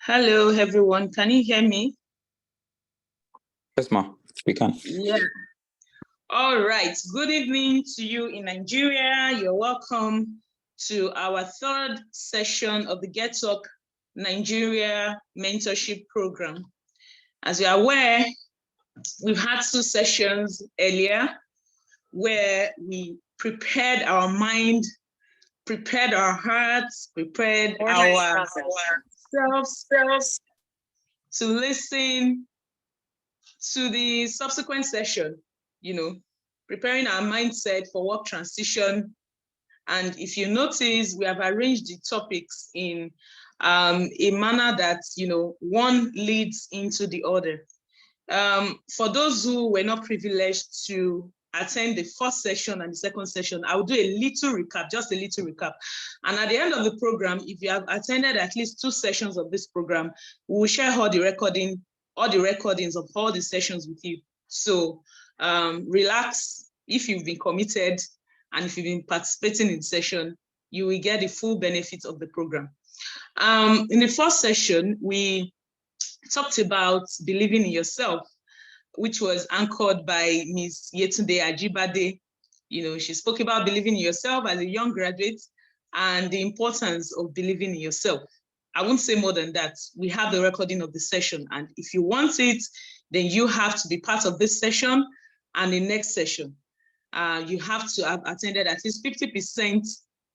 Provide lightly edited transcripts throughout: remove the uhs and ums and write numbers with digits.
Hello, everyone. Can you hear me? Yes, ma. We can. Yeah. All right. Good evening to you in Nigeria. You're welcome to our third session of the Getwork Nigeria Mentorship Program. As you're aware, we've had two sessions earlier where we prepared our mind, prepared our hearts, prepared ourselves to listen to the subsequent session, preparing our mindset for work transition. And if you notice, we have arranged the topics in a manner that, one leads into the other. For those who were not privileged to attend the first session and the second session, I will do a little recap, just a little recap. And at the end of the program, if you have attended at least two sessions of this program, we will share all the recordings of all the sessions with you. So relax. If you've been committed and if you've been participating in session, you will get the full benefits of the program. In the first session, we talked about believing in yourself, which was anchored by Ms. Yetunde Ajibade. She spoke about believing in yourself as a young graduate and the importance of believing in yourself. I won't say more than that. We have the recording of the session, and if you want it, then you have to be part of this session and the next session. You have to have attended at least 50%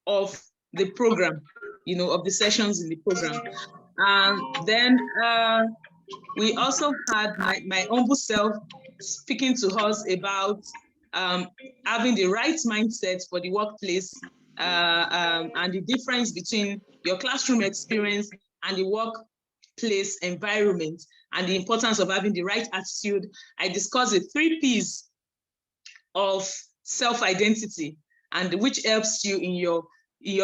of the program, of the sessions in the program. And then we also had my humble self speaking to us about having the right mindset for the workplace and the difference between your classroom experience and the workplace environment and the importance of having the right attitude. I discussed the 3 P's of self-identity, and which helps you in your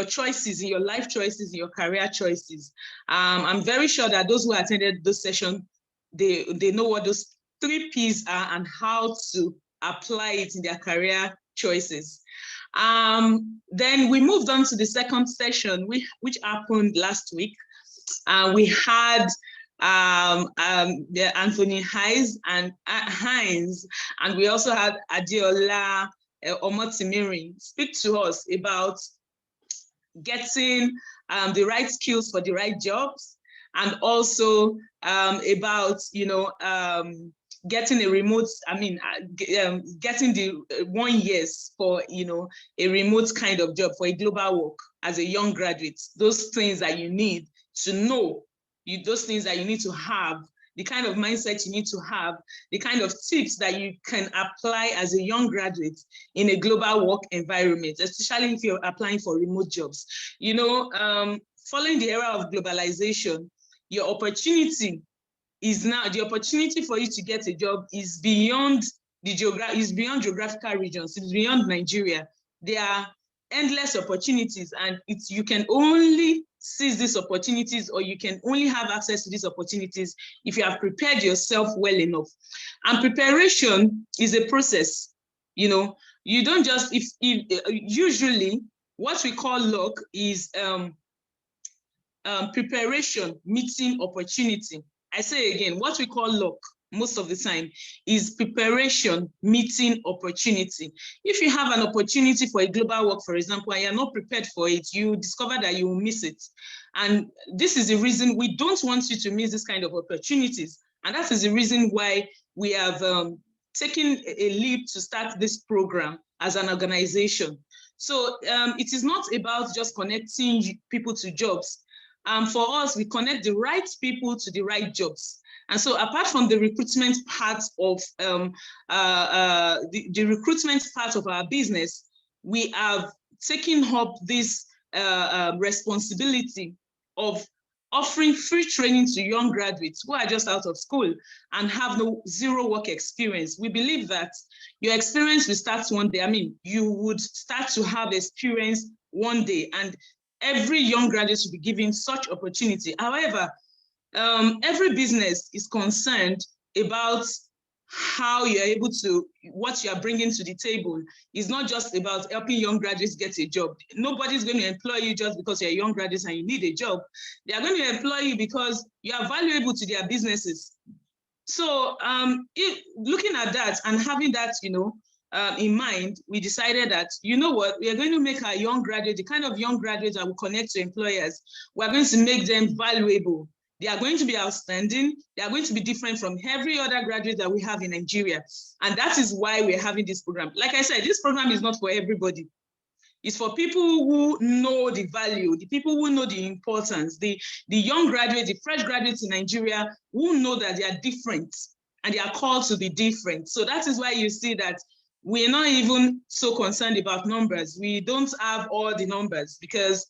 choices, in your life choices, in your career choices. I'm very sure that those who attended this session, they know what those 3 P's are and how to apply it in their career choices. Then we moved on to the second session, which happened last week. We had Anthony Hines, and we also had Adeola Omowunmi speak to us about getting the right skills for the right jobs, and also about getting a remote, getting the 1 year for a remote kind of job for a global work as a young graduate. Those things that you need to know, those things that you need to have, the kind of mindset you need to have, the kind of tips that you can apply as a young graduate in a global work environment, especially if you're applying for remote jobs. Following the era of globalization, your opportunity is now, the opportunity for you to get a job is beyond geographical regions, it's beyond Nigeria. There are endless opportunities, and you can only seize these opportunities, or you can only have access to these opportunities if you have prepared yourself well enough. And preparation is a process. You don't just, usually what we call luck is preparation meeting opportunity. I say again, what we call luck most of the time is preparation meeting opportunity. If you have an opportunity for a global work, for example, and you're not prepared for it, you discover that you will miss it. And this is the reason we don't want you to miss this kind of opportunities. And that is the reason why we have taken a leap to start this program as an organization. So it is not about just connecting people to jobs. For us, we connect the right people to the right jobs. And so apart from the recruitment part of the recruitment part of our business, we have taken up this responsibility of offering free training to young graduates who are just out of school and have zero work experience. We believe that your experience will start one day. You would start to have experience one day, and every young graduate should be given such opportunity. However, every business is concerned about how you're able to, what you're bringing to the table is not just about helping young graduates get a job. Nobody's going to employ you just because you're a young graduate and you need a job. They are going to employ you because you are valuable to their businesses. So looking at that and having that, in mind, we decided that, you know what, we are going to make our young graduates, the kind of young graduates that will connect to employers, we're going to make them valuable. They are going to be outstanding. They are going to be different from every other graduate that we have in Nigeria. And that is why we're having this program. Like I said, this program is not for everybody. It's for people who know the value, the people who know the importance, the young graduates, the fresh graduates in Nigeria who know that they are different and they are called to be different. So that is why you see that we're not even so concerned about numbers. We don't have all the numbers, because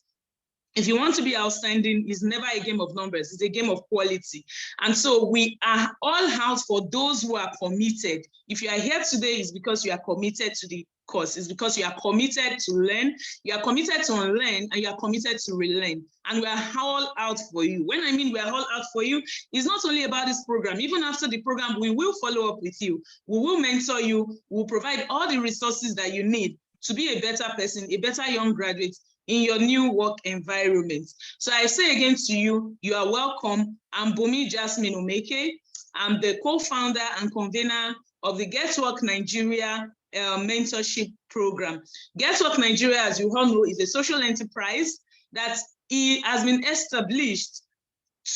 if you want to be outstanding, it's never a game of numbers, it's a game of quality. And so we are all out for those who are committed. If you are here today, it's because you are committed to the course. It's because you are committed to learn, you are committed to unlearn, and you are committed to relearn. And we are all out for you. When I mean we are all out for you, it's not only about this program. Even after the program, we will follow up with you. We will mentor you. We will provide all the resources that you need to be a better person, a better young graduate in your new work environment. So I say again to you, you are welcome. I'm Bumi Jasmine Omeke. I'm the co-founder and convener of the Getwork Nigeria mentorship program. Getwork Nigeria, as you all know, is a social enterprise that has been established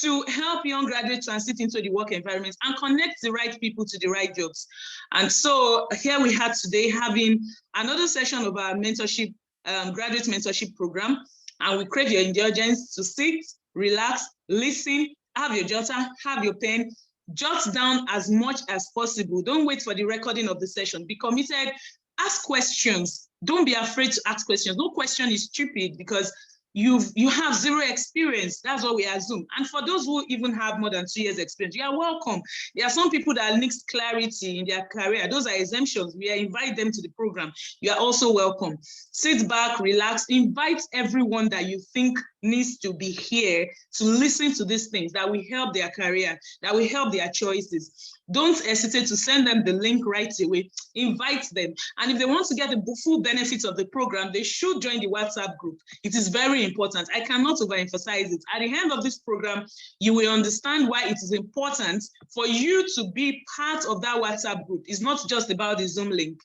to help young graduates transit into the work environment and connect the right people to the right jobs. And so here we are today having another session of our mentorship, graduate mentorship program, and we crave your indulgence to sit, relax, listen, have your jotter, have your pen, jot down as much as possible. Don't wait for the recording of the session. Be committed, ask questions. Don't be afraid to ask questions. No question is stupid, because you have zero experience. That's what we assume. And for those who even have more than 2 years experience, you are welcome. There are some people that need clarity in their career. Those are exemptions. We invite them to the program. You are also welcome. Sit back, relax, invite everyone that you think needs to be here to listen to these things that will help their career, that will help their choices. Don't hesitate to send them the link right away. Invite them. And if they want to get the full benefits of the program, they should join the WhatsApp group. It is very important. I cannot overemphasize it. At the end of this program, you will understand why it is important for you to be part of that WhatsApp group. It's not just about the Zoom link.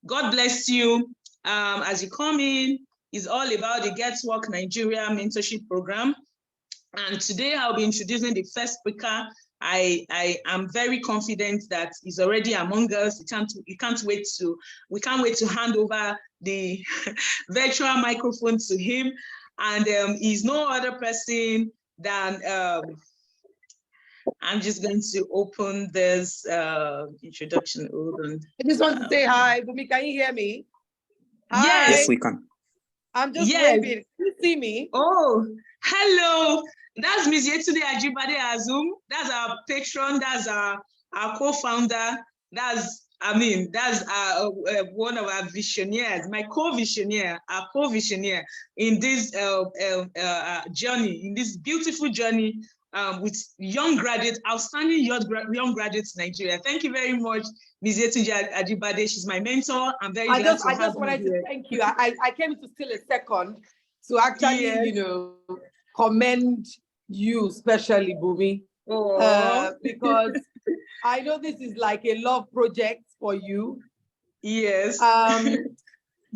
God bless you. As you come in, it's all about the Getwork Nigeria mentorship program. And today I'll be introducing the first speaker. I am very confident that he's already among us. We can't wait to hand over the virtual microphone to him. And he's no other person than, I'm just going to open this introduction. Hold on. I just want to say hi. Bumi, can you hear me? Hi. Yes, we can. I'm just waving. Can you see me? Oh, hello. That's Ms. Yetunde Ajibade Azum. That's our patron. That's our co-founder. That's one of our visionaries, my co-visionaire, our co-visionaire in this journey, in this beautiful journey with young graduates, outstanding young graduates in Nigeria. Thank you very much, Ms. Yetunde Ajibade. She's my mentor. I'm very glad to have I just wanted to thank you. I came to steal a second to actually, commend you, especially Bumi, because I know this is like a love project for you. Yes.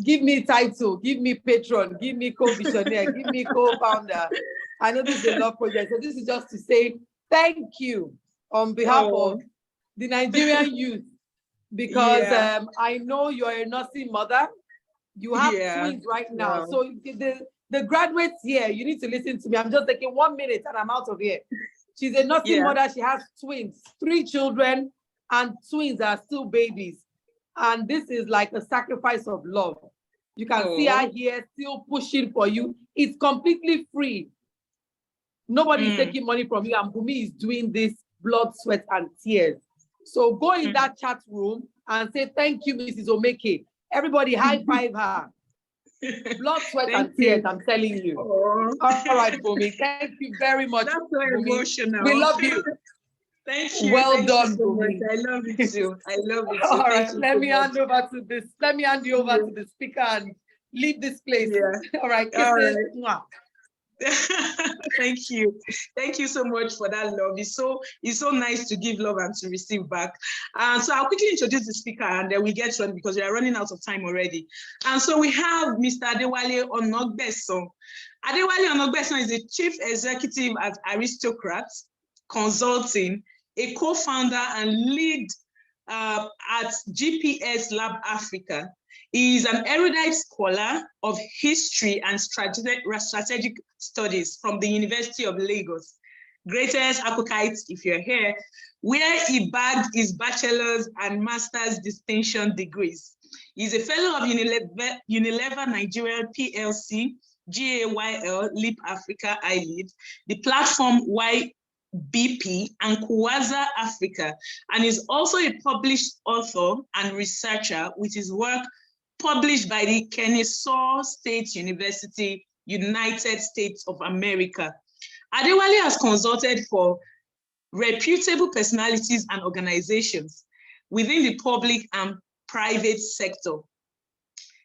Give me title, give me patron, give me co-visionaire, give me co-founder. I know this is a love project. So this is just to say thank you on behalf of the Nigerian youth, because I know you're a nursing mother. You have twins right now. Wow. So the graduates here, you need to listen to me. I'm just taking 1 minute and I'm out of here. She's a nursing mother. She has twins, 3 children, and twins are still babies. And this is like a sacrifice of love. You can see her here still pushing for you. It's completely free. Nobody is taking money from you, and Bumi is doing this blood, sweat, and tears. So go in that chat room and say, thank you, Mrs. Omeke. Everybody high five her. Blood, sweat, and tears, I'm telling you. All right, Bumi. Thank you very much. That's so emotional. We love you. Thank you. Well Thank you done, so much. Bumi. I love it too. I love it too. All Thank right, you let so me much. hand over to this. Let me hand you over Yeah. to the speaker and leave this place. Yeah. All right, All kisses. right. Mwah. Thank you. Thank you so much for that love. It's so nice to give love and to receive back. So I'll quickly introduce the speaker and then we get running because we are running out of time already. And so we have Mr. Adewale Onogbeson. Adewale Onogbeson is the Chief Executive at Aristocrat Consulting, a co-founder and lead at GPS Lab Africa. He is an erudite scholar of history and strategic studies from the University of Lagos. Greatest Akokite, if you're here, where he bagged his bachelor's and master's distinction degrees. He's a fellow of Unilever Nigeria PLC, GAYL, LEAP Africa, ILEAD, the platform YBP, and Kuwaza Africa, and is also a published author and researcher with his work published by the Kennesaw State University, United States of America. Adewale has consulted for reputable personalities and organizations within the public and private sector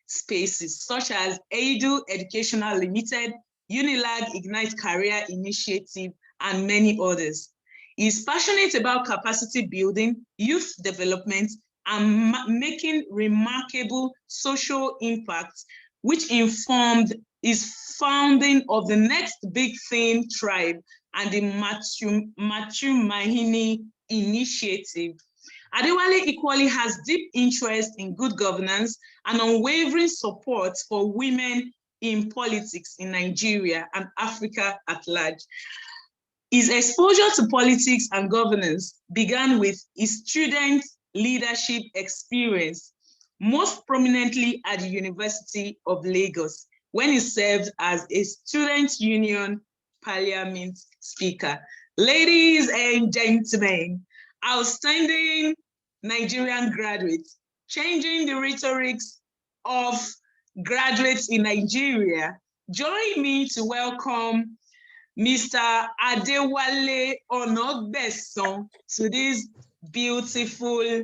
spaces, such as Edu Educational Limited, Unilag Ignite Career Initiative, and many others. He is passionate about capacity building, youth development, and making remarkable social impact, which informed his founding of the Next Big Thing Tribe and the Machu Mahini Initiative. Adewale equally has deep interest in good governance and unwavering support for women in politics in Nigeria and Africa at large. His exposure to politics and governance began with his student leadership experience, most prominently at the University of Lagos, when he served as a student union parliament speaker. Ladies and gentlemen, outstanding Nigerian graduates, changing the rhetorics of graduates in Nigeria, join me to welcome Mr. Adewale Onogbeson to this beautiful,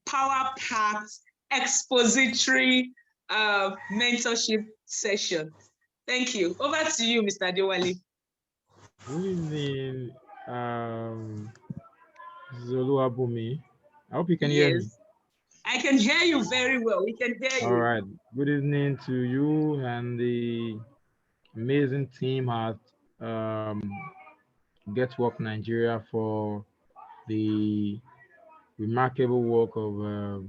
power-packed, expository mentorship session. Thank you. Over to you, Mr. Adewale. Good evening, this is Oluwabumi. I hope you can hear me. Yes, I can hear you very well. We can hear All you. right. Good evening to you and the amazing team at Getwork Nigeria for the remarkable work of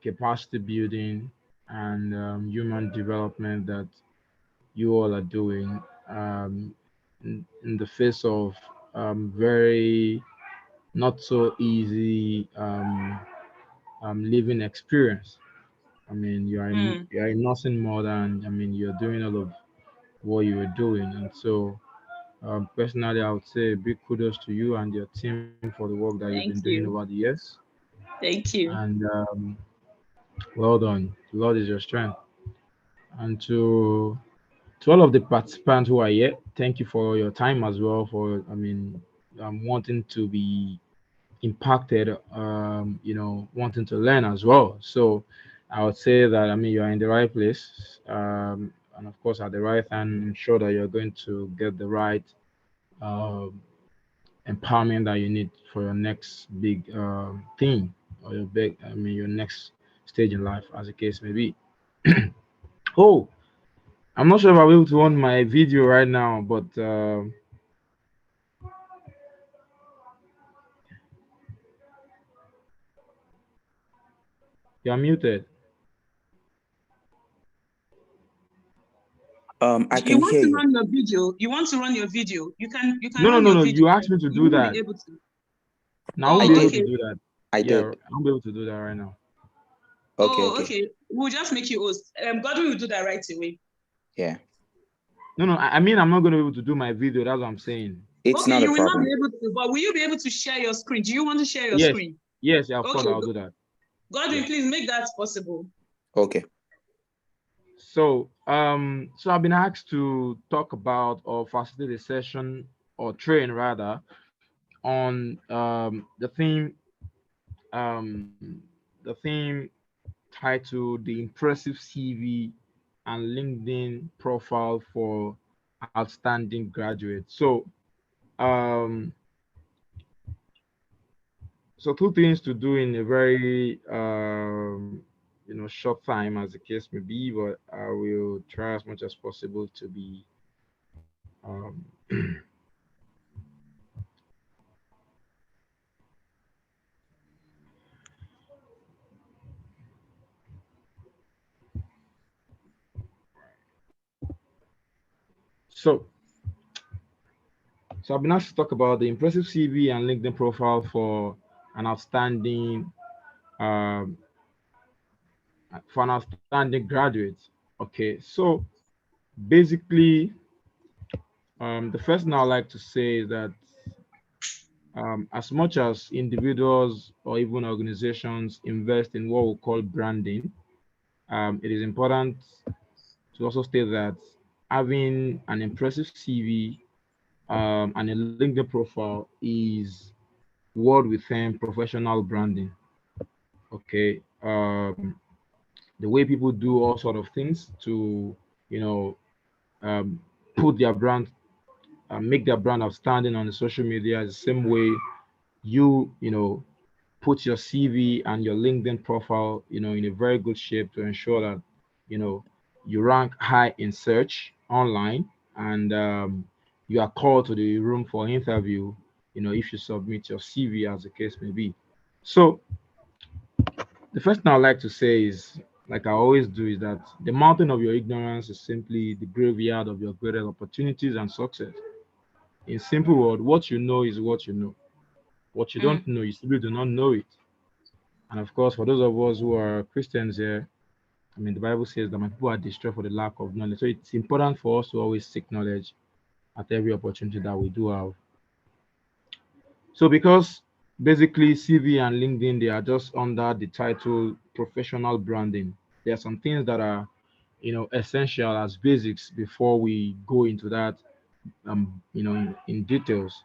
capacity building and human development that you all are doing in the face of very not so easy living experience. I mean, you are in nothing more than, I mean, you're doing all of what you were doing, and so personally, I would say big kudos to you and your team for the work that you've been Thank doing over the you. years, Thank you. and well done. The Lord is your strength, and to all of the participants who are here, thank you for your time as well. For I mean, wanting to be impacted, wanting to learn as well. So I would say that, I mean, you are in the right place, and of course at the right time. I'm sure that you're going to get the right um empowerment that you need for your next big thing, or your next stage in life, as the case may be. Oh, I'm not sure if I'll be able to on my video right now, but you're muted. I You can want hear to you. run your video? You want to run your video? You can No, no, run no, your no. video, You but asked me to you do won't be that. able to. Now I won't I be Oh, able did. to okay. do that. I Yeah, did. I won't be able to do that right now. Okay, Oh, okay. okay. We'll just make you host. Godwin will do that right away. Yeah. No, no. I mean, I'm not going to be able to do my video. That's what I'm saying. It's Okay, not a you will not be problem. able to, but will you be able to share your screen? Do you want to share your Yes, screen? yes, yeah, of course Okay, I'll do that. Godwin, Yeah. please make that possible. Okay. So I've been asked to talk about or facilitate a session or train rather on the theme titled "The Impressive CV and LinkedIn Profile for Outstanding Graduates." Um, so two things to do in a very short time, as the case may be, but I will try as much as possible to be so. So I've been asked to talk about the impressive CV and LinkedIn profile for an outstanding um, graduate. Okay, so basically, the first thing I'd like to say is that as much as individuals or even organizations invest in what we call branding, it is important to also state that having an impressive CV and a LinkedIn profile is what we term professional branding. Okay, the way people do all sort of things to, you know, um, put their brand, make their brand outstanding on the social media is the same way you put your CV and your LinkedIn profile, in a very good shape to ensure that, you know, you rank high in search online, and you are called to the room for interview, if you submit your CV as the case may be. So the first thing I'd like to say is, like I always do, is that the mountain of your ignorance is simply the graveyard of your greatest opportunities and success. In simple word, what you know is what you know. What you don't Mm. know, you simply do not know it. And of course, for those of us who are Christians here, I mean, the Bible says that my people are destroyed for the lack of knowledge. So it's important for us to always seek knowledge at every opportunity that we do have. So because basically CV and LinkedIn, they are just under the title professional branding. There are some things that are, essential as basics before we go into that, in details.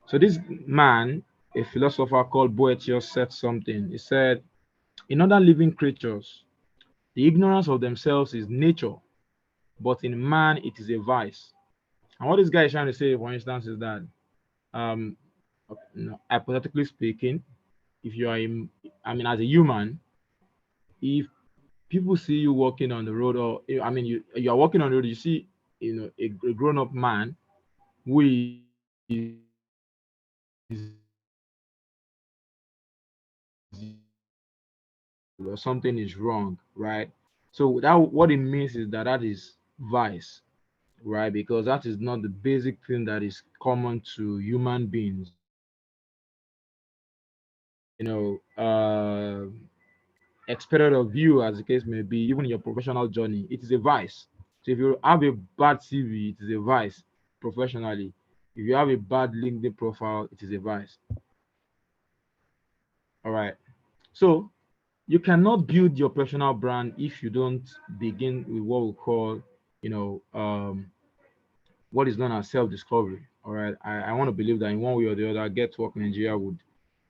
So this man, a philosopher called Boethius, said something. He said, "In other living creatures, the ignorance of themselves is nature, but in man it is a vice." And what this guy is trying to say, for instance, is that, um, hypothetically speaking, if you are, I mean, as a human, if people see you walking on the road, or I mean, you are walking on the road, you see, a grown up man who is, or something is wrong, right? So that what it means is that that is vice, right? Because that is not the basic thing that is common to human beings. Expected of you, as the case may be, even in your professional journey, it is a vice. So if you have a bad CV, it is a vice professionally. If you have a bad LinkedIn profile, it is a vice. All right. So you cannot build your personal brand if you don't begin with what we call, you know, um, what is known as self-discovery. All right. I want to believe that in one way or the other, Getwork Nigeria would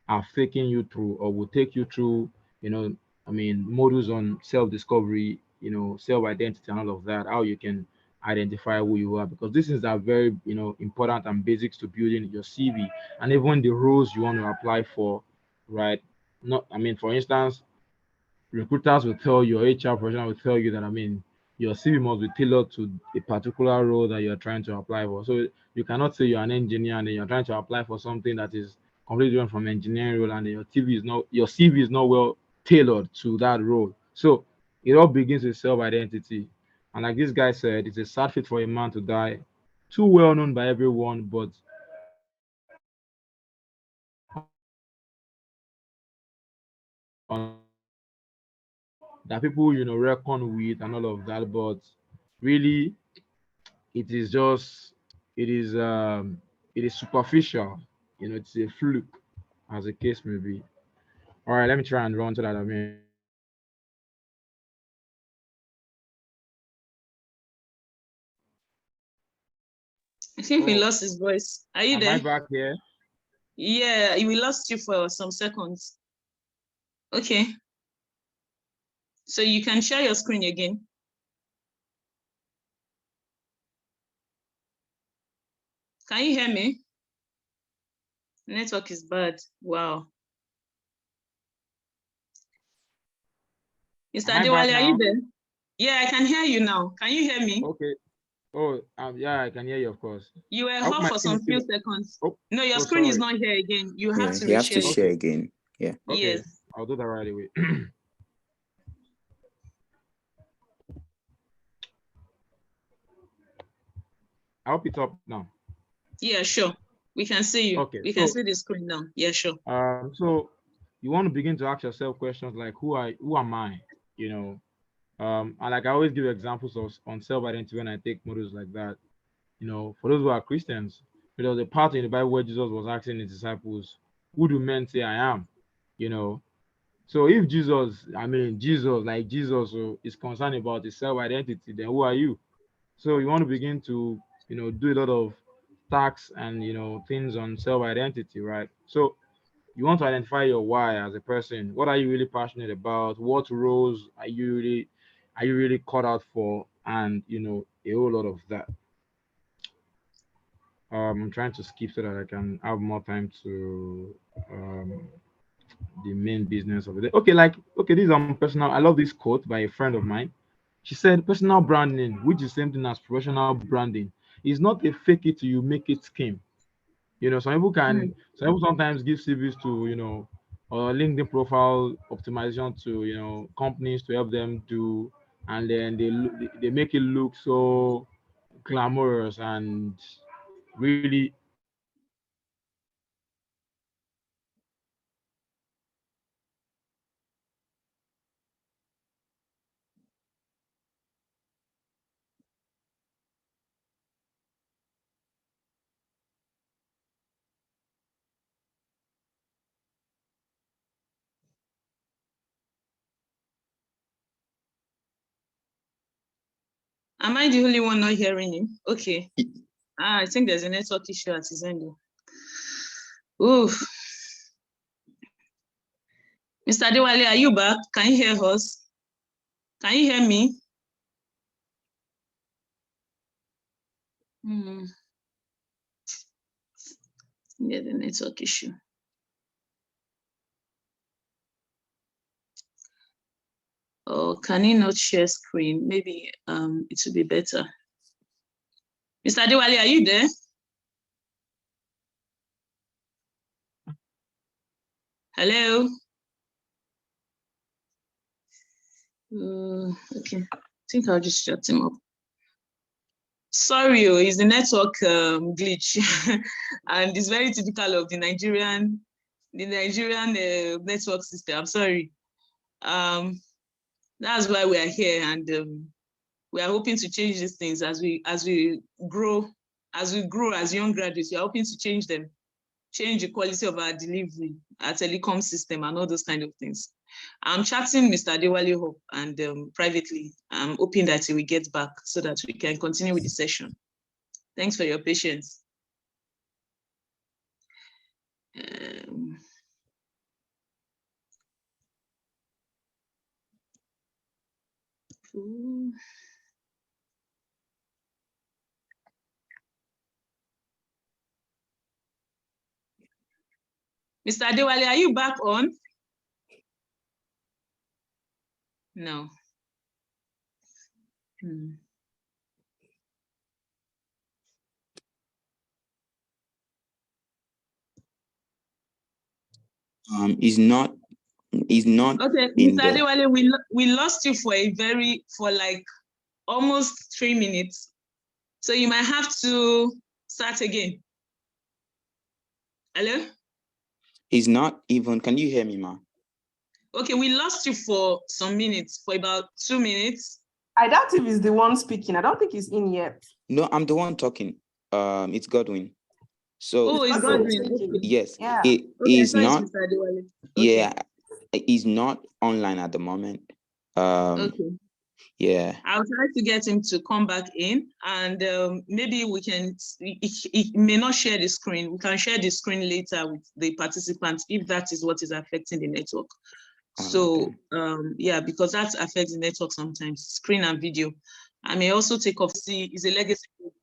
have taken you through, or will take you through, modules on self-discovery, self-identity and all of that, how you can identify who you are, because this is a very, important and basics to building your CV and even the roles you want to apply for, right? Not, I mean, for instance, recruiters will tell you, or HR professional will tell you that, your CV must be tailored to a particular role that you're trying to apply for. So you cannot say you're an engineer and then you're trying to apply for something that is completely different from engineering role, and your CV is not well tailored to that role. So it all begins with self-identity. And like this guy said, it's a sad fate for a man to die, too well known by everyone, but that people reckon with and all of that, but really it is just it is it is superficial. It's a fluke, as the case may be. All right, let me try and run to that. I think we Oh, lost his voice. Are you am I there? back here? Yeah, we lost you for some seconds. Okay. So you can share your screen again. Can you hear me? Network is bad. Wow. Mr. Am I back Adewale, are you now? there? Yeah, I can hear you now. Can you hear me? Okay. Oh, yeah, I can hear you, of course. You were I hope off my for screen some is few still. seconds. Oh, No, your oh, screen is sorry. not here again. You have Yeah, to you have to reshare. share Okay. again. Yeah. Okay. Yes. I'll do that right away. I hope it's up now. Yeah, sure. We can see you. Okay. We can see the screen now. Yeah, sure. So you want to begin to ask yourself questions like, who am I? You know, and like I always give examples of on self-identity when I take models like that. You know, for those who are Christians, there was a part in the Bible where Jesus was asking his disciples, "Who do men say I am?" You know, so if Jesus, like Jesus, is concerned about his self-identity, then who are you? So you want to begin to, do a lot of tasks and things on self-identity, right? So you want to identify your why as a person. What are you really passionate about? What roles are you really cut out for? And a whole lot of that. I'm trying to skip so that I can have more time to the main business of it. Okay, this is personal. I love this quote by a friend of mine. She said, "Personal branding, which is the same thing as professional branding, is not a fake it till you make it scheme." Some people sometimes give CVs to, or LinkedIn profile optimization to, companies to help them do, and then they make it look so glamorous and really Am I the only one not hearing him? Okay. I think there's a network issue at his end. Oof. Mr. Adewale, are you back? Can you hear us? Can you hear me? Yeah, the network issue. Or can he not share screen? Maybe it would be better. Mr. Adewale, are you there? Hello? Okay, I think I'll just shut him up. Sorry, it's the network glitch. And it's very typical of the Nigerian network system. I'm sorry. That's why we are here, and we are hoping to change these things as we grow as young graduates. We are hoping to change them, change the quality of our delivery, our telecom system, and all those kind of things. I'm chatting Mr. Adewale Hope, and privately, I'm hoping that he will get back so that we can continue with the session. Thanks for your patience. Mr. Adewale, are you back on? No. Is not Okay, in Mr. the. Adewale, we lost you for like almost 3 minutes. So you might have to start again. Hello? Is not even. Can you hear me, ma? Okay, we lost you for some minutes, for about 2 minutes. I doubt if he's the one speaking. I don't think he's in yet. No, I'm the one talking. It's Godwin. So it's Godwin. Okay. yes, Yeah. it Okay, is not. Mr. Adewale. Okay. Yeah, he's not online at the moment. Okay. Yeah. I'll try to get him to come back in, and maybe we can, he may not share the screen. We can share the screen later with the participants if that is what is affecting the network. So yeah, because that affects the network sometimes, screen and video. I may also take off, see, it's a legacy project.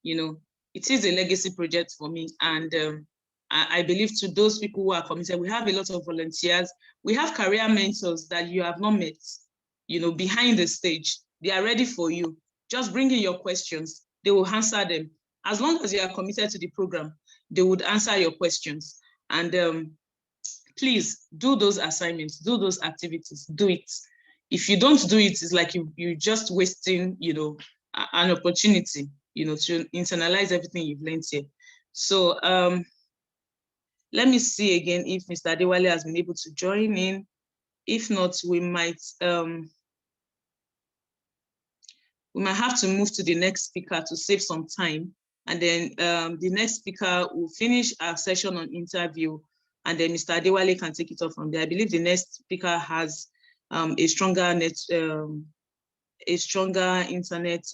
You know, it is a legacy project for me. And I believe to those people who are committed, we have a lot of volunteers. We have career mentors that you have not met, you know, behind the stage. They are ready for you. Just bring in your questions. They will answer them. As long as you are committed to the program, they would answer your questions. And please do those assignments, do those activities, do it. If you don't do it, it's like you're just wasting, you know, an opportunity, you know, to internalize everything you've learned here. So let me see again if Mr. Adewale has been able to join in. If not, we might have to move to the next speaker to save some time. And then the next speaker will finish our session on interview, and then Mr. Adewale can take it off from there. I believe the next speaker has a stronger internet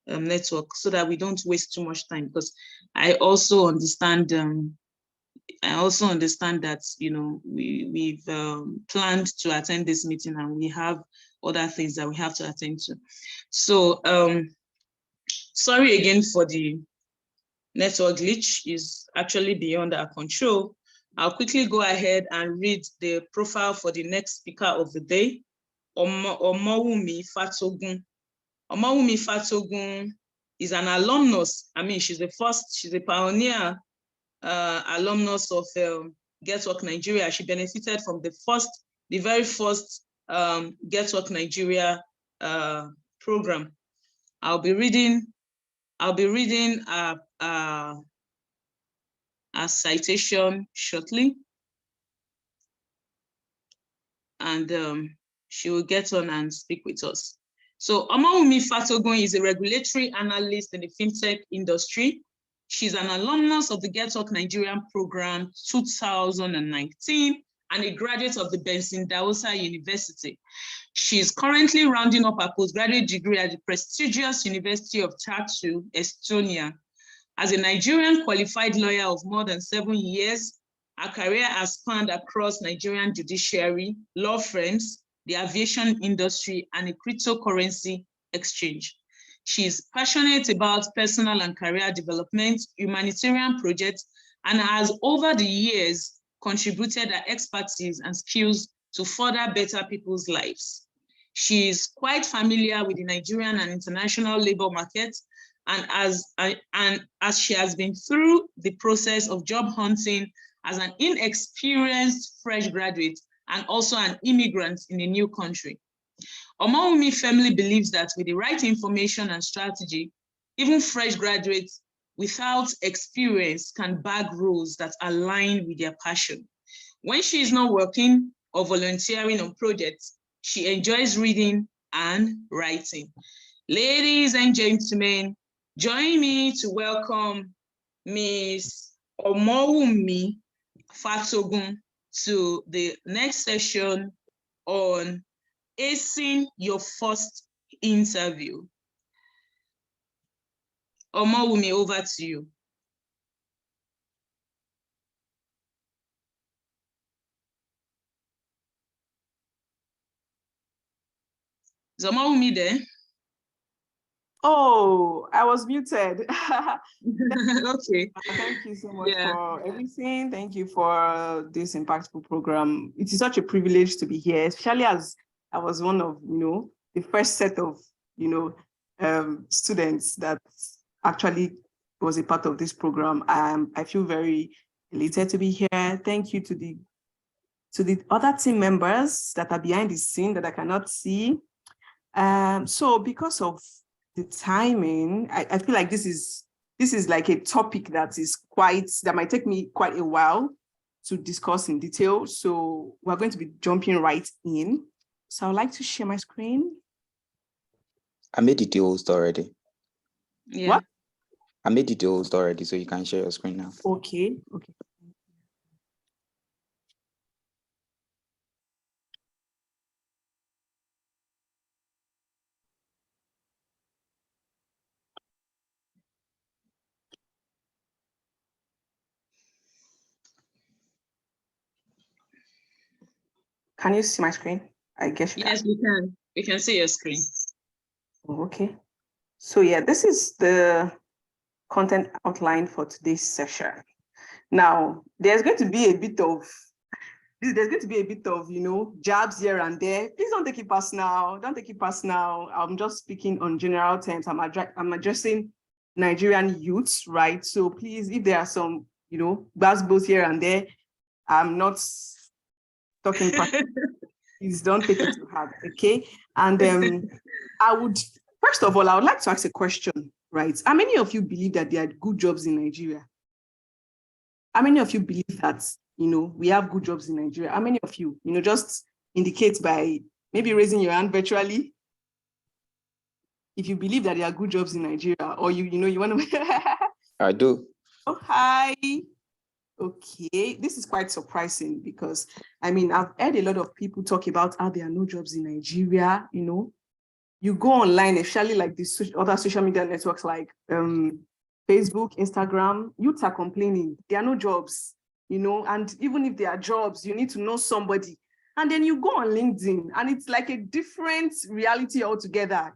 network, so that we don't waste too much time. Because I also understand that, you know, we've planned to attend this meeting, and we have other things that we have to attend to. So sorry again for the network glitch, is actually beyond our control. I'll quickly go ahead and read the profile for the next speaker of the day, Omowunmi Fatogun. Omowunmi Fatogun is an alumnus. I mean, she's a pioneer alumnus of Getwork Nigeria. She benefited from the very first Getwork Nigeria program. I'll be reading a citation shortly, and she will get on and speak with us. So Omowunmi Fatogun is a regulatory analyst in the fintech industry. She's an alumnus of the Getwork Nigerian program 2019 and a graduate of the Benson Daosa University. She's currently rounding up her postgraduate degree at the prestigious University of Tartu, Estonia. As a Nigerian qualified lawyer of more than 7 years, her career has spanned across Nigerian judiciary, law firms, the aviation industry, and a cryptocurrency exchange. She is passionate about personal and career development, humanitarian projects, and has over the years contributed her expertise and skills to further better people's lives. She is quite familiar with the Nigerian and international labor market, and as she has been through the process of job hunting as an inexperienced fresh graduate and also an immigrant in a new country. Omowunmi firmly believes that with the right information and strategy, even fresh graduates without experience can bag roles that align with their passion. When she is not working or volunteering on projects, she enjoys reading and writing. Ladies and gentlemen, join me to welcome Ms. Omowunmi Fatogun to the next session on acing your first interview. Omowunmi, over to you. Is Omowunmi there? Oh, I was muted. Okay. Thank you so much for everything. Thank you for this impactful program. It is such a privilege to be here, especially as I was one of, the first set of, students that actually was a part of this program. I feel very elated to be here. Thank you to the other team members that are behind the scene that I cannot see. So because of the timing, I feel like this is like a topic that might take me quite a while to discuss in detail. So we're going to be jumping right in. So I'd like to share my screen. I made it host already. Yeah. What? I made it host already, so you can share your screen now. Okay. Can you see my screen? I guess you Yes, can. we can. We can see your screen. Oh, okay. So yeah, this is the content outline for today's session. Now, there's going to be a bit of, jabs here and there. Please don't take it personal. Don't take it personal. I'm just speaking on general terms. I'm addressing Nigerian youths, right? So please, if there are some, both here and there, I'm not talking personal. Please don't take it too hard, okay? And I would like to ask a question, right? How many of you believe that there are good jobs in Nigeria? How many of you believe that, we have good jobs in Nigeria? How many of you, just indicate by maybe raising your hand virtually if you believe that there are good jobs in Nigeria, or you want to. I do. Oh, hi. Okay, this is quite surprising because I've heard a lot of people talk about how there are no jobs in Nigeria. You go online, especially like these other social media networks like Facebook, Instagram, youths are complaining there are no jobs, and even if there are jobs, you need to know somebody. And then you go on LinkedIn and it's like a different reality altogether.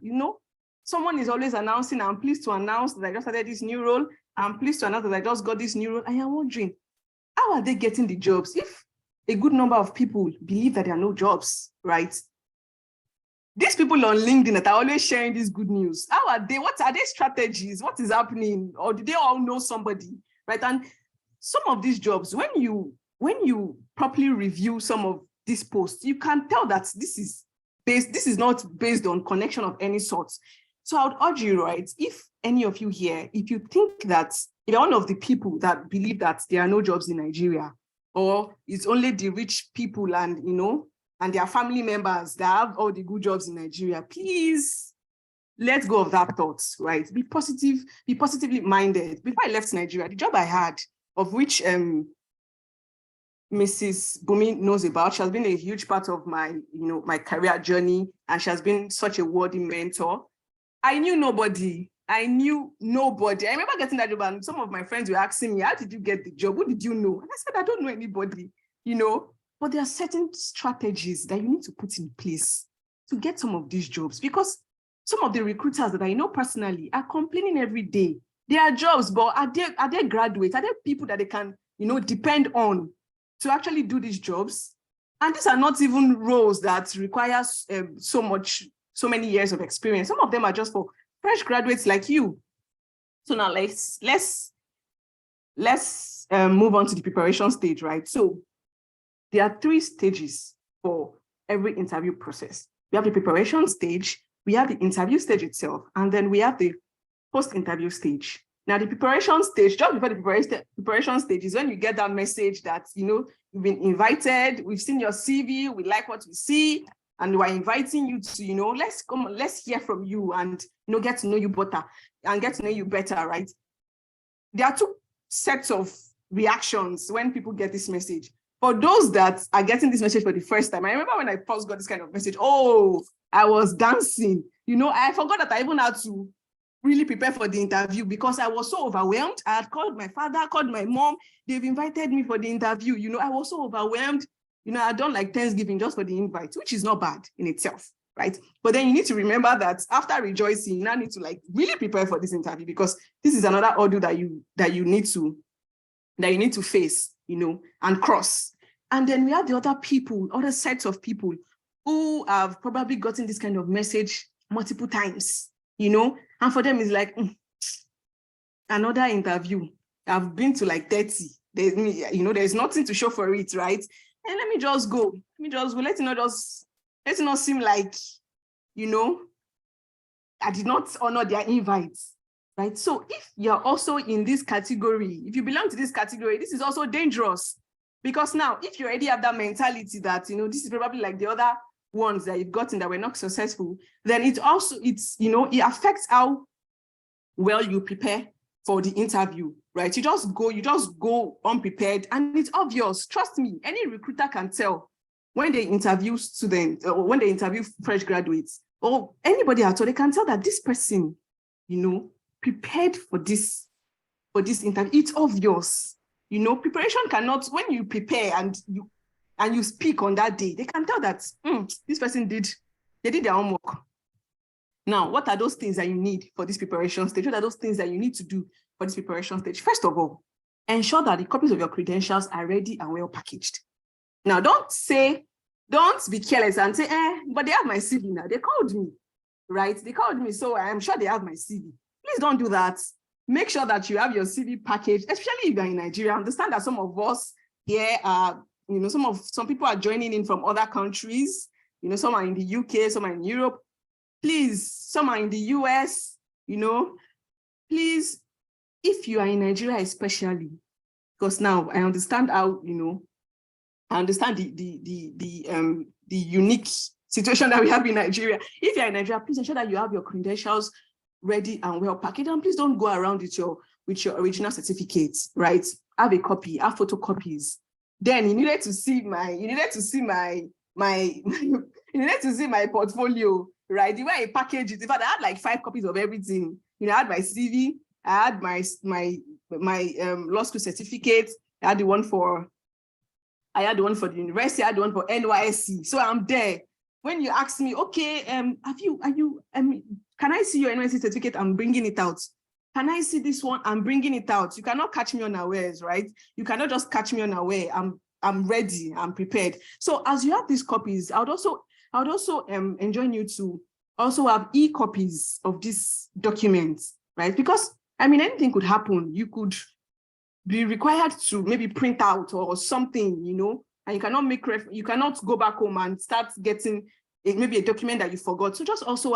Someone is always announcing, I'm pleased to announce that I just started this new role. I'm pleased to announce that I just got this new role. I am wondering, how are they getting the jobs if a good number of people believe that there are no jobs, right? These people on LinkedIn that are always sharing this good news, how are they? What are their strategies? What is happening? Or do they all know somebody, right? And some of these jobs, when you properly review some of these posts, you can tell that this is not based on connection of any sort. So I would urge you, right, if any of you here, if you think that if you're one of the people that believe that there are no jobs in Nigeria, or it's only the rich people and, and their family members that have all the good jobs in Nigeria, please let go of that thought, right? Be positive, be positively minded. Before I left Nigeria, the job I had, of which Mrs. Bumi knows about, she has been a huge part of my, my career journey, and she has been such a worthy mentor. I knew nobody. I remember getting that job, and some of my friends were asking me, how did you get the job? Who did you know? And I said, I don't know anybody, But there are certain strategies that you need to put in place to get some of these jobs, because some of the recruiters that I know personally are complaining every day. There are jobs, but are they graduates? Are there people that they can, depend on to actually do these jobs? And these are not even roles that require so many years of experience. Some of them are just for fresh graduates like you. So now let's move on to the preparation stage, right? So there are 3 stages for every interview process. We have the preparation stage, we have the interview stage itself, and then we have the post-interview stage. Now, the preparation stage, just before the preparation stage, is when you get that message that, you've been invited, we've seen your CV, we like what we see, and we're inviting you to, let's hear from you and, get to know you better and get to know you better, right? There are 2 sets of reactions when people get this message. For those that are getting this message for the first time, I remember when I first got this kind of message, I was dancing. I forgot that I even had to really prepare for the interview because I was so overwhelmed. I had called my father, called my mom. They've invited me for the interview. I was so overwhelmed. I had done like Thanksgiving just for the invite, which is not bad in itself, right? But then you need to remember that after rejoicing, you now need to like really prepare for this interview, because this is another ordeal that you need to face, and cross. And then we have the other sets of people who have probably gotten this kind of message multiple times, and for them it's like, another interview. I've been to like 30. There's nothing to show for it, right? And let me just go. Let it not seem like, I did not honor their invites, right? So if you're also in this category, if you belong to this category, this is also dangerous. Because now, if you already have that mentality that, this is probably like the other ones that you've gotten that were not successful, then it affects how well you prepare for the interview, right? You just go unprepared, and it's obvious. Trust me, any recruiter can tell when they interview students or when they interview fresh graduates or anybody at all. They can tell that this person, prepared for this interview. It's obvious. Preparation cannot, when you prepare and and you speak on that day, they can tell that this person did their homework. Now, what are those things that you need for this preparation stage? What are those things that you need to do for this preparation stage? First of all, ensure that the copies of your credentials are ready and well packaged. Now, don't be careless and say, but they have my CV now. They called me, right? They called me, so I'm sure they have my CV. Please don't do that. Make sure that you have your CV packaged, especially if you're in Nigeria. I understand that some of us here are, some people are joining in from other countries. Some are in the UK, some are in Europe. Please, some are in the US, please, if you are in Nigeria especially, because now I understand how, I understand the unique situation that we have in Nigeria. If you're in Nigeria, please ensure that you have your credentials ready and well packaged, and please don't go around with your original certificates, right? Have a copy, have photocopies. Then you needed to see my portfolio, right? The way I package it. In fact, I had like 5 copies of everything. I had my CV, I had my law school certificate, I had the one for the university, I had the one for NYSC. So I'm there. When you ask me, okay, can I see your NYSC certificate? I'm bringing it out. Can I see this one? I'm bringing it out. You cannot catch me unawares, right? You cannot just catch me unaware. I'm ready. I'm prepared. So as you have these copies, I would also enjoin you to also have e-copies of these documents, right? Because anything could happen. You could be required to maybe print out or something, and you cannot go back home and start getting maybe a document that you forgot. So just also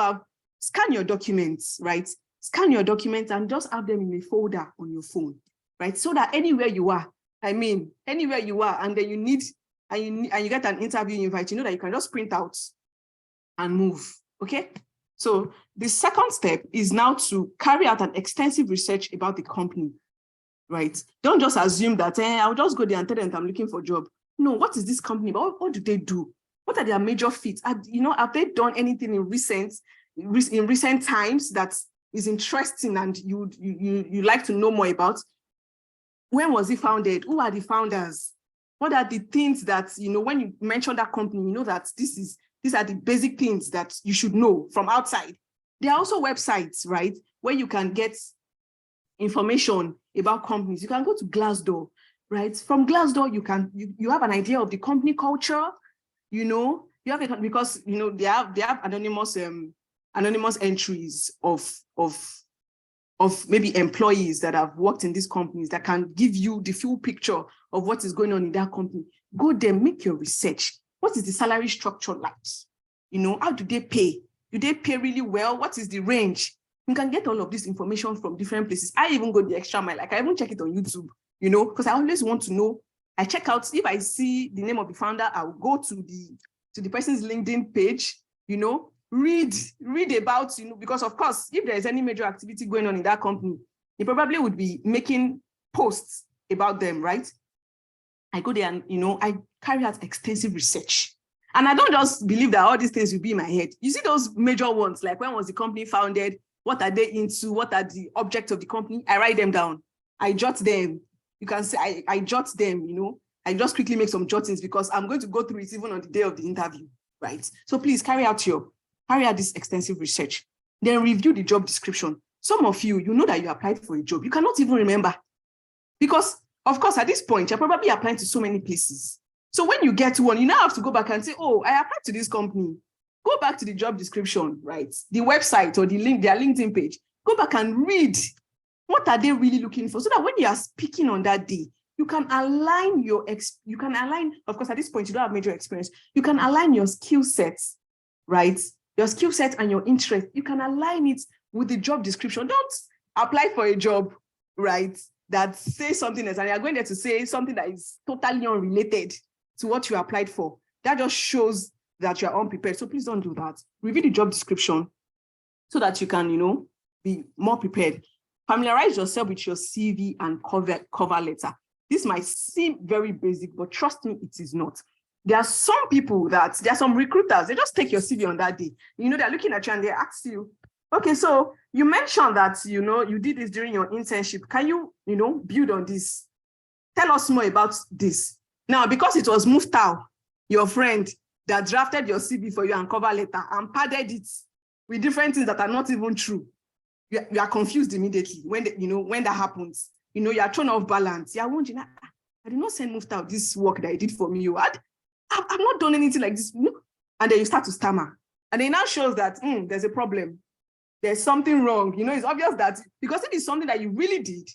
scan your documents, right? Scan your documents and just have them in a folder on your phone, right? So that anywhere you are, anywhere you are, and then you get an interview invite, that you can just print out and move, okay? So the second step is now to carry out an extensive research about the company, right? Don't just assume that I'll just go there and tell them I'm looking for a job. No, what is this company about? What do they do? What are their major feats? Have they done anything in recent times that is interesting and you like to know more about? When was it founded? Who are the founders? What are the things that, when you mention that company, that these are the basic things that you should know from outside. There are also websites, right, where you can get information about companies. You can go to Glassdoor, right? From Glassdoor, you have an idea of the company culture, you have it because they have anonymous entries of maybe employees that have worked in these companies that can give you the full picture of what is going on in that company. Go there, make your research. What is the salary structure like? How do they pay? Do they pay really well? What is the range? You can get all of this information from different places. I even go the extra mile. Like I even check it on YouTube, because I always want to know. I check out, if I see the name of the founder, I'll go to the person's LinkedIn page, read about, because of course, if there's any major activity going on in that company, they probably would be making posts about them, right? I go there and, I carry out extensive research. And I don't just believe that all these things will be in my head. You see those major ones, like when was the company founded? What are they into? What are the objects of the company? I write them down. I jot them. You can say I jot them, I just quickly make some jottings because I'm going to go through it even on the day of the interview, right? So please carry out this extensive research. Then review the job description. Some of you, that you applied for a job. You cannot even remember. Because, of course, at this point, you're probably applying to so many places. So when you get one, you now have to go back and say, oh, I applied to this company. Go back to the job description, right? The website or their LinkedIn page. Go back and read. What are they really looking for? So that when you are speaking on that day, you can align of course, at this point, you don't have major experience. You can align your skill sets, right? Your skill set and your interest. You can align it with the job description. Don't apply for a job, right, that says something else, and you're going there to say something that is totally unrelated to what you applied for. That just shows that you're unprepared. So please don't do that. Review the job description so that you can, be more prepared. Familiarize yourself with your CV and cover letter. This might seem very basic, but trust me, it is not. There are some recruiters, they just take your CV on that day. They're looking at you and they ask you, okay, so you mentioned that, you did this during your internship. Can you, build on this? Tell us more about this. Now, because it was Muftau, your friend, that drafted your CV for you and cover letter and padded it with different things that are not even true, you are confused immediately when when that happens. You are thrown off balance. You are wondering, I did not send Muftau this work that he did for me. I've not done anything like this. And then you start to stammer. And then it now shows that there's a problem. There's something wrong. It's obvious that, because if it's something that you really did,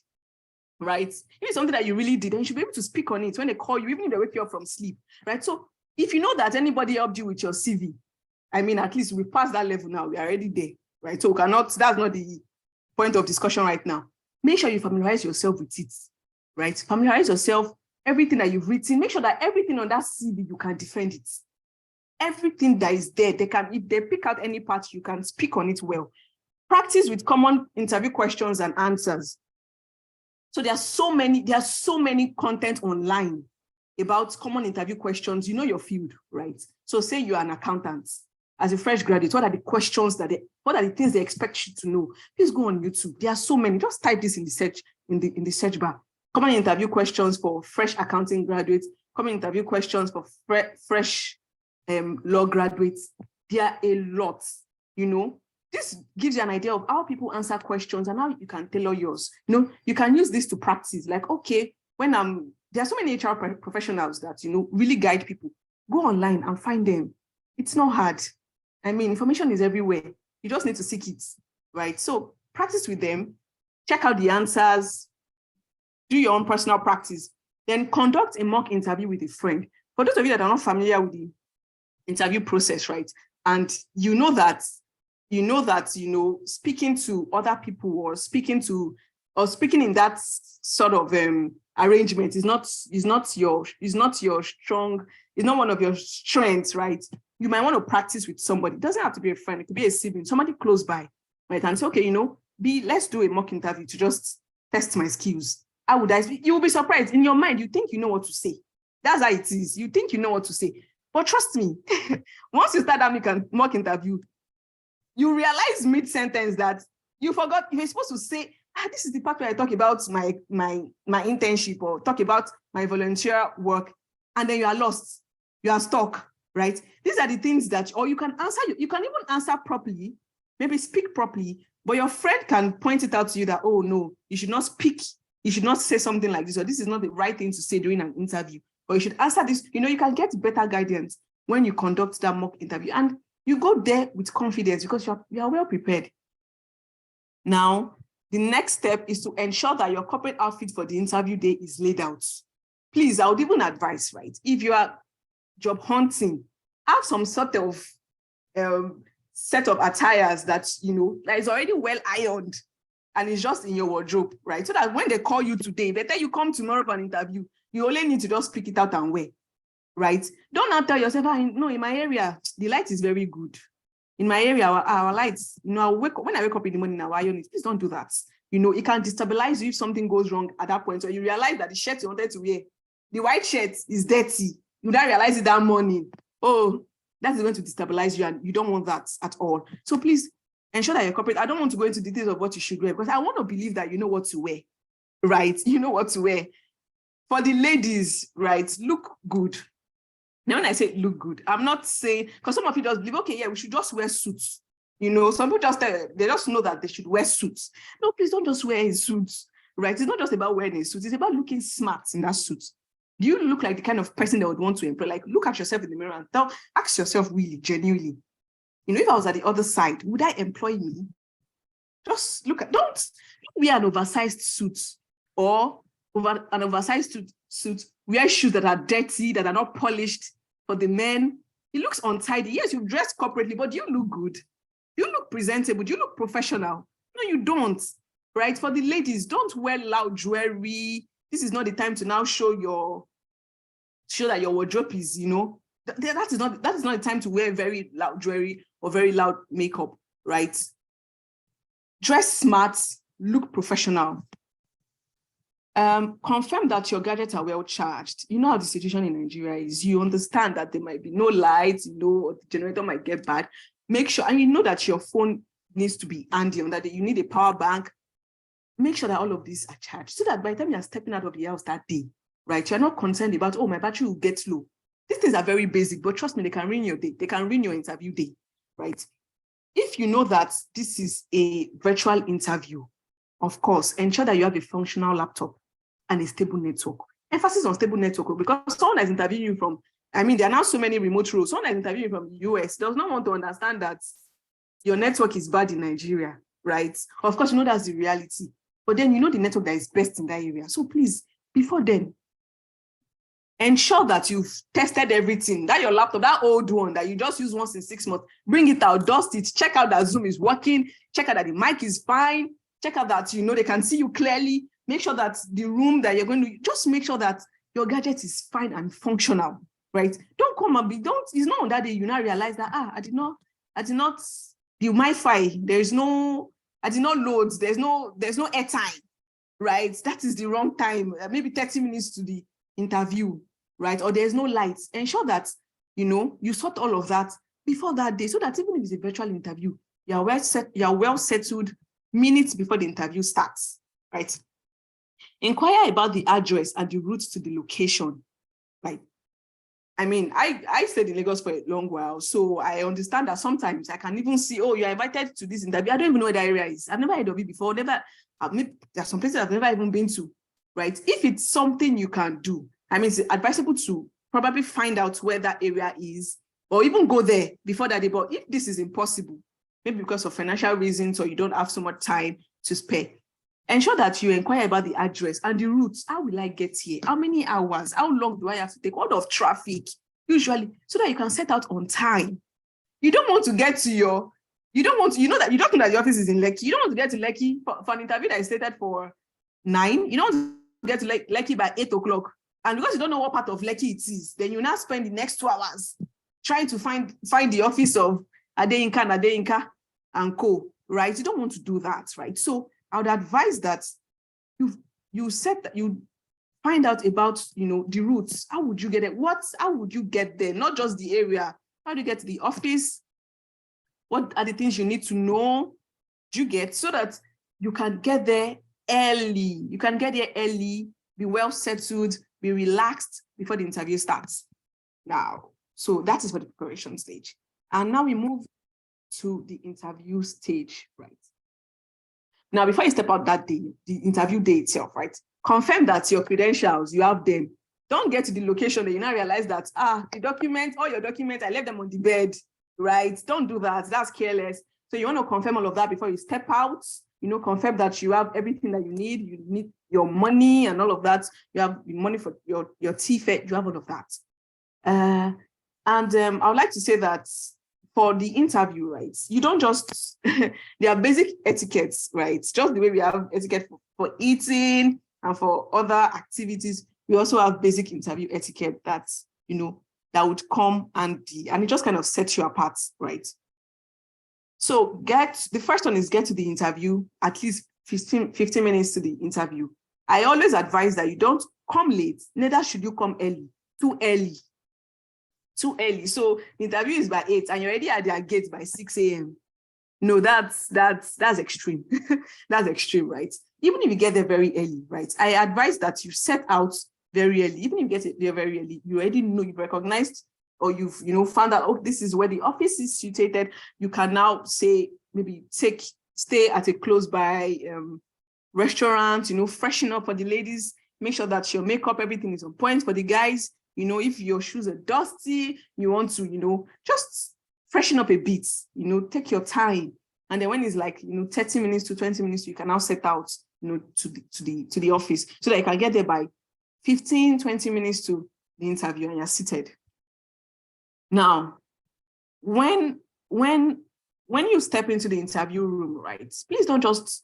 right? If it's something that you really did, then you should be able to speak on it when they call you, even if they wake you up from sleep, right? So if you know that anybody helped you with your CV, at least we passed that level now. We are already there, right? So that's not the point of discussion right now. Make sure you familiarize yourself with it, right? Familiarize yourself, everything that you've written, make sure that everything on that CV, you can defend it. Everything that is there, if they pick out any part, you can speak on it well. Practice with common interview questions and answers. So there are so many content online about common interview questions. You know your field, right? So say you're an accountant. As a fresh graduate, what are the questions what are the things they expect you to know? Please go on YouTube. There are so many. Just type this in the search, in the search bar. Common interview questions for fresh accounting graduates, common interview questions for fresh law graduates. There are a lot, This gives you an idea of how people answer questions and how you can tailor yours. You can use this to practice. Like, okay, there are so many HR professionals that, really guide people. Go online and find them. It's not hard. Information is everywhere. You just need to seek it, right? So practice with them, check out the answers, do your own personal practice, then conduct a mock interview with a friend. For those of you that are not familiar with the interview process, right? And speaking to other people or speaking in that sort of arrangement is not one of your strengths, right? You might want to practice with somebody. It doesn't have to be a friend, it could be a sibling, somebody close by, right? And say, okay, let's do a mock interview to just test my skills. How would I speak? You will be surprised. In your mind, you think you know what to say. That's how it is. You think you know what to say. But trust me, once you start that mock interview, you realize mid-sentence that you forgot. You're supposed to say, this is the part where I talk about my internship or talk about my volunteer work, and then you are lost. You are stuck, right? These are the things or you can answer. You can even answer properly, maybe speak properly, but your friend can point it out to you that, oh no, you should not speak. You should not say something like this, or this is not the right thing to say during an interview, or you should answer this. You can get better guidance when you conduct that mock interview, and you go there with confidence because you are well prepared. Now, the next step is to ensure that your corporate outfit for the interview day is laid out. Please, I would even advise, right? If you are job hunting, have some sort of set of attires that is already well ironed and it's just in your wardrobe, right? So that when they call you today, better you come tomorrow for an interview, you only need to just pick it out and wear, right? Don't now tell yourself, no, in my area, the light is very good. In my area, our lights, when I wake up in the morning, I iron it. Please don't do that. It can destabilize you if something goes wrong at that point. So you realize that the shirt you wanted to wear, the white shirt is dirty. You don't realize it that morning. Oh, that is going to destabilize you, and you don't want that at all. So please ensure that you're corporate. I don't want to go into details of what you should wear because I want to believe that you know what to wear, right? You know what to wear. For the ladies, right, look good. Now, when I say look good, I'm not saying, because some of you just believe, okay, yeah, we should just wear suits. Some people they just know that they should wear suits. No, please don't just wear a suit, right? It's not just about wearing a suit. It's about looking smart in that suit. Do you look like the kind of person that would want to employ? Like, look at yourself in the mirror and ask yourself really, genuinely, if I was at the other side, would I employ me? Just don't wear an oversized suit or an oversized suit, wear shoes that are dirty, that are not polished. For the men, it looks untidy. Yes, you've dressed corporately, but do you look good? Do you look presentable? Do you look professional? No, you don't, right? For the ladies, don't wear loud jewelry. This is not the time to now show that your wardrobe is, that is not the time to wear very loud jewelry or very loud makeup, right? Dress smart, look professional. Confirm that your gadgets are well charged. You know how the situation in Nigeria is. You understand that there might be no lights, or the generator might get bad. Make sure, and you know that your phone needs to be handy on that day. You need a power bank. Make sure that all of these are charged so that by the time you're stepping out of the house that day, right? You're not concerned about, oh, my battery will get low. These things are very basic, but trust me, they can ruin your day. They can ruin your interview day, right? If you know that this is a virtual interview, of course, ensure that you have a functional laptop and a stable network. Emphasis on stable network, because someone that's interviewing you from, there are now so many remote roles. Someone that's interviewing you from the US does not want to understand that your network is bad in Nigeria, right? Of course, that's the reality. But then the network that is best in that area. So please, before then, ensure that you've tested everything, that your laptop, that old one that you just use once in 6 months, bring it out, dust it, check out that Zoom is working, check out that the mic is fine, check out that, they can see you clearly, make sure that the room that you're going to, just make sure that your gadget is fine and functional, right? Don't come and it's not on that day you now realize that, I did not, the Wi-Fi, I did not load, there's no airtime, right? That is the wrong time, maybe 30 minutes to the interview, right? Or there's no lights. Ensure that, you sort all of that before that day, so that even if it's a virtual interview, you're well settled minutes before the interview starts, right? Inquire about the address and the route to the location, right? I stayed in Lagos for a long while, so I understand that sometimes I can even see, oh, you're invited to this interview. I don't even know where that area is. I've never heard of it before. There are some places I've never even been to, right? If it's something you can do, it's advisable to probably find out where that area is, or even go there before that day. But if this is impossible, maybe because of financial reasons, or you don't have so much time to spare, ensure that you inquire about the address and the routes. How will I get here? How many hours? How long do I have to take? What of traffic? Usually, so that you can set out on time. You don't want to get to that the office is in Lekki. You don't want to get to Lekki for an interview that is stated for 9. You don't want to get to Lekki by 8 o'clock. And because you don't know what part of Lekki it is, then you now spend the next 2 hours trying to find the office of Adeyinka and co, right? You don't want to do that, right? So I would advise that you find out about, the routes. How would you get it? How would you get there? Not just the area. How do you get to the office? What are the things you need to know? Do you get, so that you can get there early? You can get there early, be well settled, be relaxed before the interview starts. Now, so that is for the preparation stage. And now we move to the interview stage, right? Now, before you step out that day, the interview day itself, right? Confirm that your credentials, you have them. Don't get to the location and you now realize that, all your documents, I left them on the bed, right? Don't do that. That's careless. So you want to confirm all of that before you step out. Confirm that you have everything that you need. You need your money and all of that. You have the money for your TFET. You have all of that. I would like to say that for the interview, right, you don't just, there are basic etiquettes, right? Just the way we have etiquette for eating and for other activities, we also have basic interview etiquette that, that would come and it just kind of sets you apart, right? So the first one is get to the interview at least 15 minutes to the interview. I always advise that you don't come late, neither should you come early, too early. So the interview is by 8 and you're already at their gate by 6 a.m. No, that's extreme. That's extreme, right? Even if you get there very early, right? I advise that you set out very early. Even if you get there very early, you already know, you've recognized, or you've found out, oh, this is where the office is situated. You can now say, maybe stay at a close by restaurant, freshen up for the ladies, make sure that your makeup, everything is on point. For the guys, if your shoes are dusty, you want to, just freshen up a bit, take your time. And then when it's like, 30 minutes to 20 minutes, you can now set out, to the office so that you can get there by 15, 20 minutes to the interview and you're seated. Now, when you step into the interview room, right, please don't just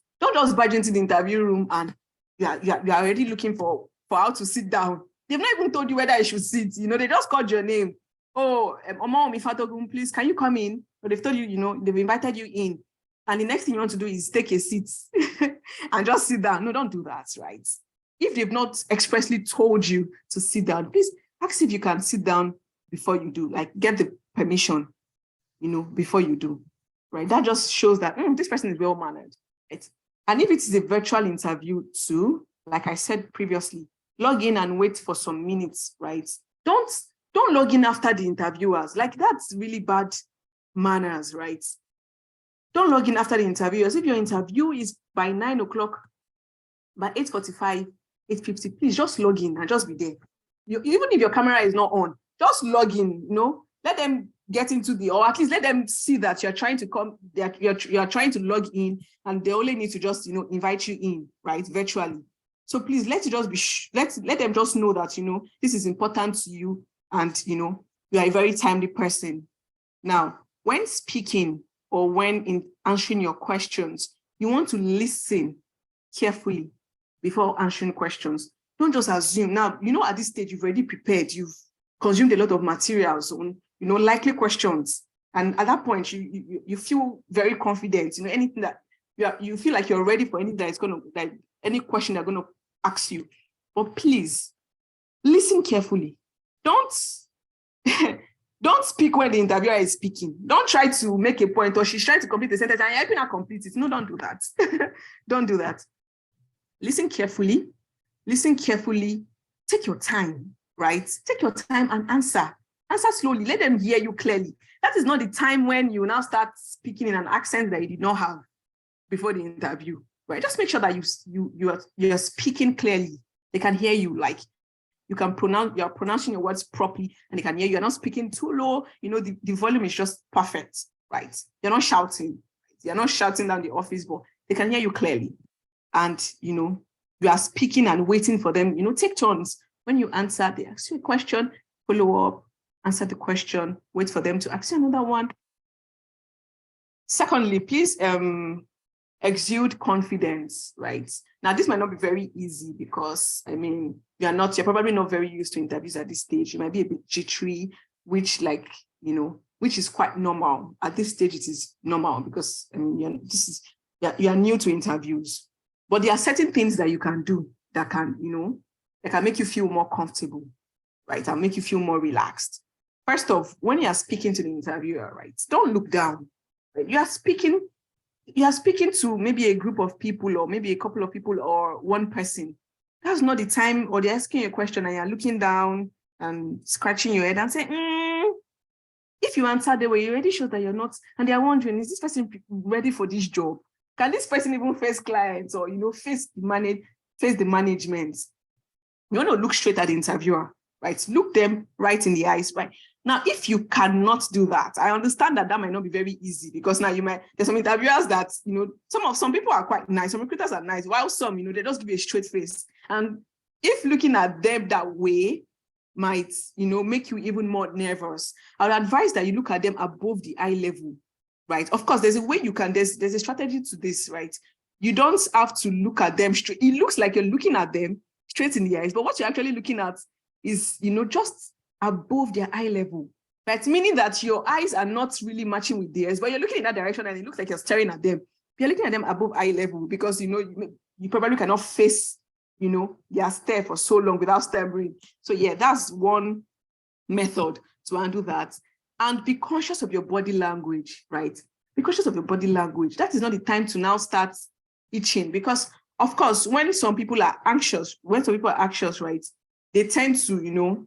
barge into the interview room and you're already looking for how to sit down. They've not even told you whether you should sit. They just called your name. Oh, Omowunmi, Fatogun, please, can you come in? Or they've told you, they've invited you in. And the next thing you want to do is take a seat and just sit down. No, don't do that, right? If they've not expressly told you to sit down, please ask if you can sit down before you do. Like, get the permission, before you do, right? That just shows that this person is well-mannered. Right? And if it is a virtual interview too, like I said previously, log in and wait for some minutes, right? Don't log in after the interviewers. Like, that's really bad manners, right? Don't log in after the interviewers. If your interview is by 9 o'clock, by 8:45, 8:50, please just log in and just be there. Even if your camera is not on, just log in, let them get into or at least let them see that you're trying to come, that you're trying to log in, and they only need to just, invite you in, right, virtually. So please, let them just know that, this is important to you, and, you are a very timely person. Now, when speaking or when in answering your questions, you want to listen carefully before answering questions. Don't just assume. Now, at this stage, you've already prepared. You've consumed a lot of materials on, likely questions. And at that point, you feel very confident. Anything that you feel like you're ready for anything that is going to, like, any question they're going to ask you. But please, listen carefully. Don't speak when the interviewer is speaking. Don't try to make a point, or she's trying to complete the sentence and you're helping her complete it. No, don't do that. Don't do that. Listen carefully. Take your time, right? Take your time and answer. Answer slowly. Let them hear you clearly. That is not the time when you now start speaking in an accent that you did not have before the interview, right? Just make sure that you're speaking clearly. They can hear you, like you're pronouncing your words properly, and they can hear you. You're not speaking too low. The volume is just perfect, right? You're not shouting. You're not shouting down the office, but they can hear you clearly. And, you are speaking and waiting for them. Take turns. When you answer, they ask you a question, follow up, answer the question, wait for them to ask you another one. Secondly, please exude confidence, right? Now, this might not be very easy because, you're probably not very used to interviews at this stage. You might be a bit jittery, which is quite normal. At this stage, it is normal because, you are new to interviews. But there are certain things that you can do that can, that can make you feel more comfortable, right? And make you feel more relaxed. First off, when you are speaking to the interviewer, right, don't look down. Right? You are speaking to maybe a group of people, or maybe a couple of people, or one person. That's not the time, or they're asking you a question and you're looking down and scratching your head and saying, if you answer the way, you already show that you're not, and they're wondering, is this person ready for this job? Can this person even face clients, or, face the management? You want to look straight at the interviewer, right? Look them right in the eyes, right? Now, if you cannot do that, I understand that might not be very easy, because now there's some interviewers that, some people are quite nice, some recruiters are nice, while some, they just give you a straight face. And if looking at them that way might, make you even more nervous, I would advise that you look at them above the eye level, right? Of course, there's a way you can, there's a strategy to this, right? You don't have to look at them straight. It looks like you're looking at them straight in the eyes, but what you're actually looking at is, just above their eye level, right? Meaning that your eyes are not really matching with theirs, but you're looking in that direction and it looks like you're staring at them. You're looking at them above eye level because, you probably cannot face, their stare for so long without stammering. So yeah, that's one method to handle that. And be conscious of your body language, right? Be conscious of your body language. That is not the time to now start itching, because of course, when some people are anxious, right, they tend to,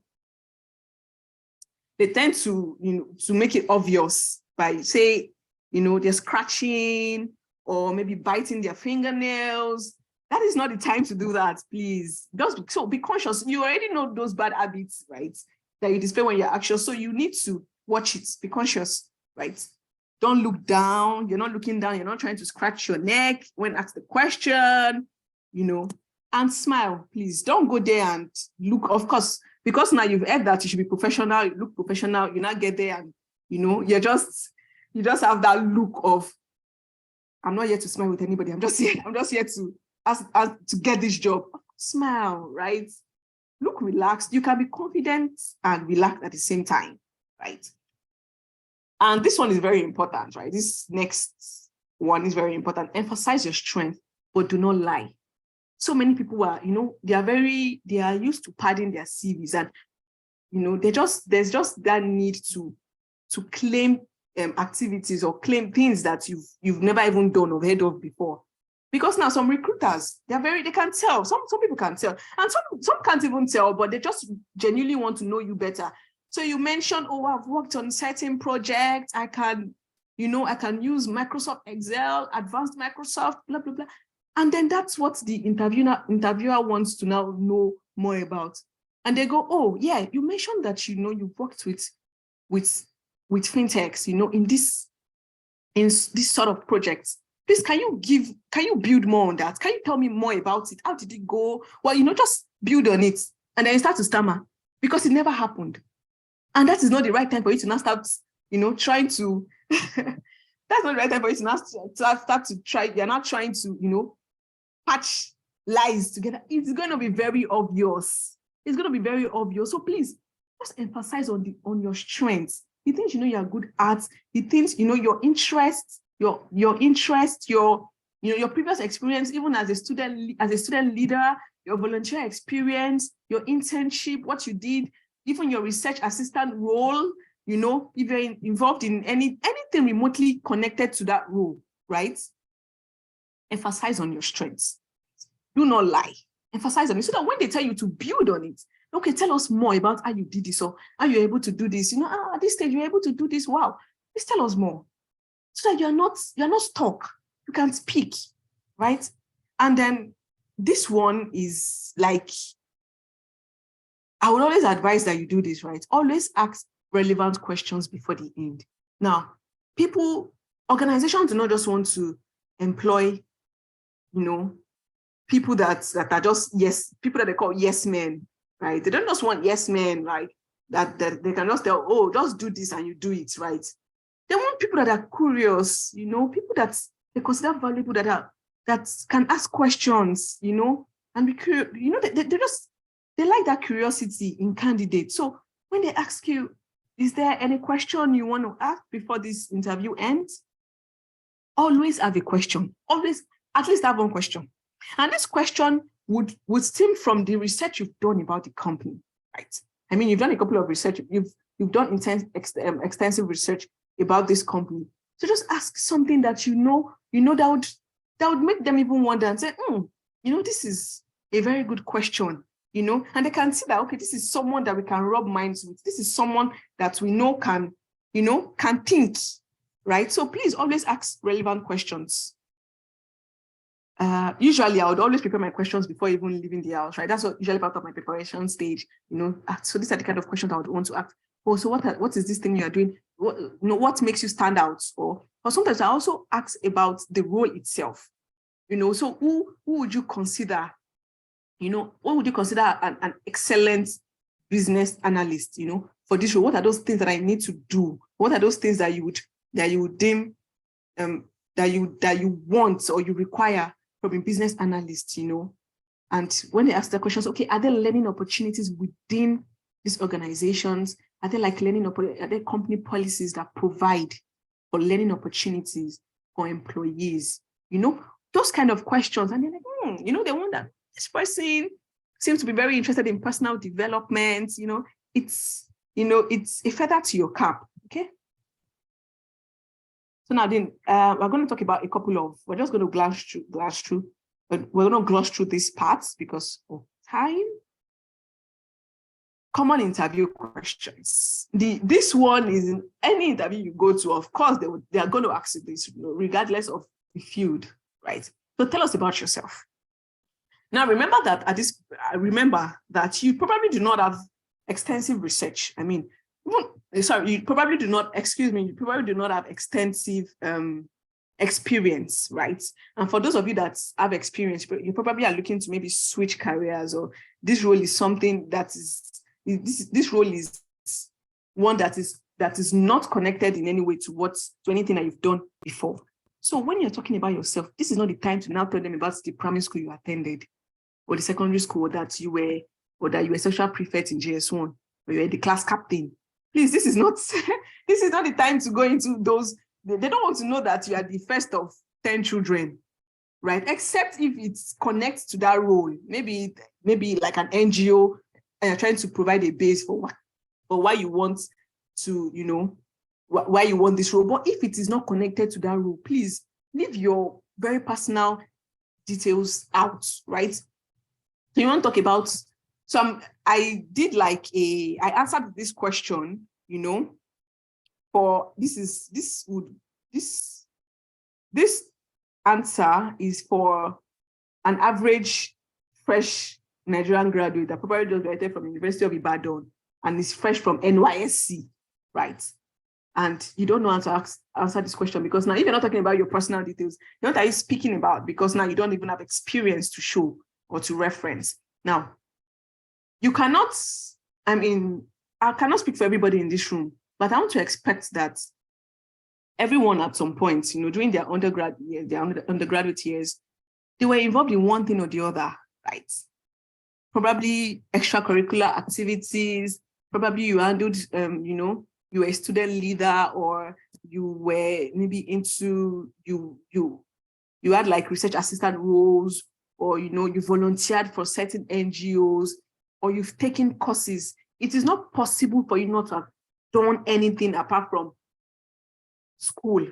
to make it obvious by, say, they're scratching or maybe biting their fingernails. That is not the time to do that, please. So be conscious. You already know those bad habits, right, that you display when you're anxious. So you need to watch it. Be conscious, right? Don't look down. You're not looking down. You're not trying to scratch your neck when asked the question, and smile, please. Don't go there and look, of course, because now you've heard that you should be professional, you look professional, you not get there and, you just have that look of, I'm not here to smile with anybody. I'm just here to get this job. Smile, right? Look relaxed. You can be confident and relaxed at the same time, right? And this one is very important, right? This next one is very important. Emphasize your strength, but do not lie. So many people are, they are used to padding their CVs, and, there's just that need to claim activities or claim things that you've never even done or heard of before. Because now some recruiters, they can tell. Some people can tell, and some can't even tell, but they just genuinely want to know you better. So you mentioned, oh, I've worked on certain projects. I can use Microsoft Excel, advanced Microsoft, blah, blah, blah. And then that's what the interviewer wants to now know more about. And they go, oh, yeah, you mentioned that, you've worked with fintechs, in this sort of projects. Please, can you build more on that? Can you tell me more about it? How did it go? Well, just build on it. And then you start to stammer because it never happened. And that is not the right time for you to now start, trying to, that's not the right time for you to now start to try. You're not trying to, patch lies together. It's going to be very obvious. It's going to be very obvious. So please, just emphasize on your strengths. The things you're good at, the things, your interests, your interest, your previous experience, even as a student leader, your volunteer experience, your internship, what you did, even your research assistant role, if you're involved in anything remotely connected to that role, right? Emphasize on your strengths. Do not lie. Emphasize on it so that when they tell you to build on it, okay, tell us more about how you did this or how you're able to do this. At this stage, you're able to do this. Wow. Please tell us more so that you're not stuck. You can speak, right? And then this one is like, I would always advise that you do this, right? Always ask relevant questions before the end. Now, organizations do not just want to employ, people that are just people that they call yes men, right? They don't just want yes men, right? That they can just tell, oh, just do this and you do it, right? They want people that are curious, people that they consider valuable, that can ask questions, and be curious, they like that curiosity in candidates. So when they ask you, is there any question you want to ask before this interview ends? Always have a question. Always at least have one question. And this question would stem from the research you've done about the company, right? I mean, you've done a couple of research, you've done extensive research about this company. So just ask something that that would make them even wonder and say, this is a very good question, and they can see that, okay, this is someone that we can rub minds with. This is someone that we know can think, right? So please always ask relevant questions. Usually I would always prepare my questions before even leaving the house, right? That's usually part of my preparation stage, So these are the kind of questions I would want to ask. Oh, so what is this thing you are doing? What makes you stand out? Or sometimes I also ask about the role itself, so who would you consider, what would you consider an excellent business analyst, for this role? What are those things that I need to do? What are those things that you would deem that you want or you require from a business analyst, And when they ask the questions, okay, are there learning opportunities within these organizations? Are there are there company policies that provide for learning opportunities for employees? Those kind of questions. And they're like, they wonder, this person seems to be very interested in personal development. It's a feather to your cap. Okay. So now then, we're going to talk about we're just going to gloss through, but we're going to gloss through these parts because of time. Common interview questions. This one is in any interview you go to, of course, they are going to ask you this, regardless of the field, right? So tell us about yourself. Now, remember that you probably do not have extensive research. I mean, you probably do not have extensive experience, right? And for those of you that have experience, you probably are looking to maybe switch careers, or this role is something this role is one that is not connected in any way to anything that you've done before. So when you're talking about yourself, this is not the time to now tell them about the primary school you attended, or the secondary school that you were social prefect in JS1, or you were the class captain. Please, this is not the time to go into those. They don't want to know that you are the first of 10 children, right? Except if it connects to that role, maybe like an NGO, and you're trying to provide a base for why you want to, why you want this role. But if it is not connected to that role, please leave your very personal details out, right? So you want to talk about, I answered this question, for this answer is for an average fresh Nigerian graduate that probably just graduated from University of Ibadan and is fresh from NYSC, right? And you don't know how to answer this question, because now if you're not talking about your personal details, you're not speaking about, because now you don't even have experience to show or to reference. Now, you cannot, I cannot speak for everybody in this room, but I want to expect that everyone at some point, during their undergraduate years, they were involved in one thing or the other, right? Probably extracurricular activities, probably you handled, you were a student leader, or you were maybe into, you had like research assistant roles, or, you volunteered for certain NGOs, or you've taken courses. It is not possible for you not to have done anything apart from school.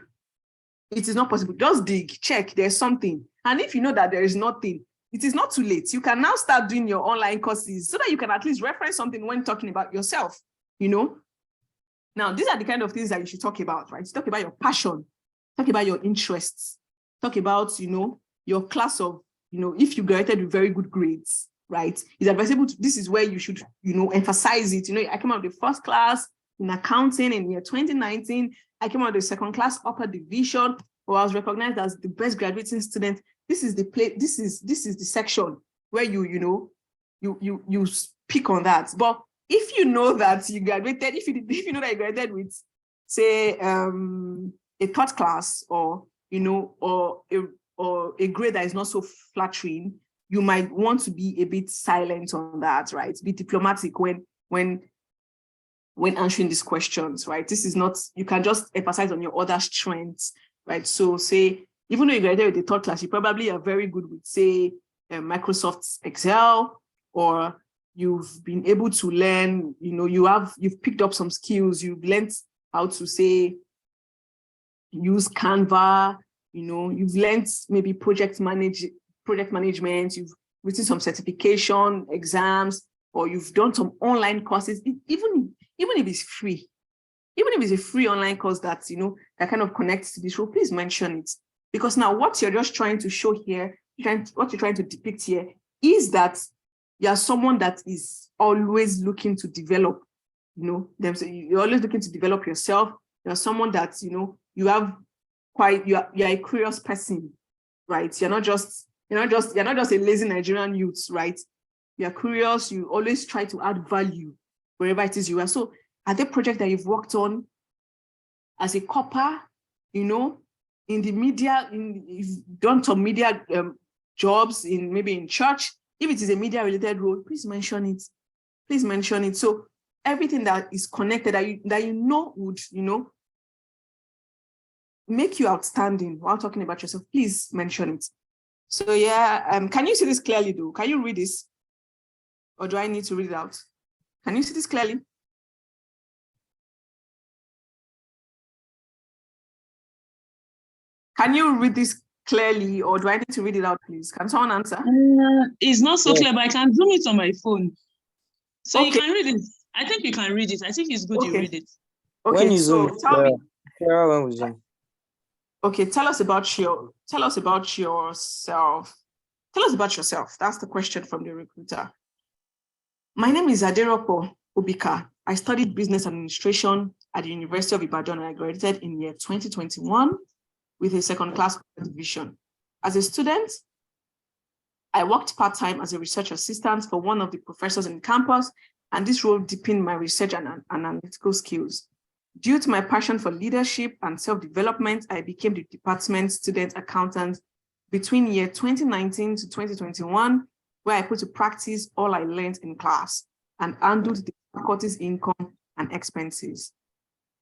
It is not possible. Just dig, check, there's something. And if you know that there is nothing, it is not too late. You can now start doing your online courses so that you can at least reference something when talking about yourself, Now, these are the kind of things that you should talk about, right? Talk about your passion, talk about your interests, talk about, your class of, if you graduated with very good grades, right? It's advisable to, this is where you should, emphasize it. I came out of the first class in accounting in year 2019. I came out of the second class upper division, or I was recognized as the best graduating student. This is the this is the section where you speak on that. But if you know that you graduated, if you know that you graduated with, say, a third class, or or a grade that is not so flattering, you might want to be a bit silent on that, right? Be diplomatic when answering these questions, right? This is not, you can just emphasize on your other strengths, right? So say, even though you graduated with the third class, you probably are very good with, say, Microsoft Excel, or you've been able to learn, you've picked up some skills, you've learned how to, say, use Canva, you've learned maybe project management, you've written some certification exams, or you've done some online courses, even if it's free, even if it's a free online course that, that kind of connects to this role, please mention it. Because now what you're just trying to show here, what you're trying to depict here is that you're someone that is always looking to develop, you're always looking to develop yourself. You're someone that, you're a curious person, right? You're not just a lazy Nigerian youth, right? You're curious, you always try to add value wherever it is you are. So are there projects that you've worked on as a copper, in the media, you've done some media jobs maybe in church? If it is a media related role, please mention it. Please mention it. So everything that is connected that would, make you outstanding while talking about yourself, please mention it. So yeah, can you see this clearly though? Can you read this? Or do I need to read it out? Can you see this clearly? Can you read this clearly, or do I need to read it out, please? Can someone answer? It's not so clear, but I can zoom it on my phone. So Okay. You can read it. I think you can read it. I think it's good you read it. Okay, When you so zoom, tell me. when we zoom. Okay, tell us about yourself. Tell us about yourself. That's the question from the recruiter. My name is Aderopo Obika. I studied business administration at the University of Ibadan, and I graduated in year 2021 with a second class division. As a student, I worked part-time as a research assistant for one of the professors in campus, and this role deepened my research and analytical skills. Due to my passion for leadership and self-development, I became the department student accountant between year 2019 to 2021, where I put to practice all I learned in class and handled the faculty's income and expenses.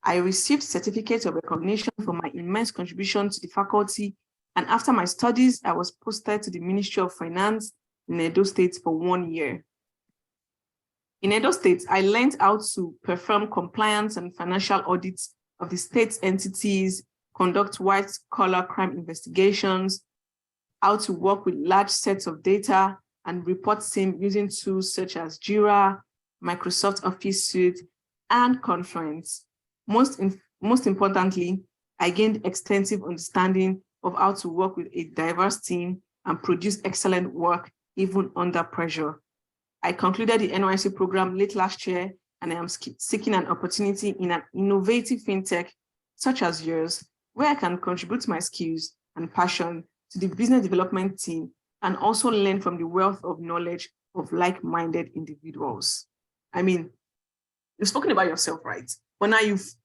I received certificates of recognition for my immense contribution to the faculty, and after my studies, I was posted to the Ministry of Finance in Edo State for 1 year. In Edo State, I learned how to perform compliance and financial audits of the state's entities, conduct white-collar crime investigations, how to work with large sets of data and report team using tools such as Jira, Microsoft Office Suite, and Confluence. Most importantly, I gained extensive understanding of how to work with a diverse team and produce excellent work even under pressure. I concluded the NYC program late last year, and I am seeking an opportunity in an innovative fintech such as yours, where I can contribute my skills and passion to the business development team and also learn from the wealth of knowledge of like-minded individuals. I mean, you've spoken about yourself, right? But now you've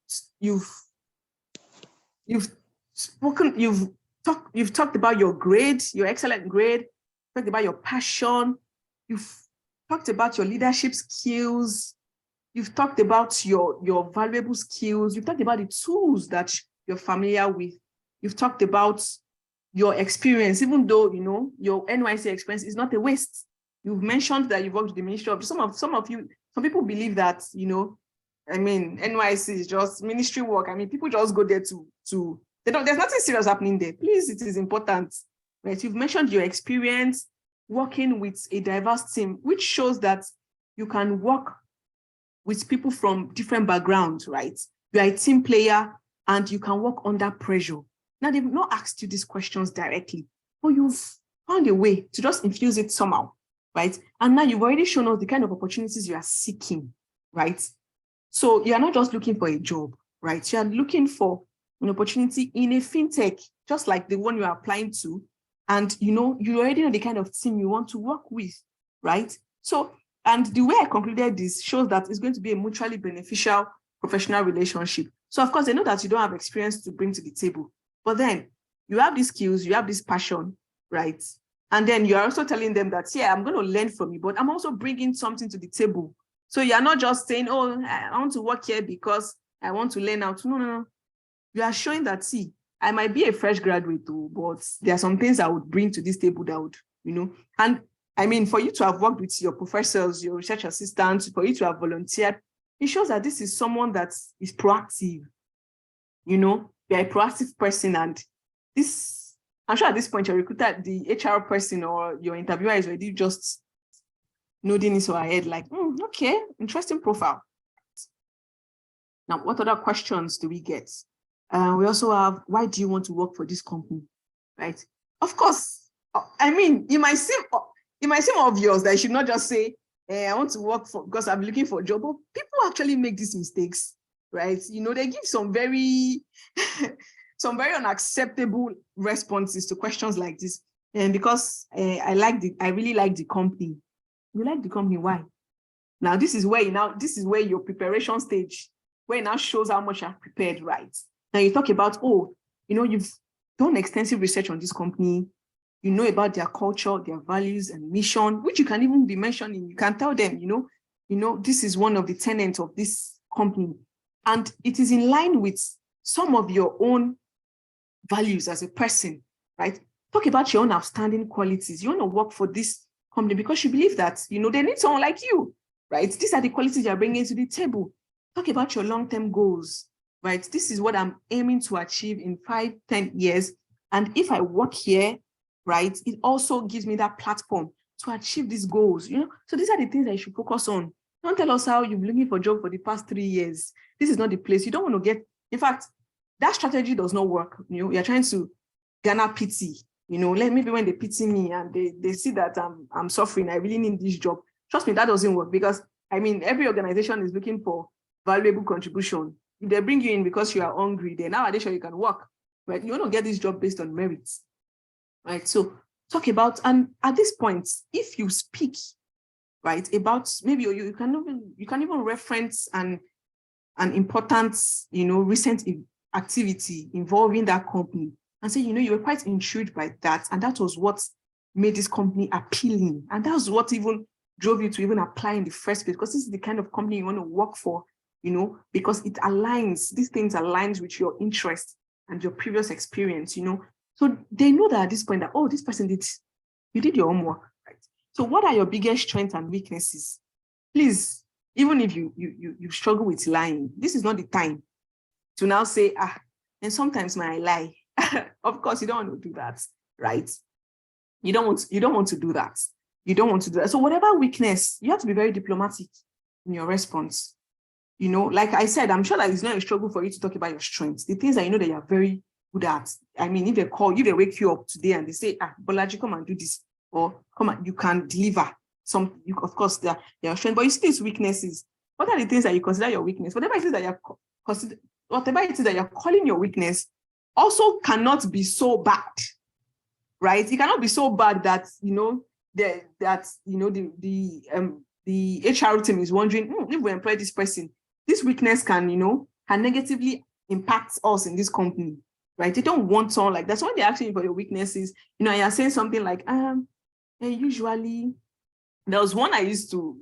talked about your grade, your excellent grade, talked about your passion, you've talked about your leadership skills, you've talked about your valuable skills, you've talked about the tools that you're familiar with, you've talked about your experience, even though your NYC experience is not a waste. You've mentioned that you've worked with the Ministry of some people believe that NYC is just ministry work. People just go there there's nothing serious happening there. Please, it is important, right? You've mentioned your experience working with a diverse team, which shows that you can work with people from different backgrounds, right? You're a team player and you can work under pressure. Now, they've not asked you these questions directly, but you've found a way to just infuse it somehow, right? And now you've already shown us the kind of opportunities you are seeking, right? So you're not just looking for a job, right? You're looking for an opportunity in a fintech, just like the one you are applying to. And you already know the kind of team you want to work with, right? So, and the way I concluded this shows that it's going to be a mutually beneficial professional relationship. So of course, they know that you don't have experience to bring to the table, but then you have these skills, you have this passion, right? And then you're also telling them that, yeah, I'm going to learn from you, but I'm also bringing something to the table. So you're not just saying, oh, I want to work here because I want to learn out. No. You are showing that, see, I might be a fresh graduate too, but there are some things I would bring to this table that would, and for you to have worked with your professors, your research assistants, for you to have volunteered, it shows that this is someone that is proactive. You're a proactive person, and this, I'm sure at this point, your recruiter, the HR person or your interviewer is already just nodding his or her head like, okay, interesting profile. Now, what other questions do we get? We also have, why do you want to work for this company, right? Of course, it might seem obvious that you should not just say, I want to work for, because I'm looking for a job, but people actually make these mistakes, right? They give some very unacceptable responses to questions like this. And because I really like the company. You like the company, why? Now, this is where your preparation stage, where it now shows how much I've prepared, right? Now you talk about, you've done extensive research on this company, you know about their culture, their values and mission, which you can even be mentioning. You can tell them, this is one of the tenets of this company. And it is in line with some of your own values as a person, right? Talk about your own outstanding qualities. You want to work for this company because you believe that, they need someone like you, right? These are the qualities you're bringing to the table. Talk about your long-term goals, right? This is what I'm aiming to achieve in 5-10 years. And if I work here, right, it also gives me that platform to achieve these goals, So these are the things that you should focus on. Don't tell us how you've been looking for a job for the past 3 years. This is not the place. You don't want to get, in fact, that strategy does not work. You're trying to garner pity, maybe when they pity me and they see that I'm suffering, I really need this job. Trust me, that doesn't work because, every organization is looking for valuable contribution. If they bring you in because you are hungry, then nowadays sure you can work, right? You want to get this job based on merits, right? So talk about, and at this point, if you speak, right, about maybe you can even reference an important, recent activity involving that company and say, you were quite intrigued by that, and that was what made this company appealing, and that was what even drove you to even apply in the first place, because this is the kind of company you want to work for. Because it aligns, these things aligns with your interest and your previous experience, So they know that at this point that, oh, this person you did your homework, right? So what are your biggest strengths and weaknesses? Please, even if you struggle with lying, this is not the time to now say, and sometimes I lie. Of course, you don't want to do that, right? You don't want to do that. You don't want to do that. So whatever weakness, you have to be very diplomatic in your response. You know, like I said, I'm sure that it's not a struggle for you to talk about your strengths, the things that you know that you're very good at. I mean, if they call you, they wake you up today and they say, Bolaji, come and do this, or come and you can deliver some. Of course, they're your strength, but you see these weaknesses. What are the things that you consider your weakness? Whatever it is that you're calling your weakness, also cannot be so bad, right? It cannot be so bad that the HR team is wondering, if we employ this person, this weakness can negatively impact us in this company, right? They don't want someone like that. So when they're asking you for your weaknesses, you're saying something like, usually, there was one I used to,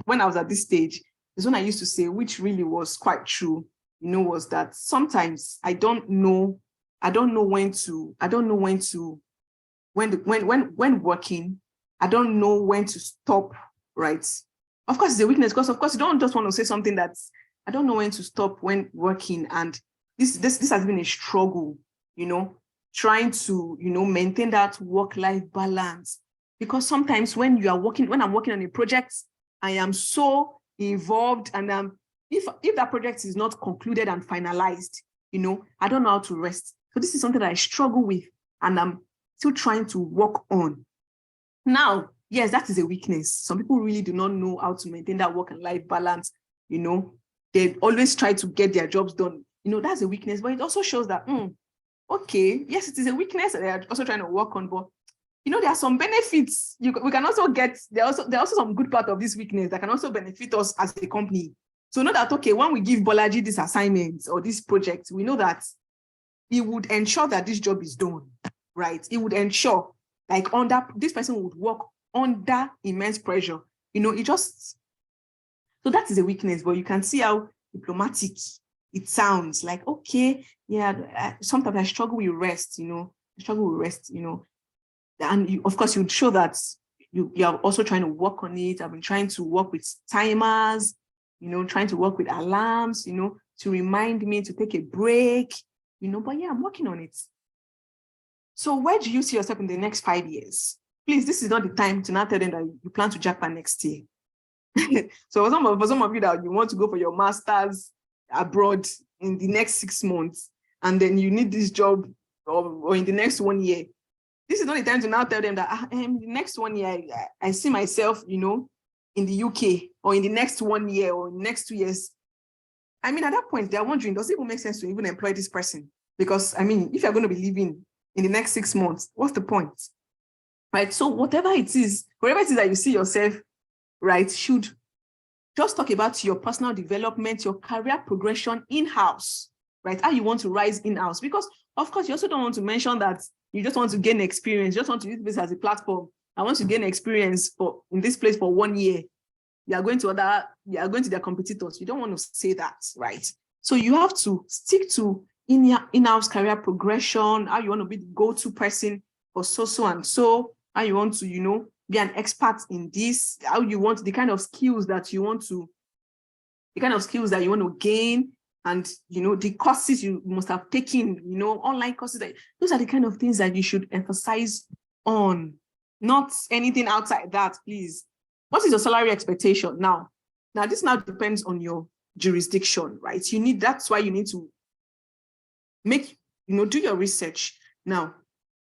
when I was at this stage, there's one I used to say, which really was quite true, was that sometimes I don't know when working, I don't know when to stop, right? Of course, it's a weakness, because of course you don't just want to say something that's, I don't know when to stop when working. And this has been a struggle, trying to, maintain that work-life balance. Because sometimes when I'm working on a project, I am so involved, and if that project is not concluded and finalized, I don't know how to rest. So this is something that I struggle with, and I'm still trying to work on. Now, yes, that is a weakness. Some people really do not know how to maintain that work and life balance. They always try to get their jobs done. That's a weakness, but it also shows that, okay, yes, it is a weakness that they are also trying to work on, but there are some benefits we can also get. There are also some good part of this weakness that can also benefit us as a company. So know that, okay, when we give Bolaji this assignment or this project, we know that it would ensure that this job is done, right? It would ensure, like, this person would work under immense pressure. So that is a weakness, but you can see how diplomatic it sounds. Like, okay, yeah, sometimes I struggle with rest, and of course you'd show that you are also trying to work on it. I've been trying to work with timers, trying to work with alarms, to remind me to take a break, but yeah, I'm working on it. So where do you see yourself in the next 5 years? Please, this is not the time to now tell them that you plan to Japan next year. So for some of you that you want to go for your master's abroad in the next 6 months, and then you need this job or in the next 1 year, this is not the time to now tell them that in the next 1 year, I see myself, in the UK, or in the next 1 year, or in the next 2 years. I mean, at that point, they're wondering, does it even make sense to even employ this person? Because, I mean, if you're going to be leaving in the next 6 months, what's the point? Right? So whatever it is that you see yourself, right, should just talk about your personal development, your career progression in-house, right? How you want to rise in-house. Because, of course, you also don't want to mention that you just want to gain experience, just want to use this as a platform. I want to gain experience in this place for 1 year. You are going to their competitors. You don't want to say that, right? So you have to stick to in-house career progression, how you want to be the go-to person for so and so, how you want to, be an expert in this, how you want the kind of skills that you want to gain, and the courses you must have taken, online courses. Those are the kind of things that you should emphasize on, not anything outside that, please. What is your salary expectation now? Now this now depends on your jurisdiction, right? That's why you need to do your research. Now,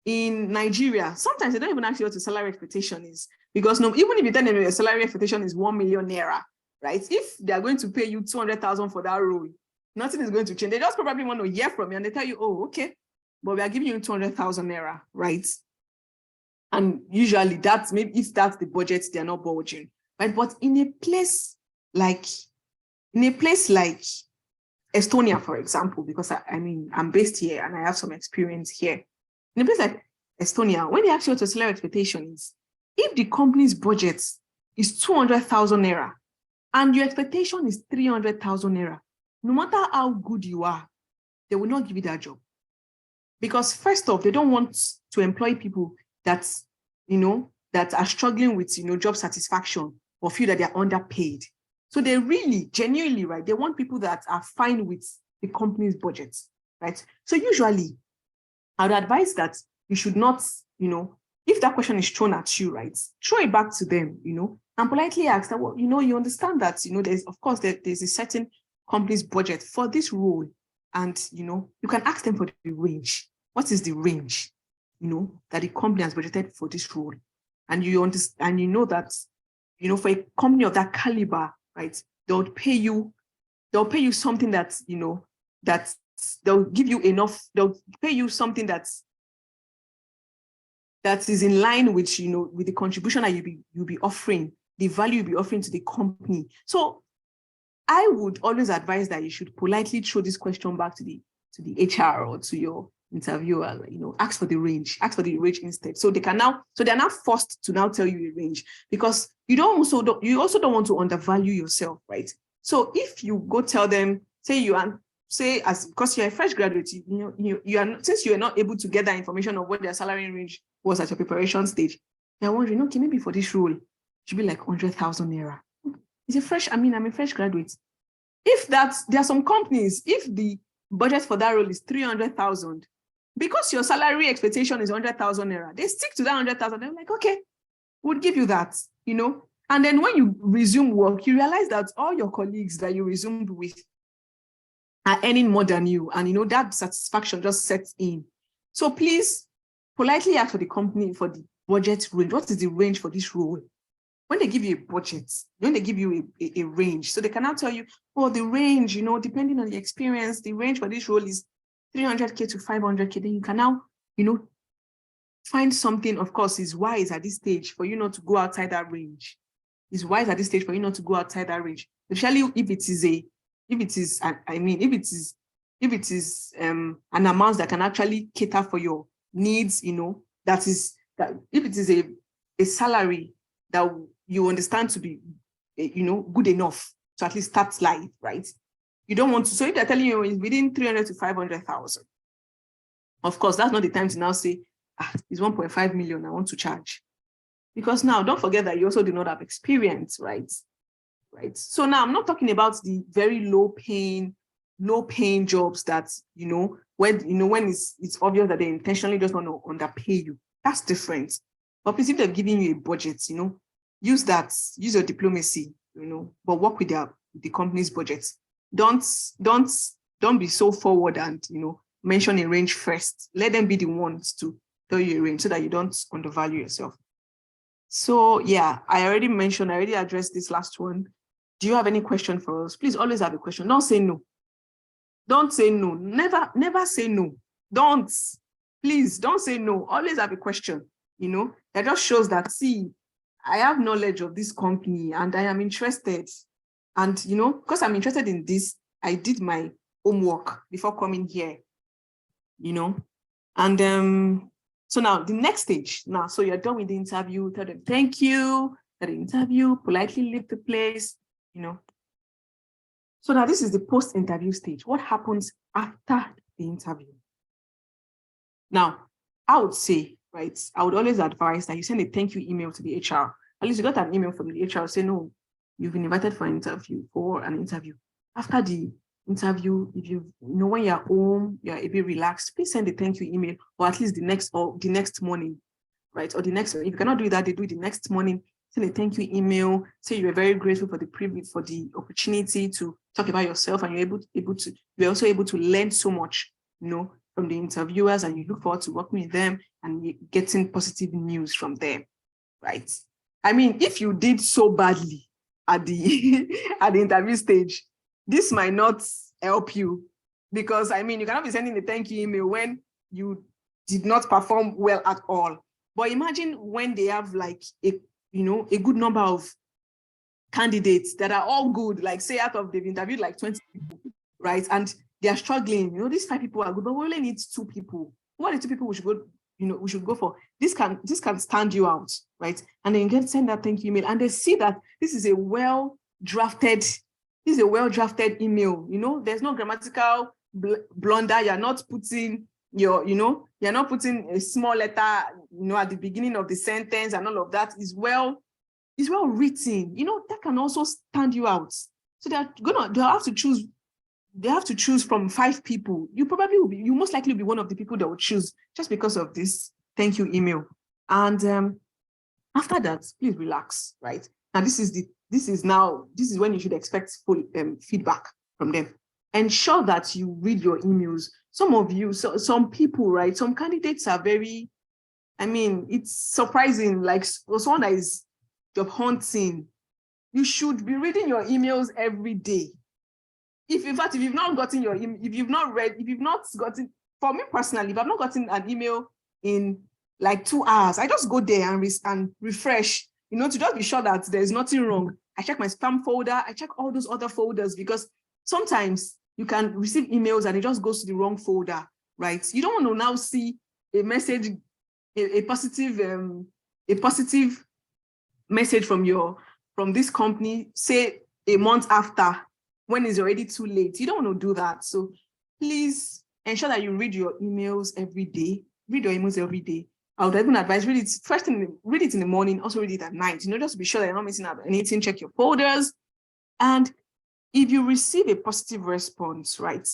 in Nigeria, sometimes they don't even ask you what your salary expectation is, because even if you tell them your salary expectation is 1 million naira, right? If they are going to pay you 200,000 for that role, nothing is going to change. They just probably want to hear from you, and they tell you, oh, okay, but we are giving you 200,000 naira, right? And usually maybe if that's the budget, they're not budging, right? But in a place like Estonia, for example, because I'm based here and I have some experience here. In a place like Estonia, when they ask you what your salary expectation is, if the company's budget is 200,000 naira and your expectation is 300,000 naira, no matter how good you are, they will not give you that job. Because first off, they don't want to employ people that are struggling with, job satisfaction, or feel that they're underpaid. So they really, genuinely, right, they want people that are fine with the company's budget, right? So usually, I would advise that you should not, if that question is thrown at you, right, throw it back to them, and politely ask that, well, you understand that, there's, of course, there's a certain company's budget for this role. And, you can ask them for the range. What is the range, that the company has budgeted for this role? And you understand, and that, for a company of that caliber, right, they'll pay you something that, that they'll give you enough, they'll pay you something that is in line with, with the contribution that you'll be offering, the value you'll be offering to the company. So I would always advise that you should politely throw this question back to the HR or to your interviewer, ask for the range instead. So they are now forced to now tell you a range, because you also don't want to undervalue yourself, right? So if you go tell them, because you're a fresh graduate, since you are not able to get that information of what their salary range was at your preparation stage, you're wondering, okay, maybe for this role, it should be like 100,000 naira. I'm a fresh graduate. If there are some companies, if the budget for that role is 300,000, because your salary expectation is 100,000 naira, they stick to that 100,000. They're like, okay, we'll give you that, And then when you resume work, you realize that all your colleagues that you resumed with are earning more than you. And, that satisfaction just sets in. So please politely ask for the company for the budget range. What is the range for this role? When they give you a budget, when they give you a range, so they can now tell you, oh, the range, depending on the experience, the range for this role is 300K to 500K. Then you can now, find something, of course, is wise at this stage for you not to go outside that range. It's wise at this stage for you not to go outside that range, especially if it is an amount that can actually cater for your needs, that if it is a salary that you understand to be, good enough to at least start life, right? You don't want to, so if they're telling you it's within 300 to 500,000, of course, that's not the time to now say, it's 1.5 million, I want to charge. Because now, don't forget that you also do not have experience, right? Right. So now I'm not talking about the very low paying jobs that, when it's obvious that they intentionally just want to underpay you. That's different. But please, if they're giving you a budget, use your diplomacy, but work with the company's budgets. Don't be so forward and, mention a range first. Let them be the ones to tell you a range so that you don't undervalue yourself. So yeah, I already addressed this last one. Do you have any question for us? Please always have a question. Don't say no. Don't say no. Never say no. Please don't say no. Always have a question. That just shows that, see, I have knowledge of this company and I am interested. And, because I'm interested in this, I did my homework before coming here, And so now the next stage, so you're done with the interview, tell them thank you, at the interview, politely leave the place, So now this is the post-interview stage. What happens after the interview? Now, I would say, right, I would always advise that you send a thank you email to the HR. At least you got an email from the HR say, no, you've been invited for an interview. After the interview, if when you're home, you're a bit relaxed, please send a thank you email, or at least the next morning, right? Or the next, if you cannot do that, they do it the next morning. Send a thank you email, say you were very grateful for the opportunity to talk about yourself, and you're also able to learn so much, from the interviewers, and you look forward to working with them and getting positive news from them, right? I mean, if you did so badly at the interview stage, this might not help you, because you cannot be sending a thank you email when you did not perform well at all. But imagine when they have like a good number of candidates that are all good, like say they've interviewed like 20 people, right? And they are struggling. These 5 people are good, but we only need 2 people. What are the 2 people we should go for? This can stand you out, right? And then you can send that thank you email, and they see that this is a well-drafted email. There's no grammatical blunder. You're not putting a small letter, at the beginning of the sentence, and all of that is well written. That can also stand you out. So they have to choose from 5 people. You most likely will be one of the people that will choose just because of this thank you email. And after that, please relax, right? Now, this is when you should expect full feedback from them. Ensure that you read your emails. Some people, right? Some candidates are very, it's surprising, like someone that is job hunting. You should be reading your emails every day. If you've not gotten for me personally, if I've not gotten an email in like 2 hours, I just go there and refresh, to just be sure that there's nothing wrong. I check my spam folder, I check all those other folders, because sometimes you can receive emails and it just goes to the wrong folder, right? You don't want to now see a message, a positive message from this company, say a month after, when it's already too late. You don't want to do that. So please ensure that you read your emails every day. Read your emails every day. I would even advise read it in the morning, also read it at night, just to be sure that you're not missing out anything. Check your folders. And if you receive a positive response, right?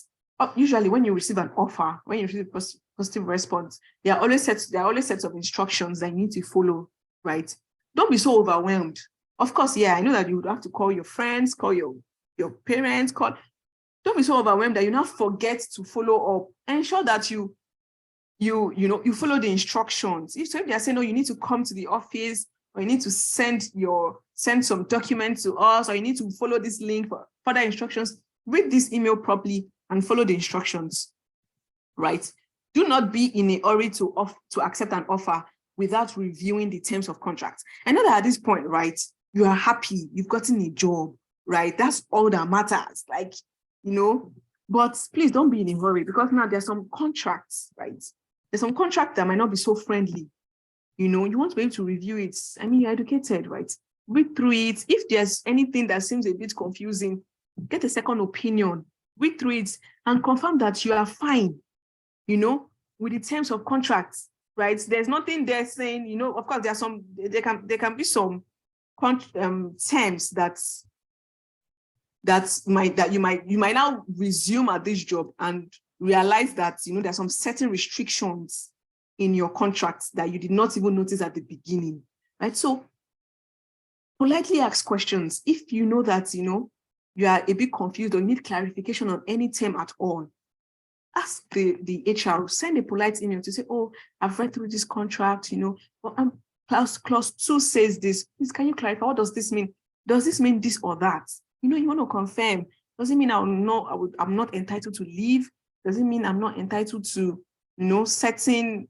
Usually when you receive an offer, when you receive a positive response, there are always sets of instructions that you need to follow, right? Don't be so overwhelmed. Of course, yeah, I know that you would have to call your friends, call your parents, don't be so overwhelmed that you now forget to follow up. Ensure that you follow the instructions. If they are saying, no, you need to come to the office, or you need to send some documents to us, or you need to follow this link for further instructions, read this email properly and follow the instructions, right? Do not be in a hurry to accept an offer without reviewing the terms of contract. I know that at this point, right, you are happy, you've gotten a job, right? That's all that matters, but please don't be in a hurry, because now there's some contracts, right? There's some contract that might not be so friendly. You want to be able to review it. You're educated, right? Read through it. If there's anything that seems a bit confusing, get a second opinion, read through it and confirm that you are fine, with the terms of contracts, right? There's nothing there saying, of course, there can be some terms that you might now resume at this job and realize that there's some certain restrictions in your contracts that you did not even notice at the beginning, right? So politely ask questions. If you know that you are a bit confused or need clarification on any term at all, ask the HR, send a polite email to say, oh, I've read through this contract, clause 2 says this. Please, can you clarify? What does this mean? Does this mean this or that? You want to confirm. Does it mean I'm not entitled to leave? Does it mean I'm not entitled to, certain?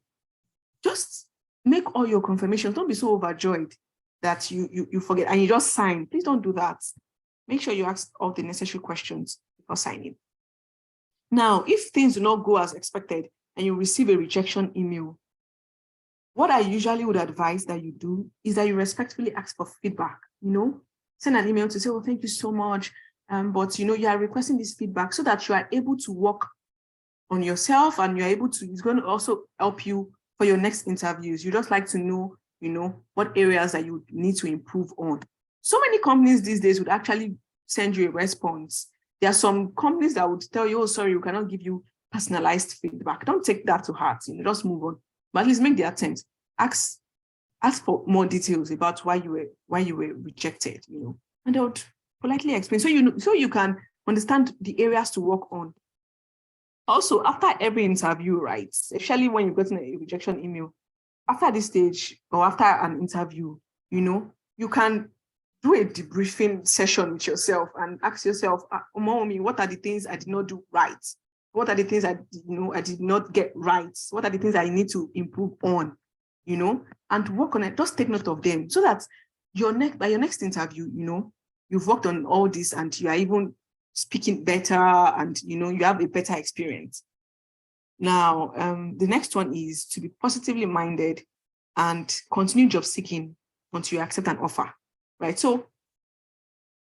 Just make all your confirmations. Don't be so overjoyed that you forget and you just sign. Please don't do that. Make sure you ask all the necessary questions before signing. Now, if things do not go as expected and you receive a rejection email, what I usually would advise that you do is that you respectfully ask for feedback. Send an email to say, oh, thank you so much. But you are requesting this feedback so that you are able to work on yourself, and you're able to, it's going to also help you for your next interviews. You just like to know, what areas that you need to improve on. So many companies these days would actually send you a response. There are some companies that would tell you, oh, sorry, we cannot give you personalized feedback. Don't take that to heart, just move on. But at least make the attempt. Ask for more details about why you were rejected, and they would politely explain so you can understand the areas to work on. Also, after every interview, right, especially when you've gotten a rejection email, after this stage or after an interview, you can do a debriefing session with yourself and ask yourself, Omowunmi, what are the things I did not do right? What are the things I did not get right? What are the things I need to improve on? And work on it. Just take note of them so that by your next interview, you've worked on all this and you are even speaking better and, you have a better experience. Now, the next one is to be positively minded and continue job seeking until you accept an offer, right? So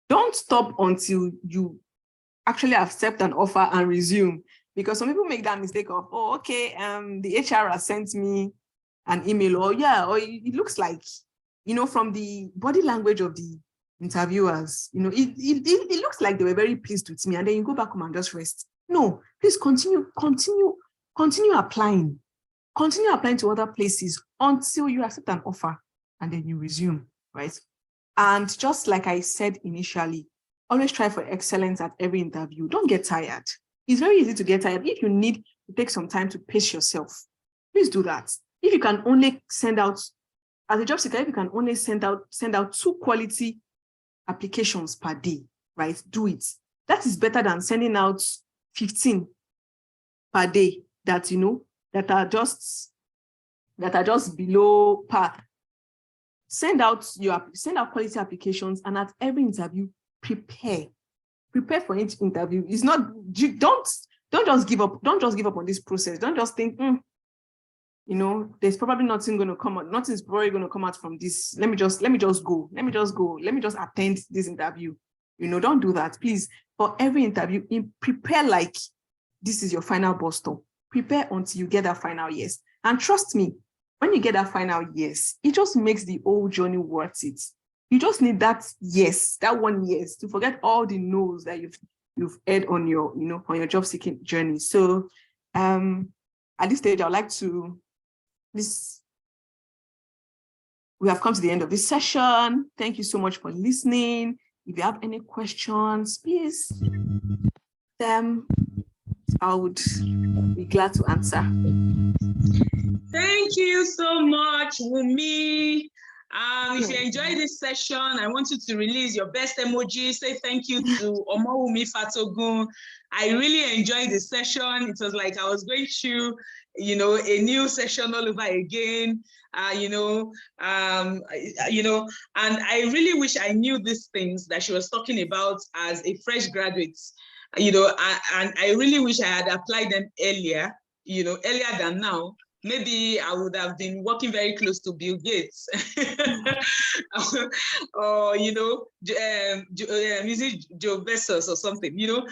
don't stop until you actually accept an offer and resume, because some people make that mistake of, oh, okay, the HR has sent me an email, or it looks like, from the body language of the interviewers, it looks like they were very pleased with me, and then you go back home and just rest. No, please continue applying to other places until you accept an offer and then you resume, right? And just like I said initially, always try for excellence at every interview. Don't get tired. It's very easy to get tired. If you need to take some time to pace yourself, please do that. If you can only send out, as a job seeker, if you can only send out 2 quality applications per day, right? Do it. That is better than sending out 15 per day that, that are just below par. Send out quality applications, and at every interview, prepare for each interview. It's not, don't just give up. Don't just give up on this process. Don't just think, there's probably nothing going to come out. Nothing's probably going to come out from this. Let me just go. Let me just attend this interview. Don't do that, please. For every interview, prepare like this is your final bus stop. Prepare until you get that final yes. And trust me, when you get that final yes, it just makes the whole journey worth it. You just need that yes, that one yes, to forget all the no's that you've had on your, on your job seeking journey. So at this stage, I would like to, we have come to the end of this session. Thank you so much for listening. If you have any questions, please, I would be glad to answer. Thank you so much, Wunmi. If you enjoyed this session, I want you to release your best emoji. Say thank you to Omowunmi Fatogun. I really enjoyed the session. It was like I was going through, a new session all over again. And I really wish I knew these things that she was talking about as a fresh graduate. And I really wish I had applied them earlier, earlier than now. Maybe I would have been working very close to Bill Gates, or is it Joe Bezos or something? Yes,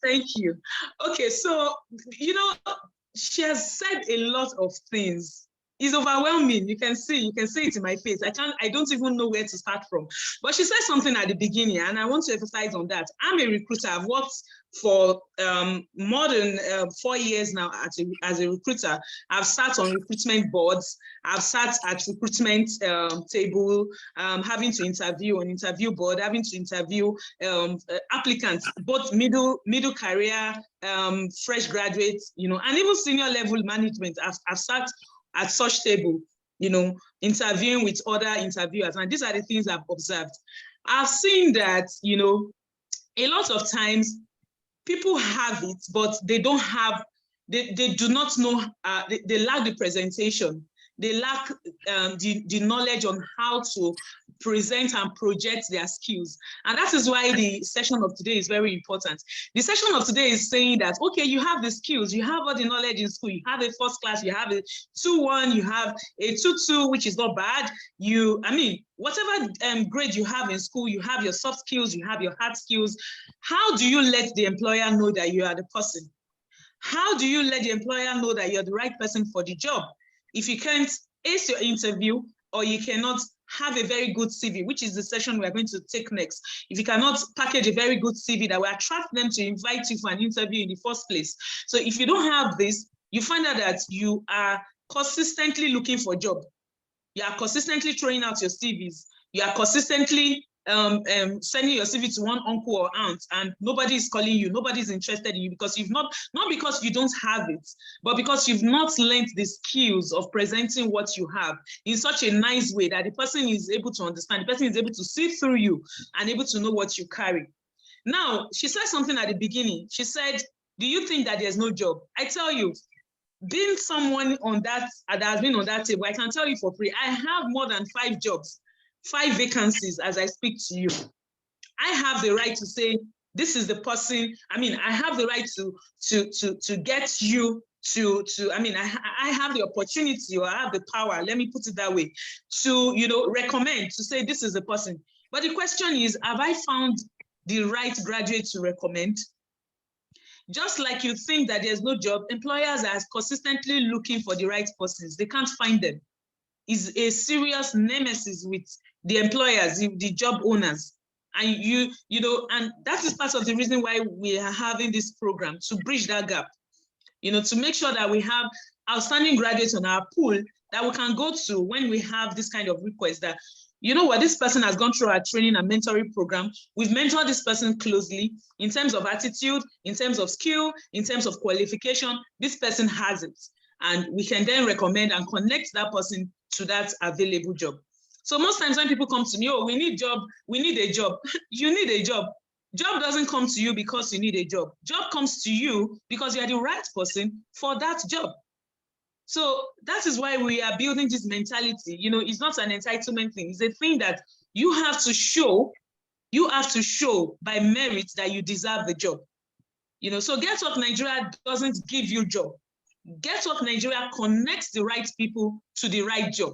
thank you. Okay, so she has said a lot of things. It's overwhelming. You can see it in my face. I don't even know where to start from. But she said something at the beginning, and I want to emphasize on that. I'm a recruiter. I've worked for more than 4 years now as a recruiter. I've sat on recruitment boards. I've sat at recruitment table, having to interview on interview board, having to interview applicants, both middle career, fresh graduates, and even senior level management. I've sat at such table, interviewing with other interviewers. And these are the things I've observed. I've seen that, a lot of times people have it, but they don't have, they do not know, they lack the presentation. They lack the knowledge on how to present and project their skills. And that is why the session of today is very important. The session of today is saying that, okay, you have the skills, you have all the knowledge in school, you have a first class, you have a 2-1, you have a 2-2, which is not bad. Whatever grade you have in school, you have your soft skills, you have your hard skills. How do you let the employer know that you are the person? How do you let the employer know that you're the right person for the job? If you can't ace your interview, or you cannot have a very good CV, which is the session we're going to take next. If you cannot package a very good CV that will attract them to invite you for an interview in the first place. So if you don't have this, you find out that you are consistently looking for a job. You are consistently throwing out your CVs. You are consistently sending your CV to one uncle or aunt, and nobody is calling you, nobody's interested in you because you've not because you don't have it, but because you've not learned the skills of presenting what you have in such a nice way that the person is able to understand, the person is able to see through you and able to know what you carry. Now, she said something at the beginning. She said, do you think that there's no job? I tell you, being someone on that has been on that table, I can tell you for free, I have more than 5 jobs. 5 vacancies as I speak to you. I have the right to say, this is the person. I have the right to get you I have the opportunity, or I have the power, let me put it that way, to, recommend, to say, this is the person. But the question is, have I found the right graduate to recommend? Just like you think that there's no job, employers are consistently looking for the right persons. They can't find them. Is a serious nemesis with the employers, the job owners. And and that is part of the reason why we are having this program, to bridge that gap, to make sure that we have outstanding graduates on our pool that we can go to when we have this kind of request that, you know what, this person has gone through our training and mentoring program. We've mentored this person closely in terms of attitude, in terms of skill, in terms of qualification. This person has it. And we can then recommend and connect that person to that available job. So most times when people come to me, oh, we need a job. You need a job. Job doesn't come to you because you need a job. Job comes to you because you are the right person for that job. So that is why we are building this mentality. You know, it's not an entitlement thing. It's a thing that you have to show by merit that you deserve the job. You know, so Getwork Nigeria doesn't give you job. Getwork Nigeria connects the right people to the right job.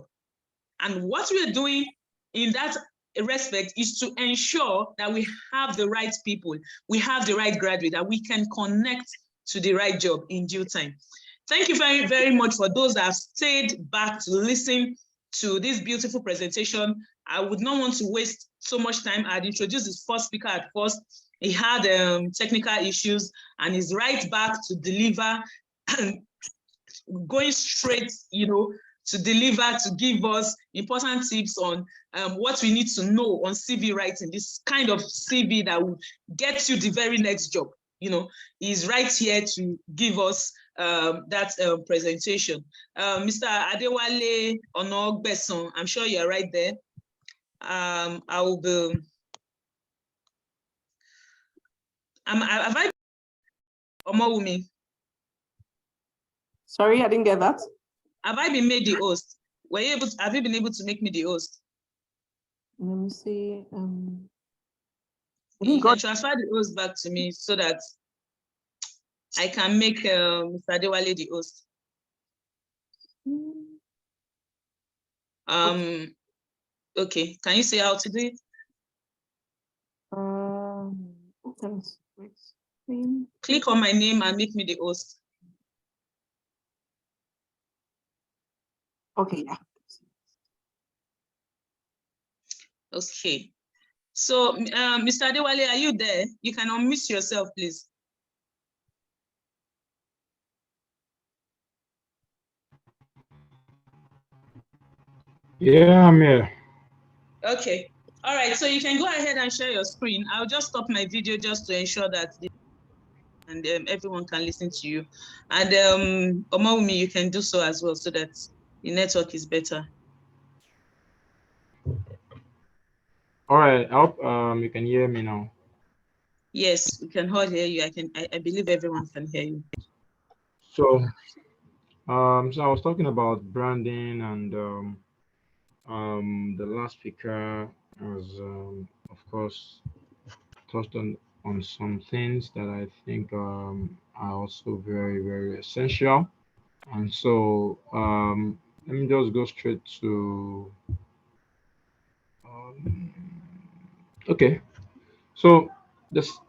And what we're doing in that respect is to ensure that we have the right people, we have the right graduate, that we can connect to the right job in due time. Thank you very, very much for those that have stayed back to listen to this beautiful presentation. I would not want to waste so much time. I'd introduced this first speaker at first. He had technical issues and is right back to deliver, going straight, you know, to deliver, to give us important tips on what we need to know on CV writing, this kind of CV that will get you the very next job. You know, he's right here to give us that presentation. Mr. Adewale Onogbeson, I'm sure you're right there. I will be. Have I Omowunmi? Sorry, I didn't get that. Have I been made the host? Have you been able to make me the host? Let me see. You can transfer the host back to me so that I can make Mr. Adewale the host. Okay, can you say how to do it? Click on my name and make me the host. Okay, yeah. Okay. So, Mr. Adewale, are you there? You can unmute yourself, please. Yeah, I'm here. Okay. All right. So you can go ahead and share your screen. I'll just stop my video just to ensure that everyone can listen to you. And Omowunmi, you can do so as well so that the network is better. All right. I hope you can hear me now. Yes, we can all hear you. I believe everyone can hear you. So I was talking about branding, and the last speaker was, of course, touched on some things that I think are also very, very essential. And so let me just go straight to okay. So this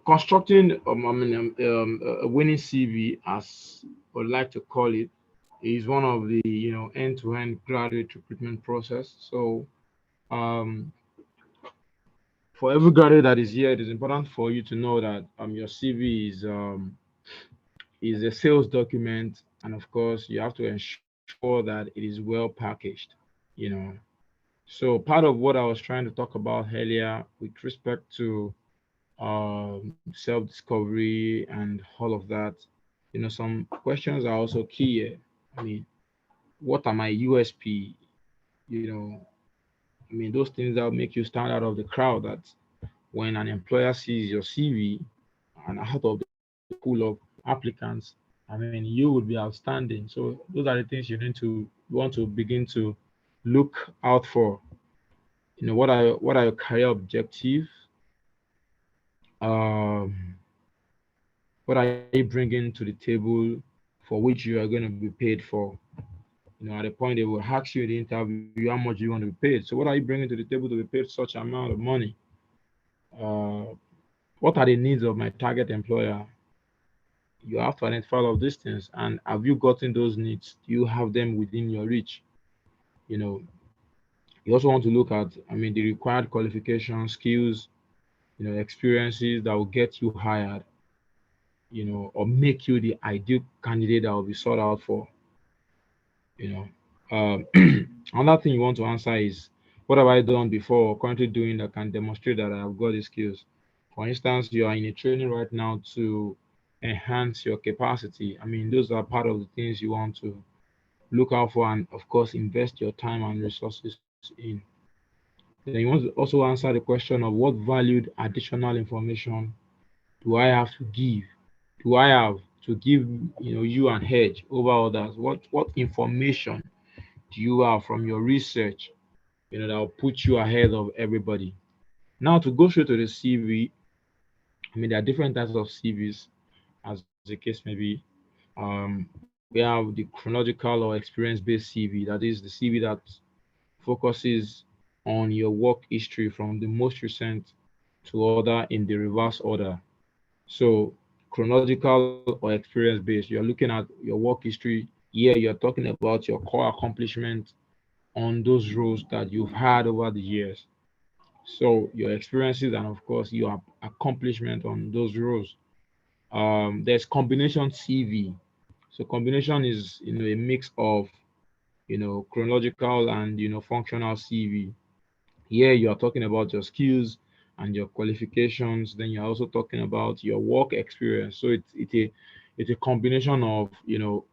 constructing a winning CV, as I would like to call it, is one of the end-to-end graduate recruitment process. So for every graduate that is here, it is important for you to know that your CV is a sales document, and of course you have to ensure that it is well packaged. You know, so part of what I was trying to talk about earlier with respect to self-discovery and all of that, some questions are also key here. I mean, what are my USP? You know, I mean, those things that make you stand out of the crowd. That when an employer sees your CV and out of the pool of applicants, I mean, you would be outstanding. So those are the things you want to begin to look out for. You know, what are your career objectives? Um, what are you bringing to the table for which you are going to be paid for? You know, at the point they will ask you in the interview how much you want to be paid. So what are you bringing to the table to be paid such amount of money? What are the needs of my target employer? You have to identify all of these things. And have you gotten those needs? Do you have them within your reach? You know, you also want to look at, I mean, the required qualifications, skills, experiences that will get you hired, or make you the ideal candidate that will be sought out for. You know, another thing you want to answer is, what have I done before or currently doing that can demonstrate that I have got the skills? For instance, you are in a training right now to enhance your capacity. I mean, those are part of the things you want to look out for, and of course, invest your time and resources in. Then you want to also answer the question of what valued additional information do I have to give? Do I have to give, you an edge over others? What information do you have from your research, that will put you ahead of everybody? Now, to go straight to the CV, I mean, there are different types of CVs, as the case may be. We have the chronological or experience-based CV. That is the CV that focuses on your work history from the most recent to other in the reverse order. So chronological or experience based, you're looking at your work history. Here you're talking about your core accomplishment on those roles that you've had over the years. So your experiences and of course your accomplishment on those roles. There's combination CV. So combination is a mix of chronological and functional CV. Here you are talking about your skills and your qualifications. Then you're also talking about your work experience. So it's a combination of your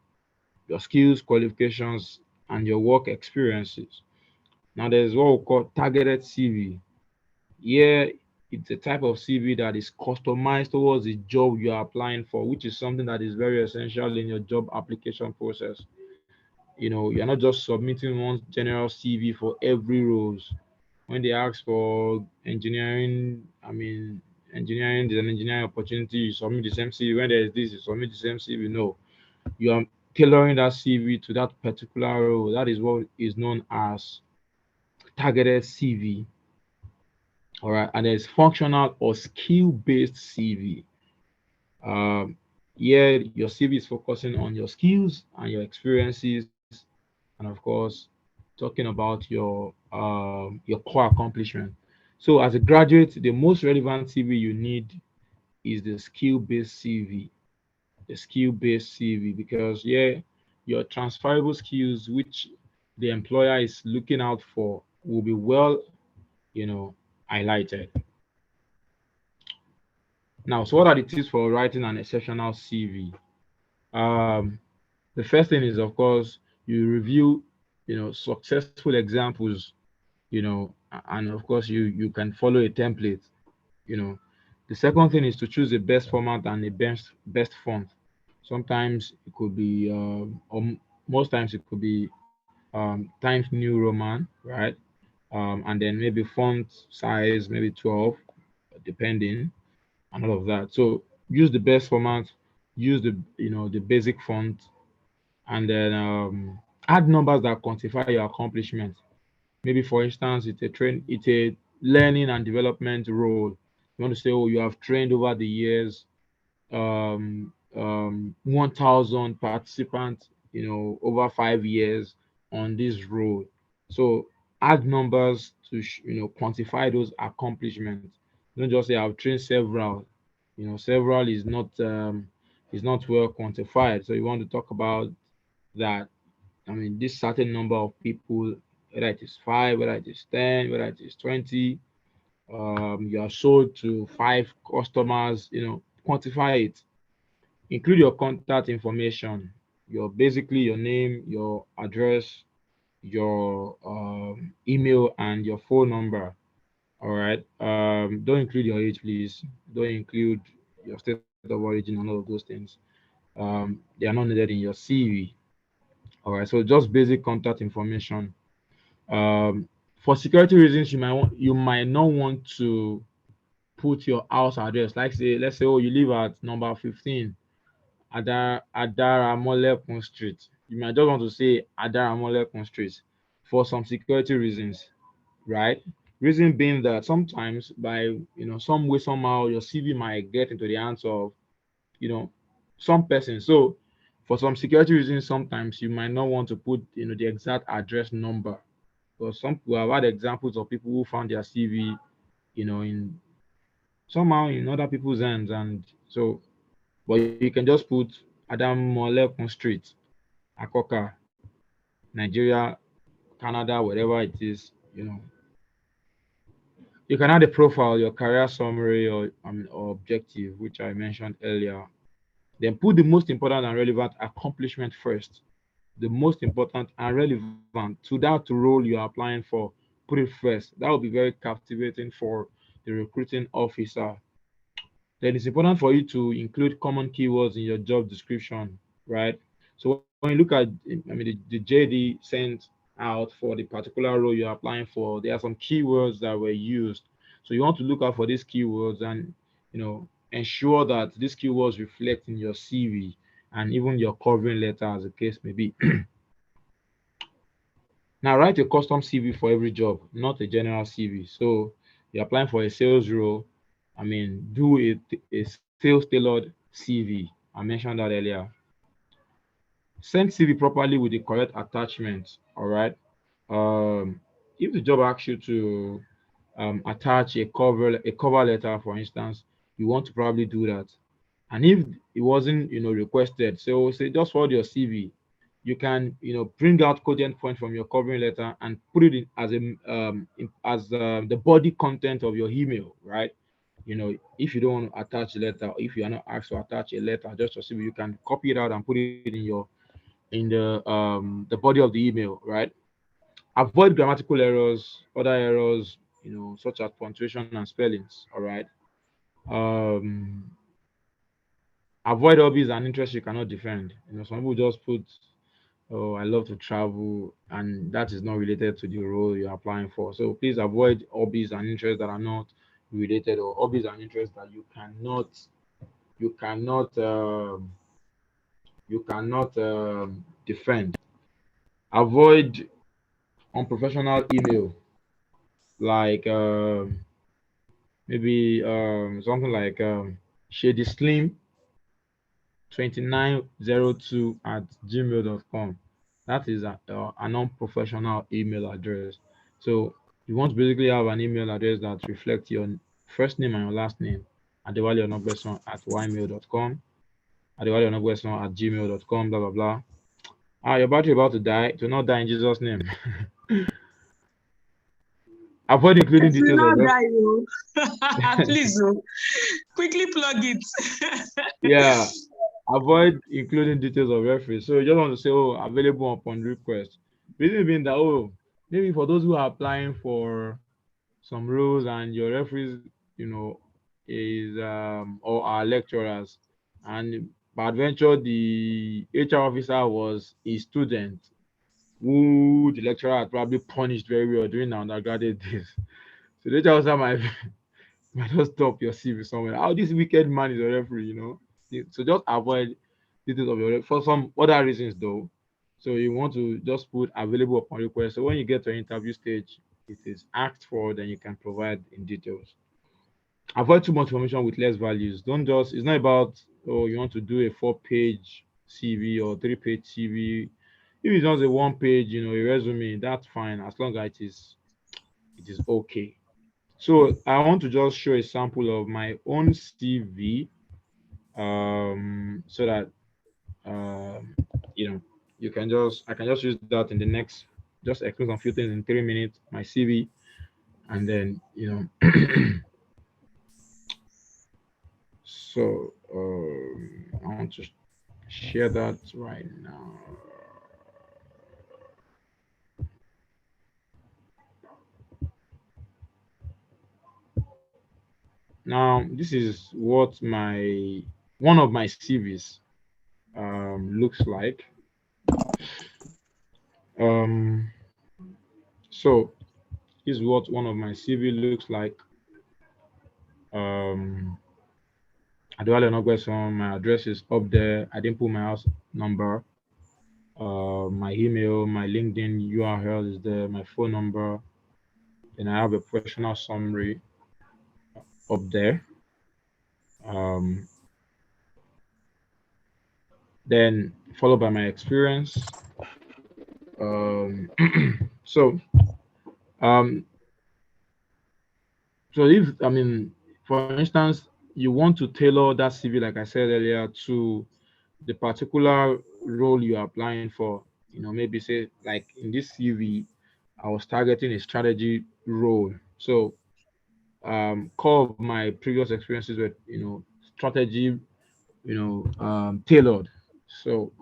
skills, qualifications, and your work experiences. Now there's what we call targeted CV. Here it's a type of CV that is customized towards the job you are applying for, which is something that is very essential in your job application process. You're not just submitting one general CV for every roles. When they ask for engineering, I mean, engineering is an engineering opportunity, you submit the same CV. When there is this, you submit the same CV. No, you are tailoring that CV to that particular role. That is what is known as targeted CV. All right, and there's functional or skill-based CV. Um, Here, your CV is focusing on your skills and your experiences, and of course, talking about your core accomplishment. So, as a graduate, the most relevant CV you need is the skill-based CV. The skill-based CV, because your transferable skills, which the employer is looking out for, will be well, you know, highlighted. Now, so what are the tips for writing an exceptional CV? Um, the first thing is, of course, you review, successful examples, and of course, you can follow a template. You know, the second thing is to choose the best format and the best font. Sometimes it could be, most times it could be Times New Roman, right? And then maybe font size, maybe 12, depending, and all of that. So use the best format, use the basic font, and then add numbers that quantify your accomplishment. Maybe for instance, it's a learning and development role. You want to say, oh, you have trained over the years 1,000 participants, over 5 years on this role. So add numbers to quantify those accomplishments. Don't just say I've trained several. Several is not well quantified. So you want to talk about that. I mean, this certain number of people, whether it is five, whether it is 10, whether it is 20, you are sold to five customers. Quantify it. Include your contact information, basically your name, your address, your email, and your phone number. All right. Don't include your age, please. Don't include your state of origin and all of those things. They are not needed in your CV. All right. So just basic contact information. For security reasons, you might not want to put your house address. Like let's say, oh, you live at number 15 Adaramolekun Street. You might just want to say Adaramolekun Street for some security reasons, right? Reason being that sometimes by some way somehow your CV might get into the hands of you know some person. So for some security reasons, sometimes you might not want to put the exact address number. Because some people have had examples of people who found their CV, in somehow in other people's hands, and so but you can just put Adam Molekun Street, Akoka, Nigeria, Canada, whatever it is, you can add a profile, your career summary, or objective, which I mentioned earlier. Then put the most important and relevant accomplishment first. The most important and relevant to that role you are applying for, put it first. That will be very captivating for the recruiting officer. Then it's important for you to include common keywords in your job description, right? So when you look at, the JD sent out for the particular role you're applying for, there are some keywords that were used. So you want to look out for these keywords and, ensure that these keywords reflect in your CV and even your covering letter, as the case may be. Now, write a custom CV for every job, not a general CV. So you're applying for a sales role. Do a sales tailored CV. I mentioned that earlier. Send CV properly with the correct attachment. All right. If the job asks you to attach a cover letter, for instance, you want to probably do that. And if it wasn't, requested, so say just forward your CV. You can, bring out cogent point from your covering letter and put it in as the body content of your email, right? If you don't want to attach a letter, or if you are not asked to attach a letter, just your CV, you can copy it out and put it in the body of the email, right? Avoid grammatical errors, other errors, such as punctuation and spellings. All right. Um, Avoid hobbies and interests you cannot defend. Some people just put, "Oh, I love to travel," and that is not related to the role you're applying for. So please avoid hobbies and interests that are not related, or hobbies and interests that you cannot, defend. Avoid unprofessional email, like maybe something like shady slim 2902 at gmail.com. That is a non-professional email address. So you want to basically have an email address that reflects your first name and your last name, adewaleonogbeson@ymail.com, adewaleonogbeson@gmail.com, blah blah blah. Your battery about to die. To not die in Jesus' name. Avoid including It will details of not die, oh. Please, oh, quickly plug it. yeah. Avoid including details of reference. So you just want to say, "Oh, available upon request." Reason being that, oh, maybe for those who are applying for some roles and your referees, is or are lecturers, and by adventure the HR officer was a student who the lecturer had probably punished very well during the undergraduate days. So the HR officer might just stop your CV somewhere. How this wicked man is a referee. So just avoid details of your for some other reasons though. So you want to just put available upon request. So when you get to interview stage, it is asked for, then you can provide in details. Avoid too much information with less values. Don't just, it's not about, oh, you want to do a 4-page CV or 3-page CV. If it's just a 1-page, a resume, that's fine as long as it is okay. So I want to just show a sample of my own CV, so that you know I can just use that in the next, just explain some few things in 3 minutes, my CV, and then so I want to share that right now. Now this is what my one of my CVs looks like. Um, so this is what one of my CV looks like. Um, Adewale Onogbeson, my address is up there. I didn't put my house number. My email, my LinkedIn URL is there, my phone number. Then I have a professional summary up there. Um, then followed by my experience. Um, so um, so if for instance, you want to tailor that CV, like I said earlier, to the particular role you're applying for, maybe say like in this CV, I was targeting a strategy role. So core of my previous experiences were, strategy, tailored. So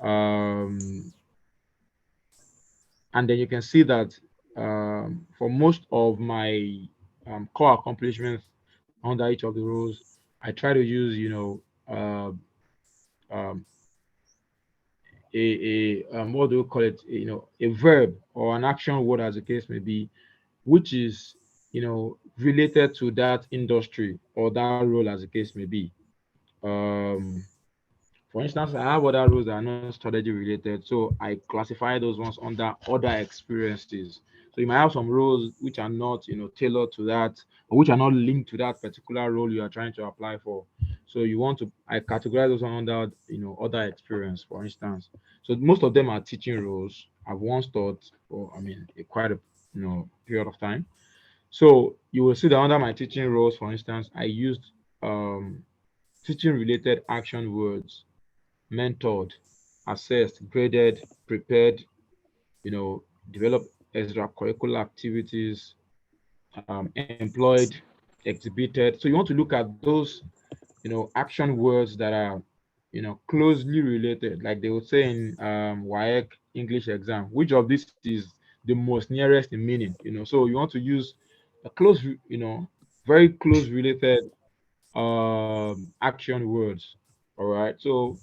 um, and then you can see that for most of my core accomplishments under each of the roles, I try to use, um, what do you call it? A verb or an action word, as the case may be, which is, related to that industry or that role, as the case may be. Um, For instance, I have other roles that are not strategy related, so I classify those ones under other experiences. So you might have some roles which are not, tailored to that, or which are not linked to that particular role you are trying to apply for. So I categorize those under, other experience, for instance. So most of them are teaching roles. I've once taught for, quite a, period of time. So you will see that under my teaching roles, for instance, I used um, teaching related action words: mentored, assessed, graded, prepared, developed extracurricular activities, employed, exhibited. So you want to look at those, action words that are, closely related, like they would say in WAEC English exam. Which of these is the most nearest in meaning? So you want to use a very close related action words. All right. So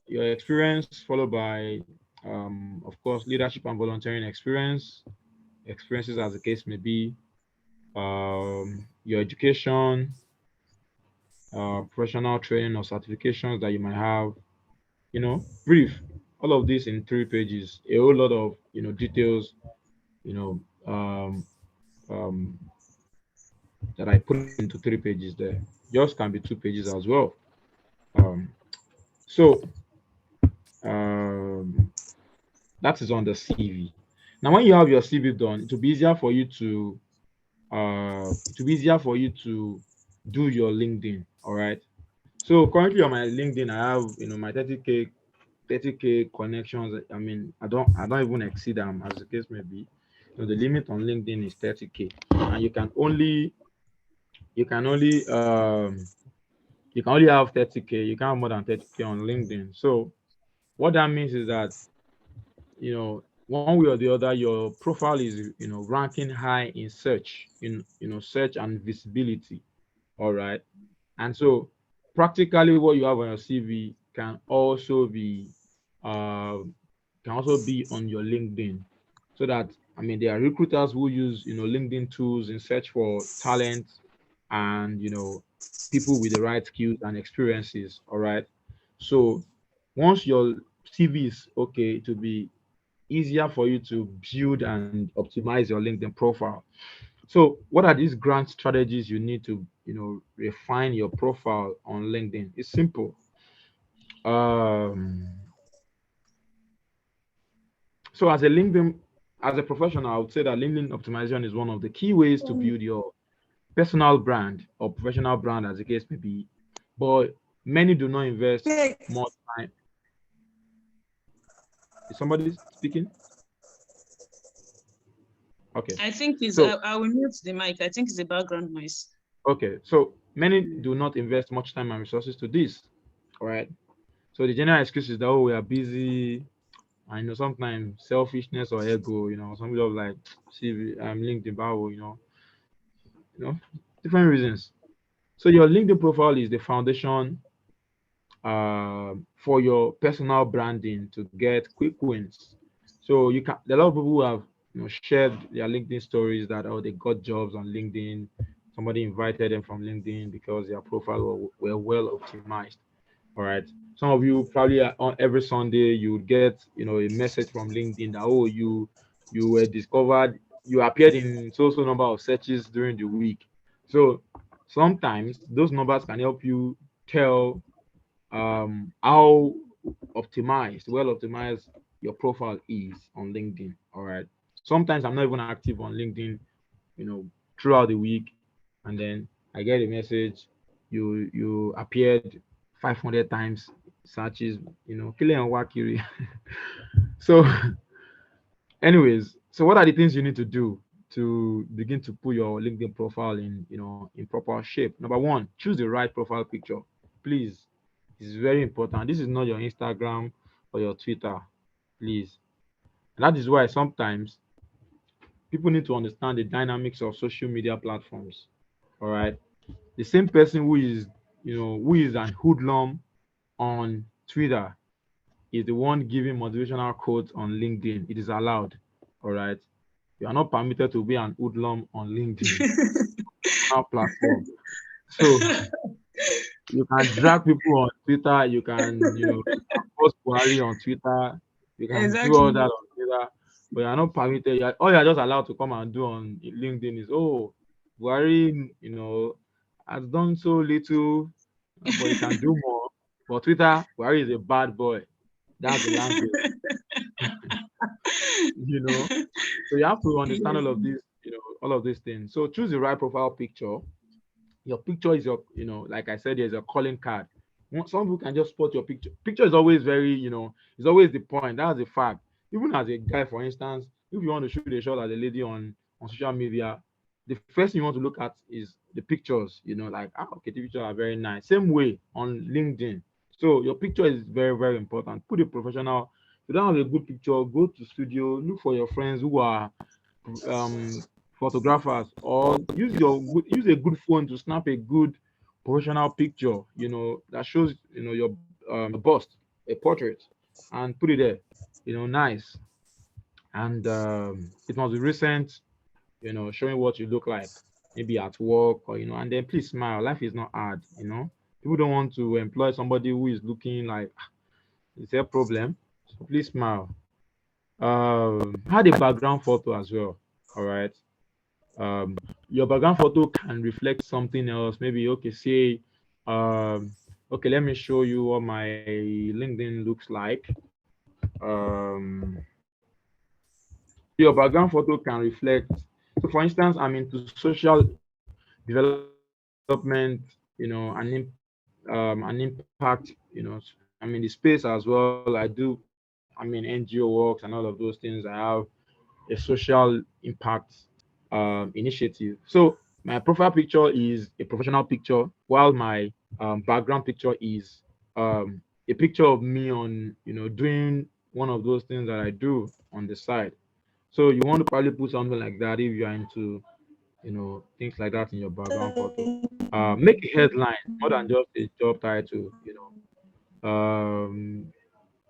your experience followed by of course leadership and volunteering experiences as the case may be, your education, professional training or certifications that you might have, brief, all of this in 3 pages, a whole lot of details, you know um, um, that I put into 3 pages there. Yours can be 2 pages as well. um, so um, that is on the CV. Now, when you have your CV done, it will be easier for you to do your LinkedIn. All right. So currently on my LinkedIn, I have my 30k connections. I don't even exceed them, as the case may be. The limit on LinkedIn is 30k, and you can only have 30k. You can't have more than 30k on LinkedIn. So what that means is that one way or the other, your profile is ranking high in search and visibility. All right. And so practically what you have on your CV uh can also be on your LinkedIn. So that, there are recruiters who use LinkedIn tools in search for talent and people with the right skills and experiences. All right. So once your CV is okay, to be easier for you to build and optimize your LinkedIn profile. So, what are these grand strategies you need to, refine your profile on LinkedIn? It's simple. Um, so, as a professional, I would say that LinkedIn optimization is one of the key ways to build your personal brand or professional brand, as the case may be. But many do not invest more time. Is somebody speaking? Okay. I think is So, I will mute the mic. I think it's a background noise. okay. So, many do not invest much time and resources to this. All right. So, the general excuse is that, oh, we are busy. I know sometimes selfishness or ego, some people like, see, I'm LinkedIn, Bao, you know, different reasons. So your LinkedIn profile is the foundation for your personal branding to get quick wins. So there are a lot of people who have shared their LinkedIn stories that, oh, they got jobs on LinkedIn. Somebody invited them from LinkedIn because their profile were well optimized. All right. Some of you probably on every Sunday you would get a message from LinkedIn that, oh, you were discovered, you appeared in so number of searches during the week. So sometimes those numbers can help you tell how well optimized your profile is on LinkedIn. All right. Sometimes I'm not even active on LinkedIn, you know, throughout the week, and then I get a message, you appeared 500 times searches, killing and wakiri. So, anyways, so what are the things you need to do to begin to put your LinkedIn profile in proper shape? Number one, choose the right profile picture. Please, it's very important. This is not your Instagram or your Twitter. Please. And that is why sometimes people need to understand the dynamics of social media platforms. All right. The same person who is an hoodlum on Twitter is the one giving motivational quotes on LinkedIn. It is allowed. All right. You are not permitted to be an hoodlum on LinkedIn, our platform. So you can drag people on Twitter. You can post Buhari on Twitter. You can do all that Exactly. on Twitter, but you are not permitted. All you are just allowed to come and do on LinkedIn is, oh, Buhari, has done so little, but he can do more. But Twitter, Buhari is a bad boy. That's the language, you know. So you have to understand all of Yeah. these, all of these things. So choose the right profile picture. Your picture is like I said, there's a calling card. Some people can just spot your picture. Picture is always very, it's always the point. That's the fact. Even as a guy, for instance, if you want to shoot a shot as a lady on social media, the first thing you want to look at is the pictures. Like, okay, the pictures are very nice. Same way on LinkedIn. So your picture is very, very important. Put a professional. If you don't have a good picture, go to studio, look for your friends who are um photographers, or use a good phone to snap a good professional picture, that shows your bust, a portrait, and put it there, nice. And it must be recent, showing what you look like, maybe at work, or and then please smile. Life is not hard. People don't want to employ somebody who is looking like, is there a problem? So please smile. Had a background photo as well. All right. Your background photo can reflect something else. Maybe, okay, say, okay, let me show you what my LinkedIn looks like. So your background photo can reflect. So, for instance, I'm into social development, an impact, I'm in the space as well. NGO works and all of those things. I have a social impact initiative. So my profile picture is a professional picture, while my background picture is a picture of me on, doing one of those things that I do on the side. So you want to probably put something like that if you are into, things like that in your background photo. Make a headline more than just a job title.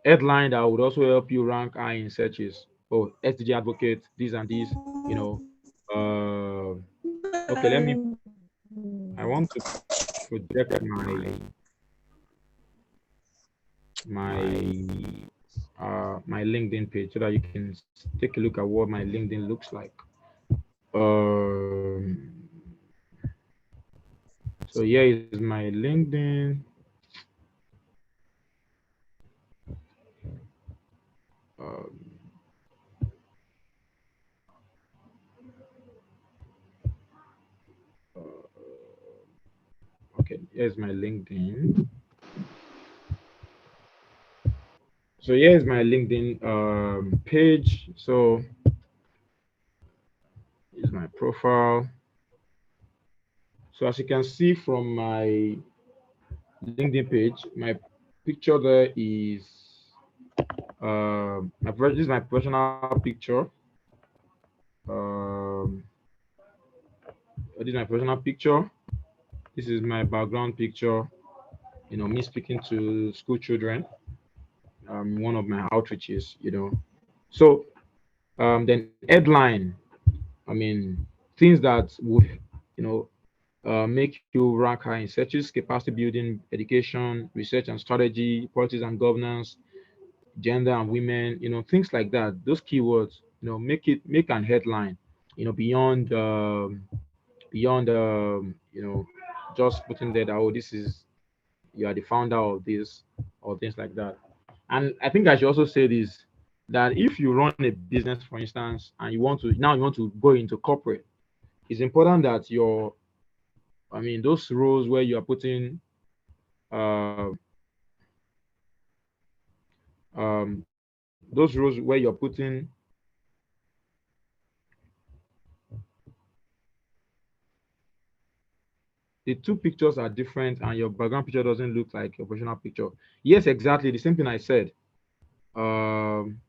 Headline that would also help you rank high in searches. Oh, SDG advocate, this and this, you know. Uh, okay, I want to project my my LinkedIn page so that you can take a look at what my LinkedIn looks like. So here is my LinkedIn. Um, okay, here's my LinkedIn. So here's my LinkedIn page. So here's my profile. So as you can see from my LinkedIn page, my picture there is this is my professional picture. Um, this is my professional picture. This is my background picture. Me speaking to school children. One of my outreaches. So then headline. Things that would make you rank high in searches: capacity building, education, research and strategy, politics and governance, gender and women, things like that. Those keywords, make an headline, beyond just putting there that, oh, this is, you are the founder of this, or things like that. And I think I should also say this, that if you run a business, for instance, and you want to go into corporate, it's important that those roles where you are putting uh, those rows where you're putting the two pictures are different and your background picture doesn't look like your professional picture. Yes, exactly the same thing I said.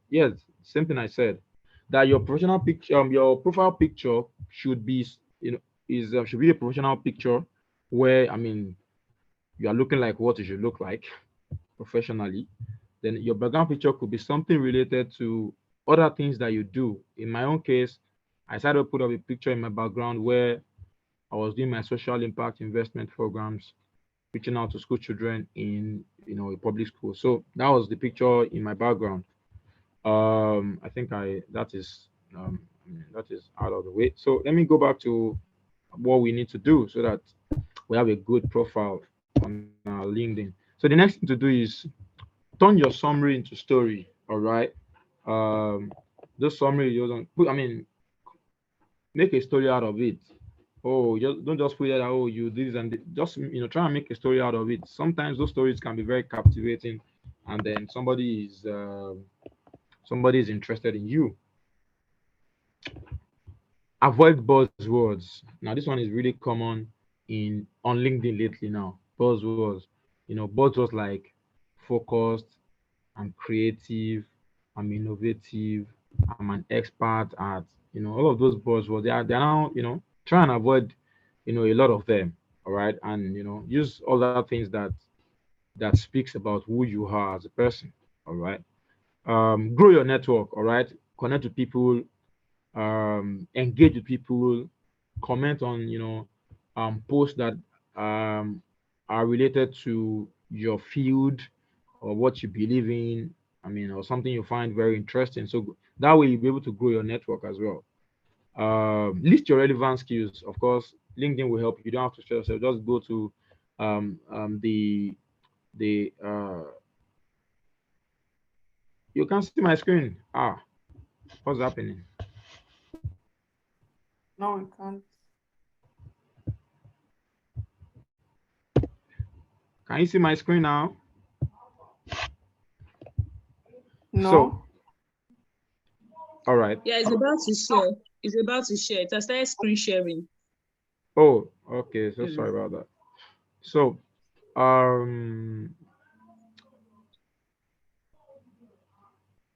Yes, same thing I said. That your professional picture, your profile picture should be, is should be a professional picture where you are looking like what you should look like professionally. Then your background picture could be something related to other things that you do. In my own case, I decided to put up a picture in my background where I was doing my social impact investment programs, reaching out to school children in a public school. So that was the picture in my background. I think that is out of the way. So let me go back to what we need to do so that we have a good profile on our LinkedIn. So the next thing to do is turn your summary into story. All right. Um, this summary you don't put. Make a story out of it. Oh, just don't just put it that, oh, you did this and just try and make a story out of it. Sometimes those stories can be very captivating, and then somebody is interested in you. Avoid buzzwords. Now this one is really common in on LinkedIn lately now. Buzzwords. Buzzwords like focused, I'm creative, I'm innovative, I'm an expert at, all of those buzzwords. They are now, try and avoid, a lot of them. All right. And use other things that speaks about who you are as a person. All right. Grow your network. All right. Connect to people, engage with people, comment on posts that um, are related to your field or what you believe in. Or something you find very interesting. So that way you'll be able to grow your network as well. List your relevant skills. Of course, LinkedIn will help you. You don't have to stress yourself. Just go to the you can see my screen. What's happening? No, we can't. Can you see my screen now? So, No. all right. Yeah, it's about to share. It's about to share. It has started screen sharing. Oh, okay. So sorry Mm. about that. So, um,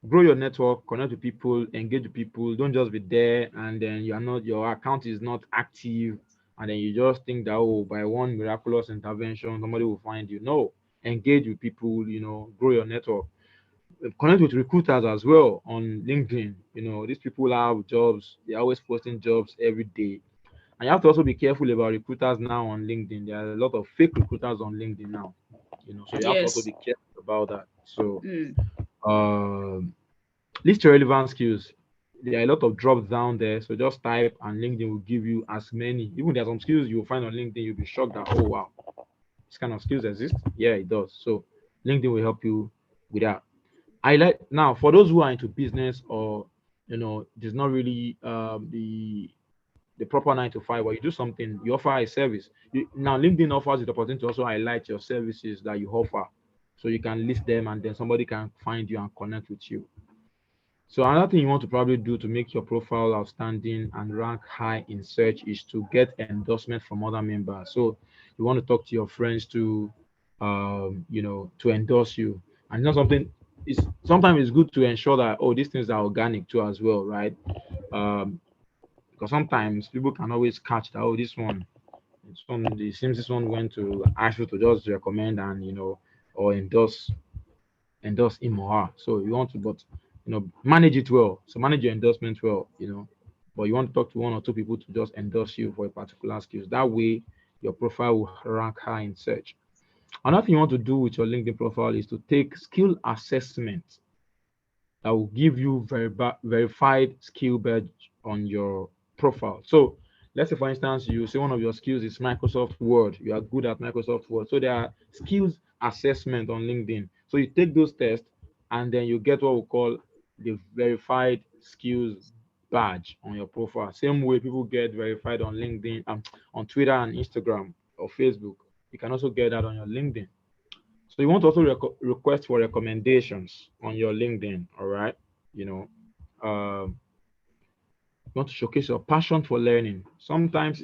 grow your network, connect with people, engage with people. Don't just be there and then your account is not active, and then you just think that, oh, by one miraculous intervention somebody will find you. No, engage with people. Grow your network. Connect with recruiters as well on LinkedIn. These people have jobs. They're always posting jobs every day. And you have to also be careful about recruiters now on LinkedIn. There are a lot of fake recruiters on LinkedIn now. So you have to also Yes. be careful about that. So Mm. um list your relevant skills. There are a lot of drops down there. So just type and LinkedIn will give you as many. Even there are some skills you'll find on LinkedIn, you'll be shocked that, oh wow, this kind of skills exist. Yeah, it does. So LinkedIn will help you with that. I like now for those who are into business, or there's not really the proper 9 to 5, or you do something, you offer a service. Now LinkedIn offers the opportunity to also highlight your services that you offer, so you can list them and then somebody can find you and connect with you. So another thing you want to probably do to make your profile outstanding and rank high in search is to get endorsement from other members. So you want to talk to your friends to endorse you. And not something it's sometimes it's good to ensure that, oh, these things are organic too as well, right? Um, because sometimes people can always catch that, oh, it seems this one went to ask you to just recommend and or endorse him or her. So you want to, but manage it well. So manage your endorsement well. But you want to talk to one or two people to just endorse you for a particular skills. That way, your profile will rank high in search. Another thing you want to do with your LinkedIn profile is to take skill assessment that will give you verified skill badge on your profile. So let's say, for instance, you say one of your skills is Microsoft Word. You are good at Microsoft Word. So there are skills assessment on LinkedIn. So you take those tests and then you get what we call the verified skills badge on your profile. Same way people get verified on LinkedIn, on Twitter and Instagram or Facebook. You can also get that on your LinkedIn. So you want to also request for recommendations on your LinkedIn, all right? You know, you want to showcase your passion for learning. Sometimes,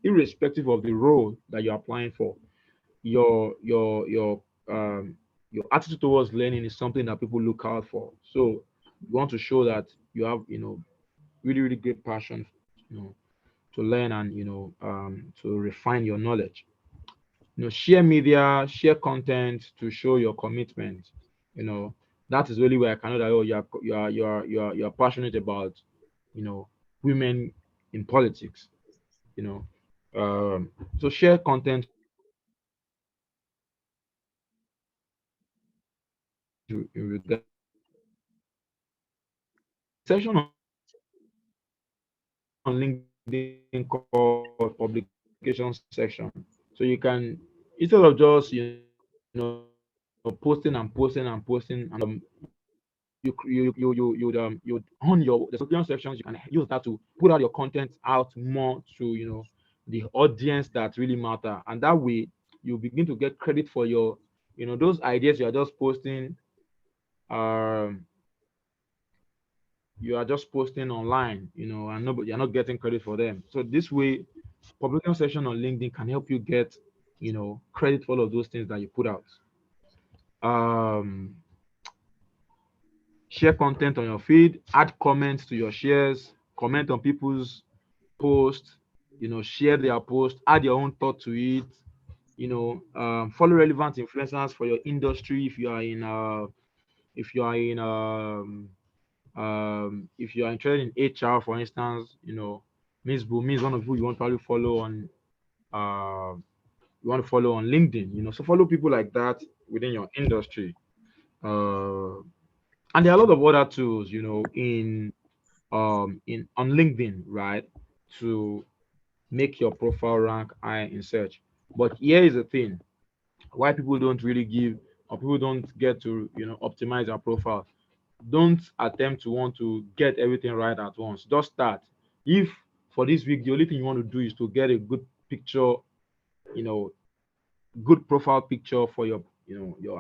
irrespective of the role that you're applying for, your your your your attitude towards learning is something that people look out for. So you want to show that you have, really, really great passion, you know, to learn and to refine your knowledge. Share media, share content to show your commitment. You know, that is really where I can know that, oh, you're passionate about, women in politics. You know, so share content in regard section on LinkedIn called publication section. So you can, instead of just posting and posting and posting, you'd on your the subscription sections, you can use that to put out your content out more to the audience that really matter, and that way you begin to get credit for your those ideas you are just posting. um you are just posting online, and nobody, you're not getting credit for them. So this way, publication section on LinkedIn can help you get, credit for all of those things that you put out. Um, Share content on your feed, add comments to your shares, comment on people's posts, share their post, add your own thought to it. Follow relevant influencers for your industry if you are in if you are in if you are interested in HR, for instance, Miss Boom is one of who you want to probably follow on LinkedIn. So follow people like that within your industry. Uh, and there are a lot of other tools, in on LinkedIn, right? To make your profile rank high in search. But here is the thing: why people don't really give, or people don't get to optimize their profile. Don't attempt to want to get everything right at once. Just start. If for this week the only thing you want to do is to get a good picture, you know good profile picture for your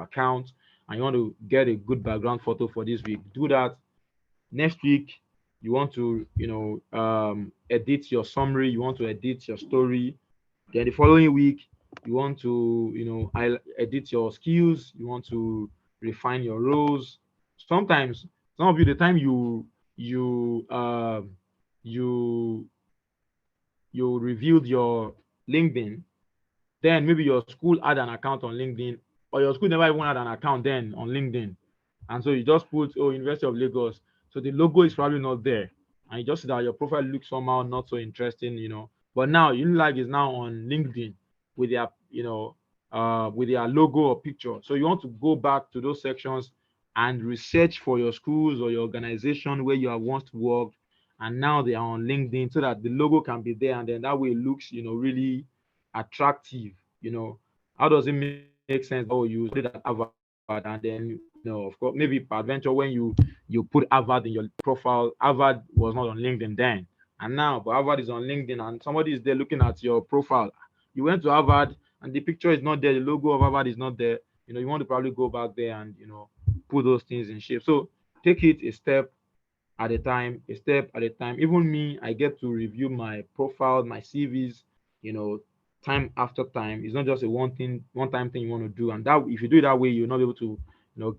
account, and you want to get a good background photo for this week, do that. Next week you want to edit your summary, you want to edit your story. Then the following week you want to edit your skills, you want to refine your roles. Sometimes some of you, the time you you you reviewed your LinkedIn, then maybe your school had an account on LinkedIn, or your school never even had an account then on LinkedIn. And so you just put, oh, University of Lagos. So the logo is probably not there. And you just see that your profile looks somehow not so interesting. But now Unilag is now on LinkedIn with their logo or picture. So you want to go back to those sections and research for your schools or your organization where you have once worked, and now they are on LinkedIn, so that the logo can be there, and then that way it looks, really attractive. How does it make sense? Oh, you did that Harvard, and then of course, maybe peradventure when you put Harvard in your profile, Harvard was not on LinkedIn then, and now but Harvard is on LinkedIn, and somebody is there looking at your profile. You went to Harvard, and the picture is not there, the logo of Harvard is not there. You want to probably go back there and put those things in shape. So take it a step at a time, a step at a time. Even me, I get to review my profile, my CVs, time after time. It's not just a one time thing you want to do. And that, if you do it that way, you're not able to,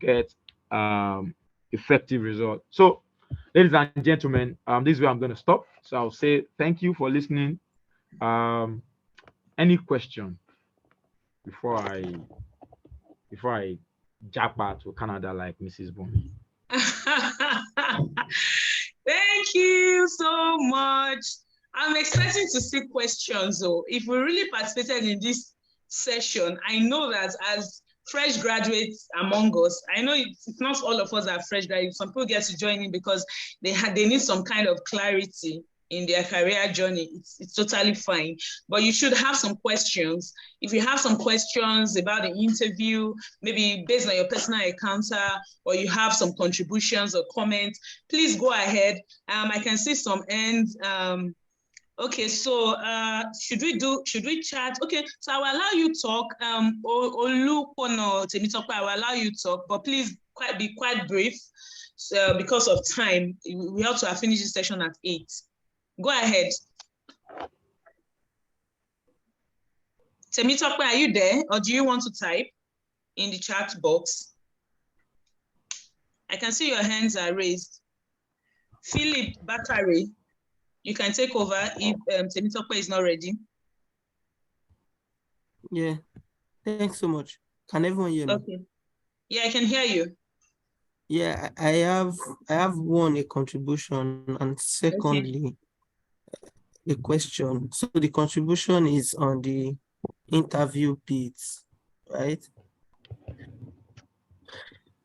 get effective results. So, ladies and gentlemen, this is where I'm going to stop. So I'll say thank you for listening. Any question before I jump back to Canada like Mrs. Bonnie? Thank you so much. I'm expecting to see questions. So if we really participated in this session, I know that as fresh graduates among us, I know it's not all of us are fresh graduates. Some people get to join in because they need some kind of clarity in their career journey. It's totally fine. But you should have some questions. If you have some questions about the interview, maybe based on your personal encounter, or you have some contributions or comments, please go ahead. I can see some ends Okay, so should we chat? Okay, so I will allow you talk. Olukono Temitope, I will allow you talk, but please be quite brief. So because of time, we have to finish this session at 8. Go ahead. Temitope, are you there, or do you want to type in the chat box? I can see your hands are raised. Philip Bakari, you can take over if Temitope is not ready. Yeah, thanks so much. Can everyone hear me? Okay. Yeah, I can hear you. Yeah, I have one, a contribution, and secondly, a question. So the contribution is on the interview bits, right?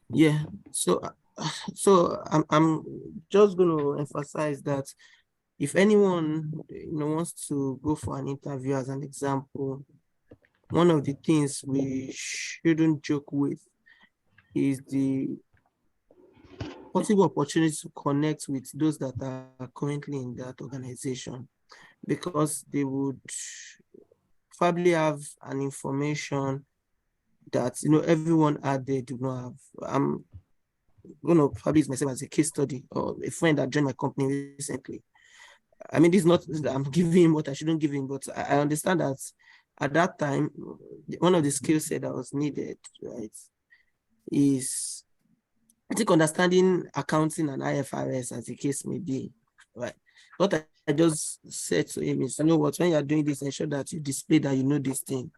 Yeah. So I'm just going to emphasize that if anyone wants to go for an interview, as an example, one of the things we shouldn't joke with is the possible opportunity to connect with those that are currently in that organization, because they would probably have an information that everyone out there do not have. I'm going to probably use myself as a case study, or a friend that joined my company recently. I mean, this is not that I'm giving him what I shouldn't give him, but I understand that at that time, one of the skill set that was needed, right, is, I think, understanding accounting and IFRS, as the case may be, right? What I just said to him is, what, when you're doing this, ensure that you display that you know this thing.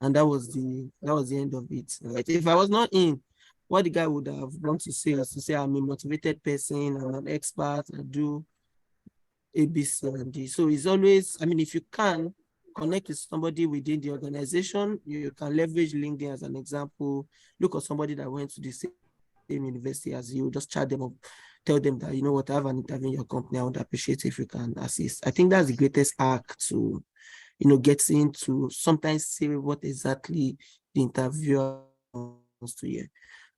And that was the end of it, right? If I was not in, what the guy would have wanted to say is to say, I'm a motivated person, I'm an expert, I do A, B, C, and D. So it's always, I mean, if you can connect with somebody within the organization, you can leverage LinkedIn as an example. Look at somebody that went to the same university as you, just chat them up, tell them that, what, I have an interview in your company, I would appreciate if you can assist. I think that's the greatest act to, get into sometimes say what exactly the interviewer wants to hear.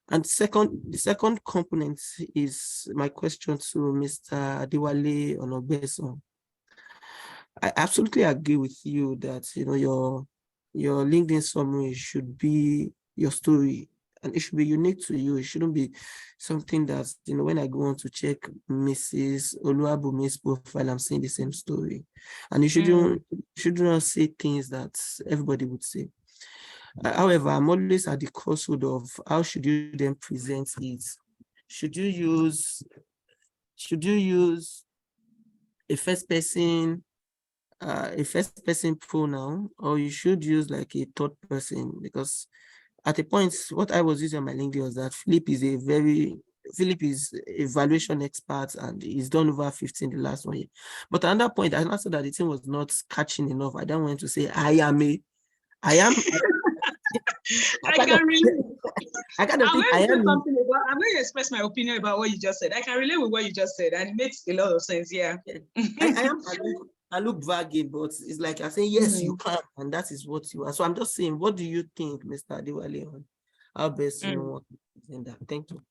And the second component is my question to Mr. Adewale Onogbeson. I absolutely agree with you that your LinkedIn summary should be your story, and it should be unique to you. It shouldn't be something that when I go on to check Mrs. Oluwabumi's profile, I'm seeing the same story, and you should not say things that everybody would say. However, I'm always at the crossroad of how should you then present it. Should you use a first person pronoun, or you should use like a third person? Because at a point, what I was using on my LinkedIn was that Philip is a valuation expert, and he's done over 15 the last 1 year. But at another point, I answered that the thing was not catching enough. I don't want to say I am. I can relate. I'm going to express my opinion about what you just said. I can relate with what you just said, and it makes a lot of sense. Yeah. I look vague, but it's like I say, yes, you can, and that is what you are. So I'm just saying, what do you think, Mr. Adewale? How best what in that? Thank you.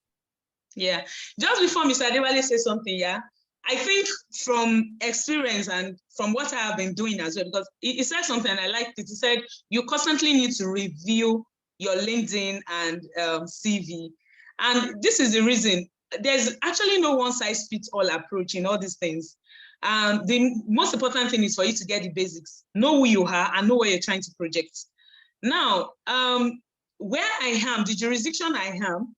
Yeah. Just before Mr. Adewale says something, yeah, I think from experience and from what I have been doing as well, because he said something and I liked it. He said you constantly need to review your LinkedIn and CV. And this is the reason. There's actually no one-size-fits-all approach in all these things. The most important thing is for you to get the basics, know who you are and know what you're trying to project. Now, where I am, the jurisdiction I am,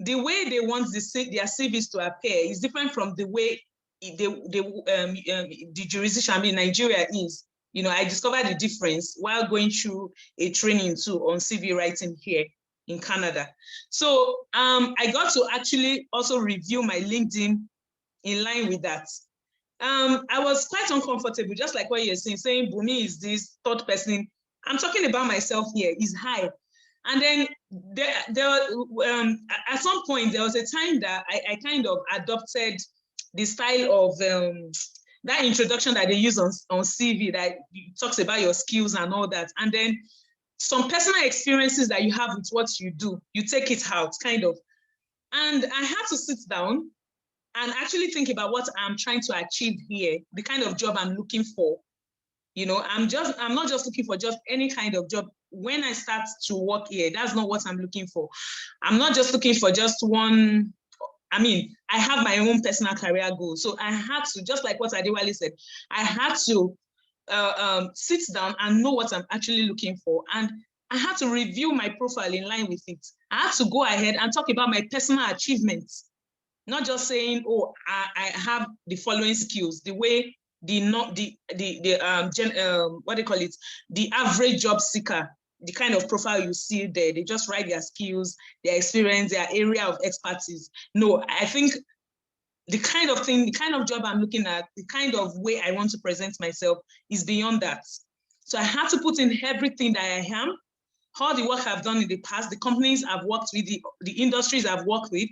the way they want their CVs to appear is different from the way the jurisdiction, I mean, Nigeria is. I discovered the difference while going through a training too on CV writing here in Canada. So I got to actually also review my LinkedIn in line with that. I was quite uncomfortable, just like what you're saying Bumi is this third person. I'm talking about myself here, is high. And then at some point, there was a time that I kind of adopted the style of that introduction that they use on CV that talks about your skills and all that. And then some personal experiences that you have with what you do, you take it out, kind of. And I had to sit down and actually think about what I'm trying to achieve here, the kind of job I'm looking for. You know, I'm not just looking for just any kind of job. When I start to work here, that's not what I'm looking for. I'm not just looking for just one. I mean, I have my own personal career goals. So I had to, just like what Adewale said, I had to sit down and know what I'm actually looking for. And I had to review my profile in line with it. I had to go ahead and talk about my personal achievements, not just saying, oh, I have the following skills, the way what do you call it, the average job seeker, the kind of profile you see there, they just write their skills, their experience, their area of expertise. No, I think the kind of thing, the kind of job I'm looking at, the kind of way I want to present myself is beyond that. So I had to put in everything that I am, all the work I've done in the past, the companies I've worked with, the industries I've worked with,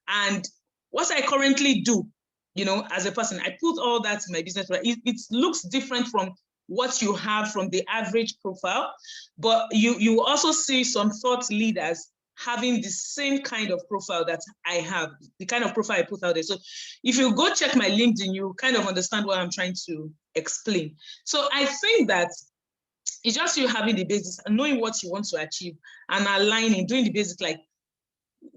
and what I currently do, you know, as a person. I put all that in my business. It looks different from what you have from the average profile, but you also see some thought leaders having the same kind of profile that I have, the kind of profile I put out there. So if you go check my LinkedIn, you kind of understand what I'm trying to explain. So I think that it's just you having the basics and knowing what you want to achieve and aligning, doing the basics, like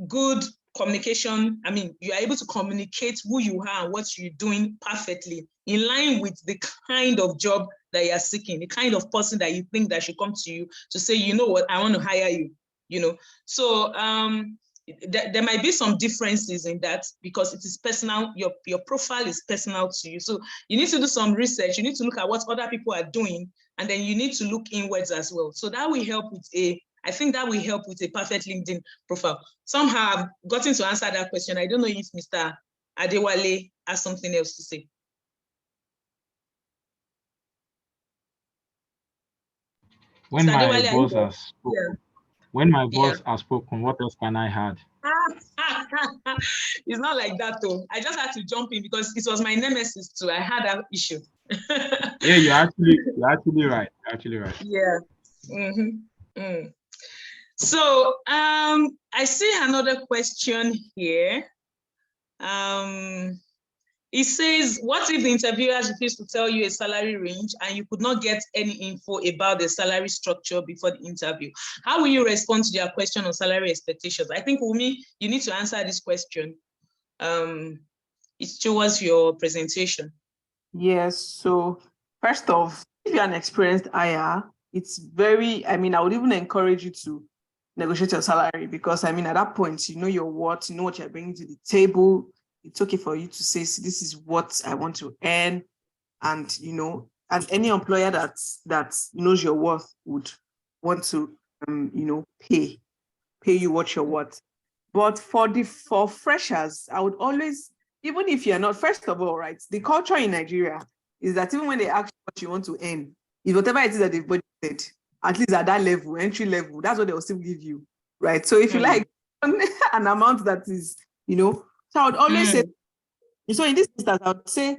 good communication. I mean, you are able to communicate who you are and what you're doing perfectly in line with the kind of job that you are seeking, the kind of person that you think that should come to you to say, you know what, I want to hire you, you know. So there might be some differences in that because it is personal. Your profile is personal to you. So you need to do some research. You need to look at what other people are doing, and then you need to look inwards as well. So that will help with I think that will help with a perfect LinkedIn profile. Somehow I've gotten to answer that question. I don't know if Mr. Adewale has something else to say. When Mr. my Adewale, boss has spoken, when my boss has spoken, what else can I add? It's not like that though. I just had to jump in because it was my nemesis too. I had that issue. Yeah, you're actually right. You're actually right. Yeah. So I see another question here. It says, what if the interviewers refuse to tell you a salary range and you could not get any info about the salary structure before the interview? How will you respond to their question on salary expectations? I think, Wumi, you need to answer this question. It's towards your presentation. Yes. So first off, if you're an experienced IR, it's very, I mean, I would even encourage you to negotiate your salary because, I mean, at that point, you know your worth, you know what you're bringing to the table. It's okay for you to say, this is what I want to earn. And, you know, and any employer that knows your worth would want to, you know, pay you what you're worth. But for freshers, I would always, even if you're not, first of all, right, the culture in Nigeria is that even when they ask what you want to earn, is whatever it is that they've budgeted, at least at that level, entry level, that's what they'll still give you, right? So if you like an amount that is, you know, so I would always say, so in this instance, I would say,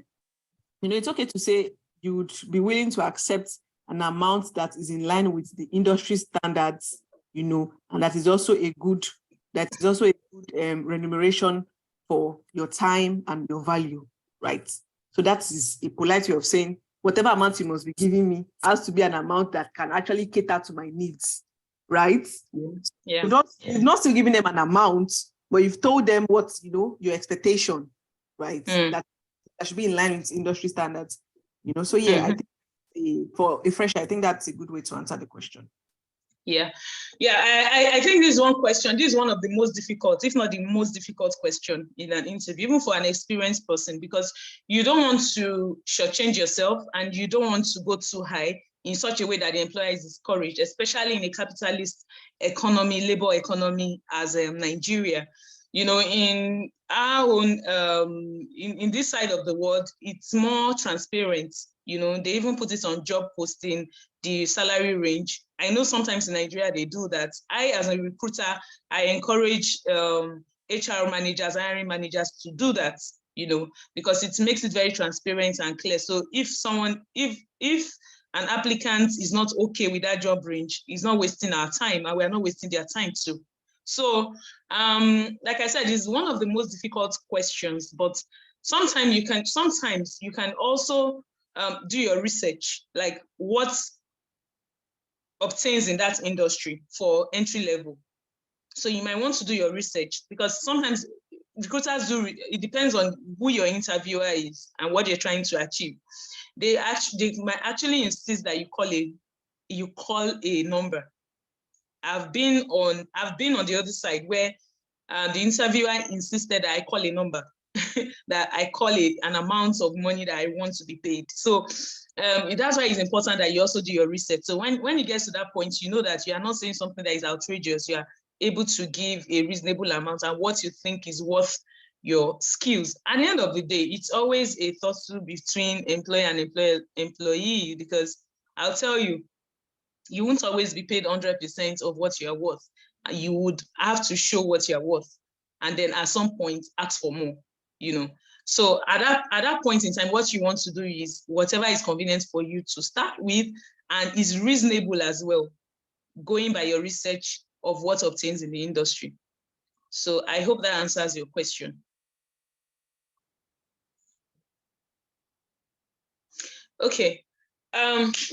you know, it's okay to say you would be willing to accept an amount that is in line with the industry standards, you know, and that is also a good remuneration for your time and your value, right? So that is a polite way of saying whatever amount you must be giving me has to be an amount that can actually cater to my needs, right? Yeah. You've not still given them an amount, but you've told them what, you know, your expectation, right? That should be in line with industry standards, you know. So yeah, I think for a fresher, I think that's a good way to answer the question. Yeah, I think this is one question. This is one of the most difficult, if not the most difficult question in an interview, even for an experienced person, because you don't want to shortchange yourself and you don't want to go too high in such a way that the employer is discouraged, especially in a capitalist economy, labor economy as Nigeria. You know, in our own, in this side of the world, it's more transparent. You know, they even put it on job posting, the salary range. I know sometimes in Nigeria they do that. I, as a recruiter, I encourage HR managers, hiring managers to do that, you know, because it makes it very transparent and clear. So if an applicant is not okay with that job range, he's not wasting our time and we're not wasting their time too. So, like I said, it's one of the most difficult questions, but sometimes you can also do your research, like what obtains in that industry for entry level. So you might want to do your research, because sometimes recruiters it depends on who your interviewer is and what you're trying to achieve. They might actually insist that you call a number. I've been on the other side where the interviewer insisted that I call a number, that I call it an amount of money that I want to be paid. So that's why it's important that you also do your research. So when it gets to that point, you know that you are not saying something that is outrageous. You are able to give a reasonable amount and what you think is worth your skills. At the end of the day, it's always a tussle between employer and employee, because I'll tell you, you won't always be paid 100% of what you are worth. You would have to show what you are worth, and then at some point ask for more, So at that point in time, what you want to do is whatever is convenient for you to start with and is reasonable as well, going by your research of what obtains in the industry. So I hope that answers your question. Okay,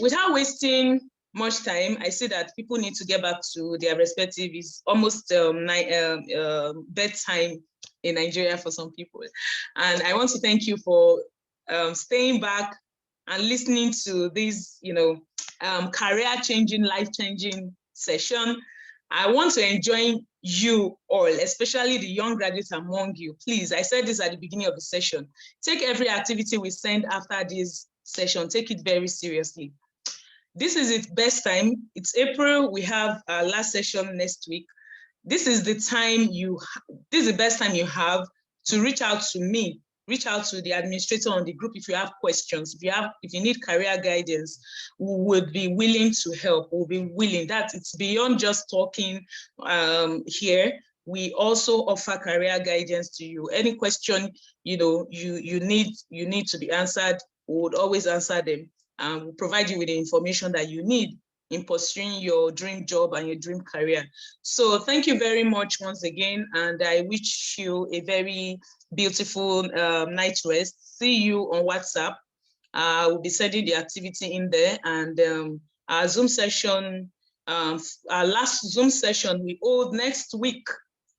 without wasting much time, I see that people need to get back to their respective. It's almost bedtime in Nigeria for some people. And I want to thank you for staying back and listening to this, career-changing, life-changing session. I want to enjoin you all, especially the young graduates among you. Please, I said this at the beginning of the session. Take every activity we send after this session, take it very seriously. This is its best time. It's April. We have our last session next week. This is the best time you have to reach out to me, reach out to the administrator on the group if you have questions. If you need career guidance, we would be willing to help. We'll be willing. That it's beyond just talking here. We also offer career guidance to you. Any question you need to be answered, we would always answer them, and we'll provide you with the information that you need in pursuing your dream job and your dream career. So thank you very much once again, and I wish you a very beautiful night rest. See you on WhatsApp. We'll be sending the activity in there, and our Zoom session, our last Zoom session we hold next week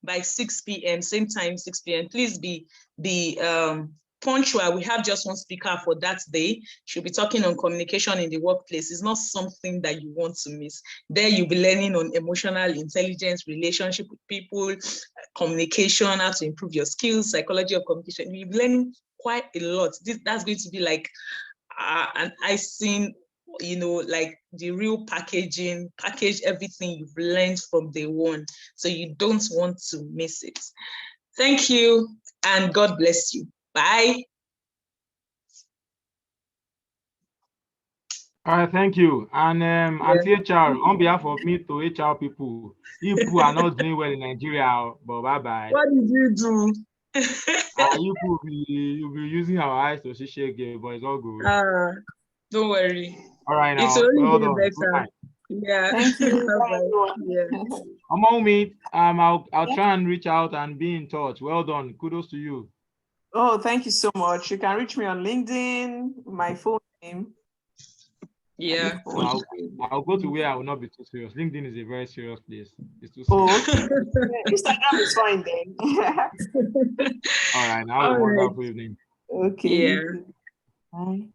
by 6 p.m. same time, 6 p.m. Please be punctual. We have just one speaker for that day. She'll be talking on communication in the workplace. It's not something that you want to miss. There you'll be learning on emotional intelligence, relationship with people, communication, how to improve your skills, psychology of communication. You'll be learning quite a lot. That's going to be like an Acing, like the real package everything you've learned from day one. So you don't want to miss it. Thank you, and God bless you. Bye. All right, thank you. And Auntie HR, on behalf of me to HR people, you people are not doing well in Nigeria, but bye-bye. What did you do? You people you'll be using our eyes to see shake game, but it's all good. Don't worry. All right, now. It's only Well getting done. better. Yeah. Thank you. Yeah. Omowunmi, I'll try and reach out and be in touch. Well done. Kudos to you. Oh, thank you so much. You can reach me on LinkedIn, my phone name. Yeah. So I'll go to where I will not be too serious. LinkedIn is a very serious place. It's too serious. Oh, okay. Instagram is fine then. All right. Now have a wonderful evening. Okay. Yeah. Bye.